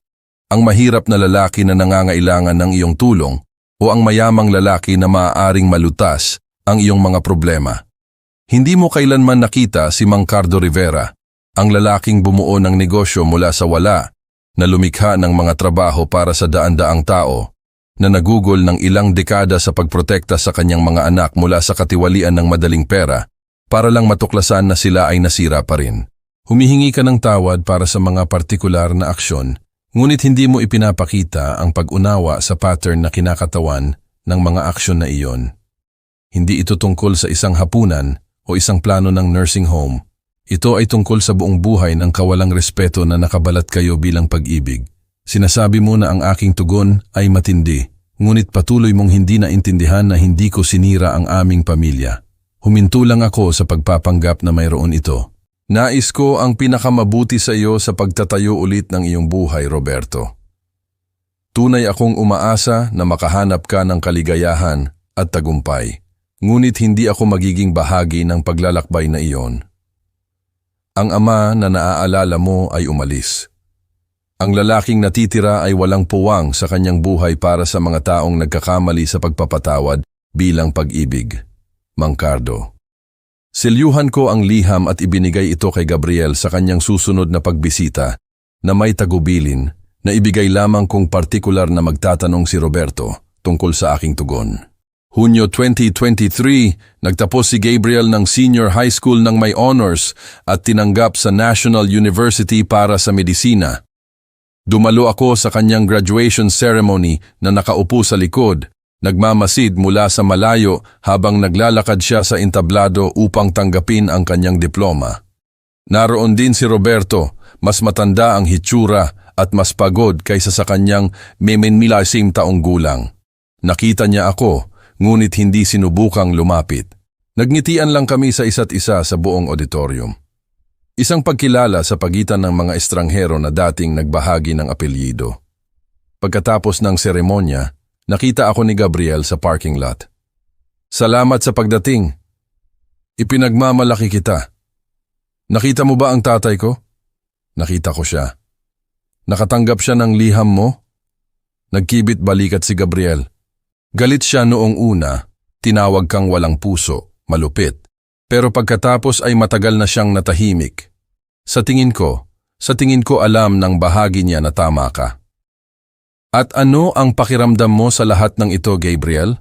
Ang mahirap na lalaki na nangangailangan ng iyong tulong o ang mayamang lalaki na maaaring malutas ang iyong mga problema. Hindi mo kailanman nakita si Mang Cardo Rivera, ang lalaking bumuo ng negosyo mula sa wala, na lumikha ng mga trabaho para sa daan-daang tao, na nagugol ng ilang dekada sa pagprotekta sa kanyang mga anak mula sa katiwalian ng madaling pera para lang matuklasan na sila ay nasira pa rin. Humihingi ka ng tawad para sa mga partikular na aksyon, ngunit hindi mo ipinapakita ang pag-unawa sa pattern na kinakatawan ng mga aksyon na iyon. Hindi ito tungkol sa isang hapunan o isang plano ng nursing home. Ito ay tungkol sa buong buhay ng kawalang respeto na nakabalat kayo bilang pag-ibig. Sinasabi mo na ang aking tugon ay matindi, ngunit patuloy mong hindi naintindihan na hindi ko sinira ang aming pamilya. Huminto lang ako sa pagpapanggap na mayroon ito. Nais ko ang pinakamabuti sa iyo sa pagtatayo ulit ng iyong buhay, Roberto. Tunay akong umaasa na makahanap ka ng kaligayahan at tagumpay, ngunit hindi ako magiging bahagi ng paglalakbay na iyon. Ang ama na naaalala mo ay umalis. Ang lalaking natitira ay walang puwang sa kanyang buhay para sa mga taong nagkakamali sa pagpapatawad bilang pag-ibig. Mang Cardo. Silyuhan ko ang liham at ibinigay ito kay Gabriel sa kanyang susunod na pagbisita na may tagubilin na ibigay lamang kung partikular na magtatanong si Roberto tungkol sa aking tugon. Hunyo 2023, nagtapos si Gabriel ng senior high school ng may honors at tinanggap sa National University para sa medisina. Dumalo ako sa kanyang graduation ceremony na nakaupo sa likod, nagmamasid mula sa malayo habang naglalakad siya sa entablado upang tanggapin ang kanyang diploma. Naroon din si Roberto, mas matanda ang hitsura at mas pagod kaysa sa kanyang memenmilasim taong gulang. Nakita niya ako, ngunit hindi sinubukang lumapit. Nagngitian lang kami sa isa't isa sa buong auditorium. Isang pagkilala sa pagitan ng mga estranghero na dating nagbahagi ng apelyido. Pagkatapos ng seremonya, nakita ako ni Gabriel sa parking lot. Salamat sa pagdating. Ipinagmamalaki kita. Nakita mo ba ang tatay ko? Nakita ko siya. Nakatanggap siya ng liham mo? Nagkibit balikat si Gabriel. Galit siya noong una, tinawag kang walang puso, malupit. Pero pagkatapos ay matagal na siyang natahimik. Sa tingin ko alam ng bahagi niya na tama ka. At ano ang pakiramdam mo sa lahat ng ito, Gabriel?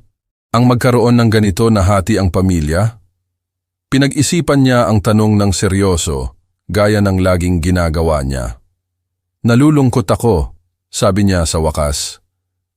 Ang magkaroon ng ganito na hati ang pamilya? Pinag-isipan niya ang tanong ng seryoso, gaya ng laging ginagawa niya. Nalulungkot ako, sabi niya sa wakas.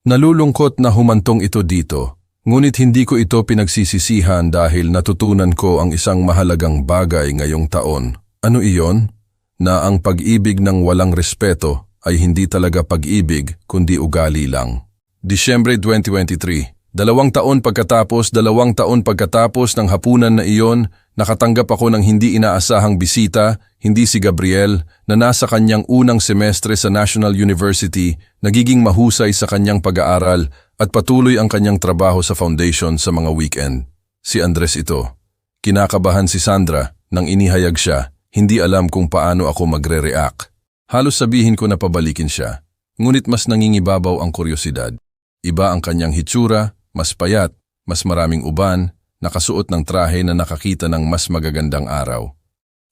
Nalulungkot na humantong ito dito, ngunit hindi ko ito pinagsisisihan dahil natutunan ko ang isang mahalagang bagay ngayong taon. Ano iyon? Na ang pag-ibig ng walang respeto ay hindi talaga pag-ibig kundi ugali lang. Disyembre 2023. 2 taon pagkatapos ng hapunan na iyon, nakatanggap ako ng hindi inaasahang bisita, hindi si Gabriel, na nasa kanyang unang semestre sa National University, nagiging mahusay sa kanyang pag-aaral at patuloy ang kanyang trabaho sa foundation sa mga weekend. Si Andres ito. Kinakabahan si Sandra nang inihayag siya, hindi alam kung paano ako magre-react. Halos sabihin ko na pabalikin siya, ngunit mas nangingibabaw ang kuryosidad. Iba ang kanyang hitsura, mas payat, mas maraming uban, nakasuot ng trahe na nakakita ng mas magagandang araw.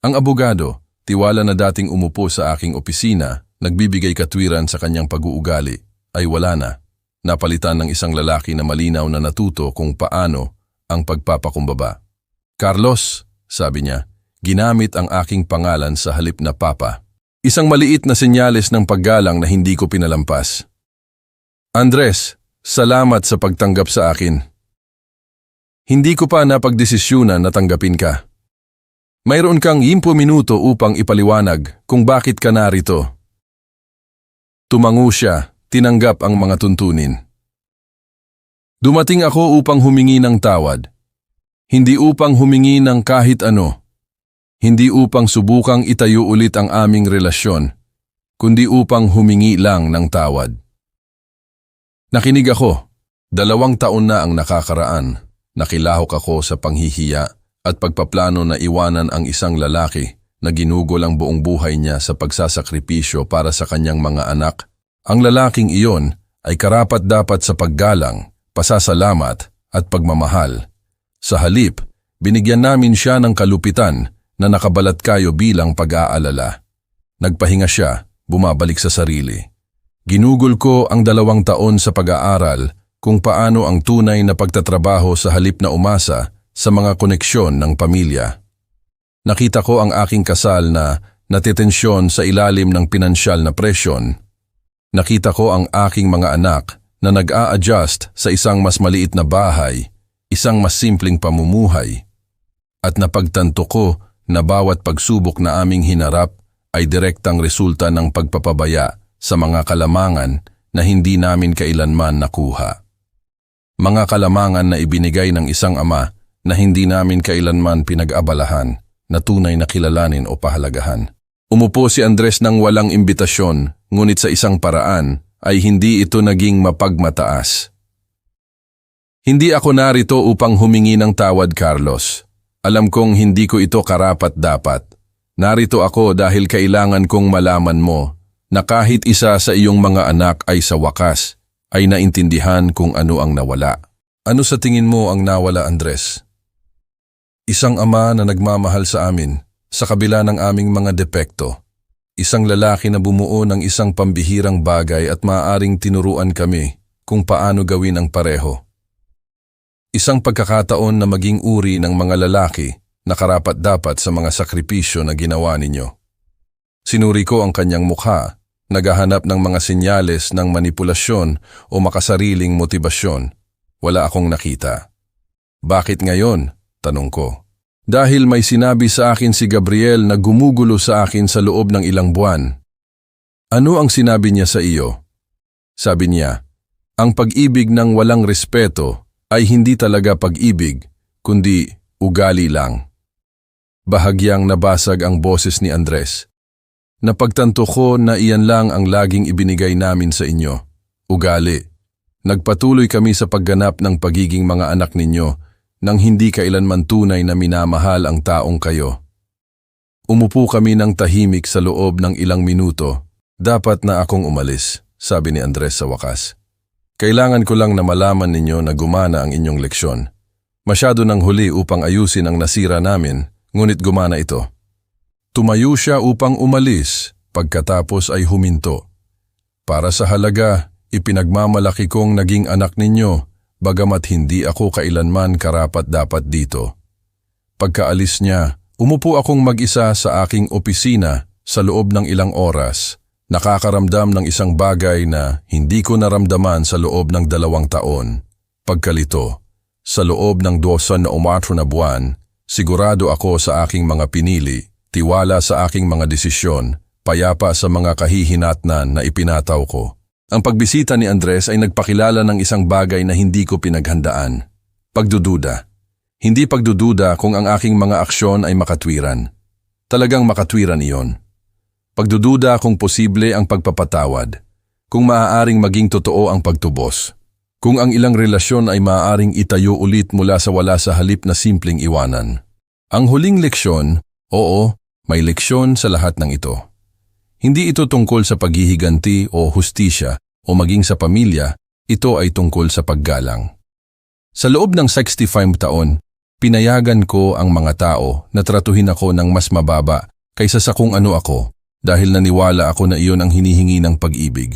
Ang abogado, tiwala na dating umupo sa aking opisina, nagbibigay katwiran sa kanyang pag-uugali, ay wala na. Napalitan ng isang lalaki na malinaw na natuto kung paano ang pagpapakumbaba. Carlos, sabi niya, ginamit ang aking pangalan sa halip na Papa. Isang maliit na senyales ng paggalang na hindi ko pinalampas. Andres, salamat sa pagtanggap sa akin. Hindi ko pa napagdesisyunan na tanggapin ka. Mayroon kang 10 minuto upang ipaliwanag kung bakit ka narito. Tumango siya, tinanggap ang mga tuntunin. Dumating ako upang humingi ng tawad. Hindi upang humingi ng kahit ano. Hindi upang subukang itayo ulit ang aming relasyon, kundi upang humingi lang ng tawad. Nakinig ako. 2 taon na ang nakakaraan. Nakilahok ako sa panghihiya at pagpaplano na iwanan ang isang lalaki na ginugol ang buong buhay niya sa pagsasakripisyo para sa kanyang mga anak. Ang lalaking iyon ay karapat-dapat sa paggalang, pasasalamat at pagmamahal. Sa halip, binigyan namin siya ng kalupitan na nakabalat kayo bilang pag-aalala. Nagpahinga siya, bumabalik sa sarili. Ginugol ko ang 2 taon sa pag-aaral kung paano ang tunay na pagtatrabaho sa halip na umasa sa mga koneksyon ng pamilya. Nakita ko ang aking kasal na natitensyon sa ilalim ng pinansyal na presyon. Nakita ko ang aking mga anak na nag-a-adjust sa isang mas maliit na bahay, isang mas simpleng pamumuhay. At napagtanto ko na bawat pagsubok na aming hinarap ay direktang resulta ng pagpapabaya sa mga kalamangan na hindi namin kailanman nakuha. Mga kalamangan na ibinigay ng isang ama na hindi namin kailanman pinag-abalahan na tunay na kilalanin o pahalagahan. Umupo si Andres ng walang imbitasyon, ngunit sa isang paraan ay hindi ito naging mapagmataas. Hindi ako narito upang humingi ng tawad, Carlos. Alam kong hindi ko ito karapat-dapat. Narito ako dahil kailangan kong malaman mo na kahit isa sa iyong mga anak ay sa wakas, ay naintindihan kung ano ang nawala. Ano sa tingin mo ang nawala, Andres? Isang ama na nagmamahal sa amin, sa kabila ng aming mga depekto. Isang lalaki na bumuo ng isang pambihirang bagay at maaaring tinuruan kami kung paano gawin ang pareho. Isang pagkakataon na maging uri ng mga lalaki na karapat-dapat sa mga sakripisyo na ginawa ninyo. Sinuri ko ang kanyang mukha, naghahanap ng mga senyales ng manipulasyon o makasariling motibasyon. Wala akong nakita. Bakit ngayon? Tanong ko. Dahil may sinabi sa akin si Gabriel na gumugulo sa akin sa loob ng ilang buwan. Ano ang sinabi niya sa iyo? Sabi niya, ang pag-ibig ng walang respeto ay hindi talaga pag-ibig, kundi ugali lang. Bahagyang nabasag ang boses ni Andres. Napagtanto ko na iyan lang ang laging ibinigay namin sa inyo, ugali. Nagpatuloy kami sa pagganap ng pagiging mga anak ninyo nang hindi kailanman tunay na minamahal ang taong kayo. Umupo kami ng tahimik sa loob ng ilang minuto. Dapat na akong umalis, sabi ni Andres sa wakas. Kailangan ko lang na malaman ninyo na gumana ang inyong leksyon. Masyado nang huli upang ayusin ang nasira namin, ngunit gumana ito. Tumayo siya upang umalis, pagkatapos ay huminto. Para sa halaga, ipinagmamalaki kong naging anak ninyo, bagamat hindi ako kailanman karapat-dapat dito. Pagkaalis niya, umupo akong mag-isa sa aking opisina sa loob ng ilang oras. Nakakaramdam ng isang bagay na hindi ko naramdaman sa loob ng 2 taon. Pagkalito, sa loob ng 12 na buwan, sigurado ako sa aking mga pinili, tiwala sa aking mga desisyon, payapa sa mga kahihinatnan na ipinataw ko. Ang pagbisita ni Andres ay nagpakilala ng isang bagay na hindi ko pinaghandaan. Pagdududa. Hindi pagdududa kung ang aking mga aksyon ay makatwiran. Talagang makatwiran iyon. Pagdududa kung posible ang pagpapatawad, kung maaaring maging totoo ang pagtubos, kung ang ilang relasyon ay maaaring itayo ulit mula sa wala sa halip na simpleng iwanan. Ang huling leksyon, oo, may leksyon sa lahat ng ito. Hindi ito tungkol sa paghihiganti o hustisya o maging sa pamilya, ito ay tungkol sa paggalang. Sa loob ng 65 taon, pinayagan ko ang mga tao na tratuhin ako ng mas mababa kaysa sa kung ano ako dahil naniwala ako na iyon ang hinihingi ng pag-ibig.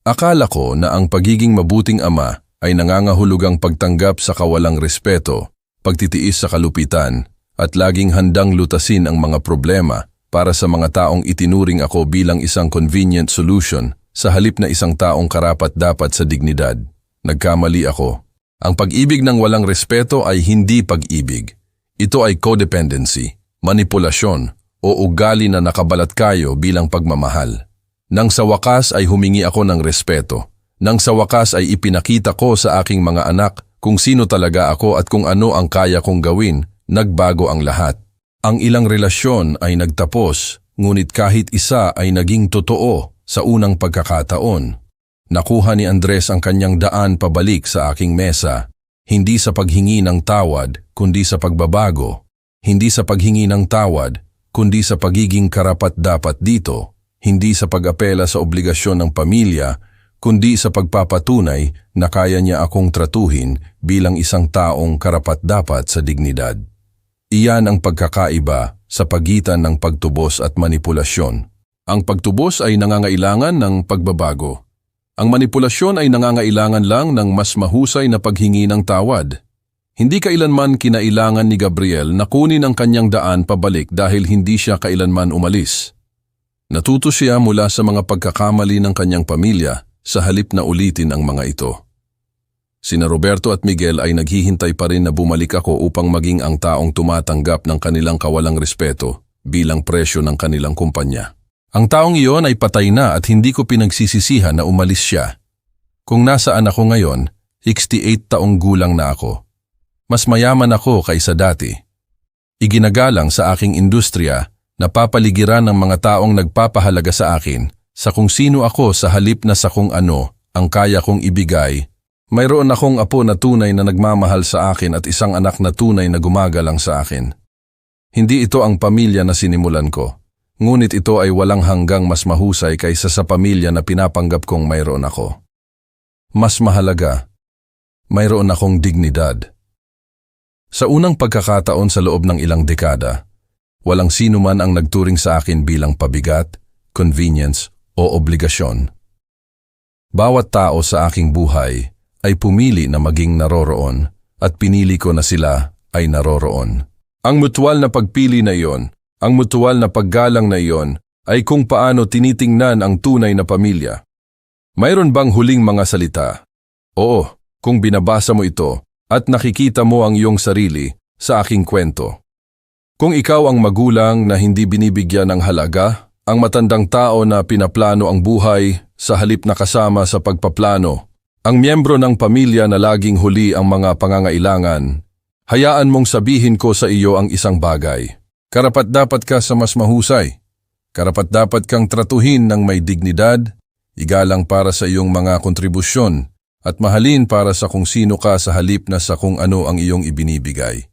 Akala ko na ang pagiging mabuting ama ay nangangahulugang pagtanggap sa kawalang respeto, pagtitiis sa kalupitan, at laging handang lutasin ang mga problema para sa mga taong itinuring ako bilang isang convenient solution sa halip na isang taong karapat-dapat sa dignidad. Nagkamali ako. Ang pag-ibig ng walang respeto ay hindi pag-ibig. Ito ay codependency, manipulasyon, o ugali na nakabalat kayo bilang pagmamahal. Nang sa wakas ay humingi ako ng respeto. Nang sa wakas ay ipinakita ko sa aking mga anak kung sino talaga ako at kung ano ang kaya kong gawin, nagbago ang lahat. Ang ilang relasyon ay nagtapos, ngunit kahit isa ay naging totoo sa unang pagkakataon. Nakuha ni Andres ang kanyang daan pabalik sa aking mesa, hindi sa paghingi ng tawad, kundi sa pagbabago. Hindi sa paghingi ng tawad, kundi sa pagiging karapat-dapat dito. Hindi sa pag-apela sa obligasyon ng pamilya, kundi sa pagpapatunay na kaya niya akong tratuhin bilang isang taong karapat-dapat sa dignidad. Iyan ang pagkakaiba sa pagitan ng pagtubos at manipulasyon. Ang pagtubos ay nangangailangan ng pagbabago. Ang manipulasyon ay nangangailangan lang ng mas mahusay na paghingi ng tawad. Hindi kailanman kinailangan ni Gabriel na kunin ang kanyang daan pabalik dahil hindi siya kailanman umalis. Natuto siya mula sa mga pagkakamali ng kanyang pamilya sa halip na ulitin ang mga ito. Sina Roberto at Miguel ay naghihintay pa rin na bumalik ako upang maging ang taong tumatanggap ng kanilang kawalang respeto bilang presyo ng kanilang kumpanya. Ang taong iyon ay patay na at hindi ko pinagsisisihan na umalis siya. Kung nasaan ako ngayon, 68 taong gulang na ako. Mas mayaman ako kaysa dati. Iginagalang sa aking industriya, napapaligiran ng mga taong nagpapahalaga sa akin sa kung sino ako sa halip na sa kung ano ang kaya kong ibigay. Mayroon akong apo na tunay na nagmamahal sa akin at isang anak na tunay na gumagalang sa akin. Hindi ito ang pamilya na sinimulan ko, ngunit ito ay walang hanggang mas mahusay kaysa sa pamilya na pinapanggap kong mayroon ako. Mas mahalaga, mayroon akong dignidad. Sa unang pagkakataon sa loob ng ilang dekada, walang sino man ang nagturing sa akin bilang pabigat, convenience o obligasyon. Bawat tao sa aking buhay ay pumili na maging naroroon at pinili ko na sila ay naroroon. Ang mutual na pagpili na iyon, ang mutual na paggalang na iyon ay kung paano tinitingnan ang tunay na pamilya. Mayroon bang huling mga salita? Oo, kung binabasa mo ito at nakikita mo ang iyong sarili sa aking kwento. Kung ikaw ang magulang na hindi binibigyan ng halaga, ang matandang tao na pinaplano ang buhay sa halip na kasama sa pagpaplano, ang miyembro ng pamilya na laging huli ang mga pangangailangan, hayaan mong sabihin ko sa iyo ang isang bagay. Karapat-dapat ka sa mas mahusay. Karapat-dapat kang tratuhin ng may dignidad, igalang para sa iyong mga kontribusyon, at mahalin para sa kung sino ka sa halip na sa kung ano ang iyong ibinibigay.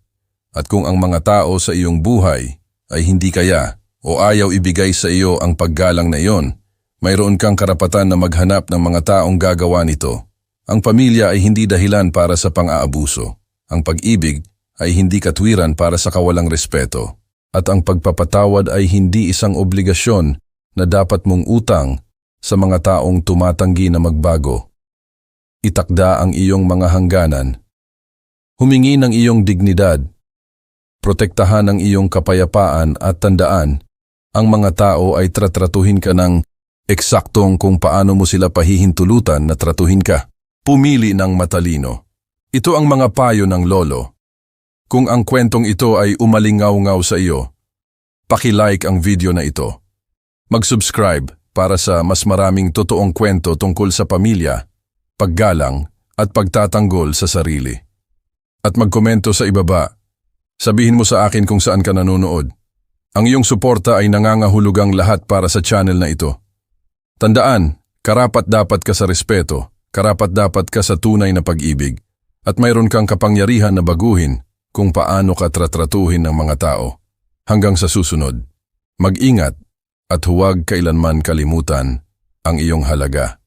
At kung ang mga tao sa iyong buhay ay hindi kaya o ayaw ibigay sa iyo ang paggalang na iyon, mayroon kang karapatan na maghanap ng mga taong gagawa nito. Ang pamilya ay hindi dahilan para sa pang-aabuso. Ang pag-ibig ay hindi katwiran para sa kawalang respeto. At ang pagpapatawad ay hindi isang obligasyon na dapat mong utang sa mga taong tumatanggi na magbago. Itakda ang iyong mga hangganan. Humingi ng iyong dignidad. Protektahan ang iyong kapayapaan at tandaan, ang mga tao ay tratratuhin ka ng eksaktong kung paano mo sila pahihintulutan na tratuhin ka. Pumili ng matalino. Ito ang mga payo ng lolo. Kung ang kwentong ito ay umalingaw-ngaw sa iyo, paki-like ang video na ito. Mag-subscribe para sa mas maraming totoong kwento tungkol sa pamilya, paggalang at pagtatanggol sa sarili. At magkomento sa ibaba. Sabihin mo sa akin kung saan ka nanonood. Ang iyong suporta ay nangangahulugang lahat para sa channel na ito. Tandaan, karapat-dapat ka sa respeto, karapat-dapat ka sa tunay na pag-ibig, at mayroon kang kapangyarihan na baguhin kung paano ka tratratuhin ng mga tao. Hanggang sa susunod, mag-ingat at huwag kailanman kalimutan ang iyong halaga.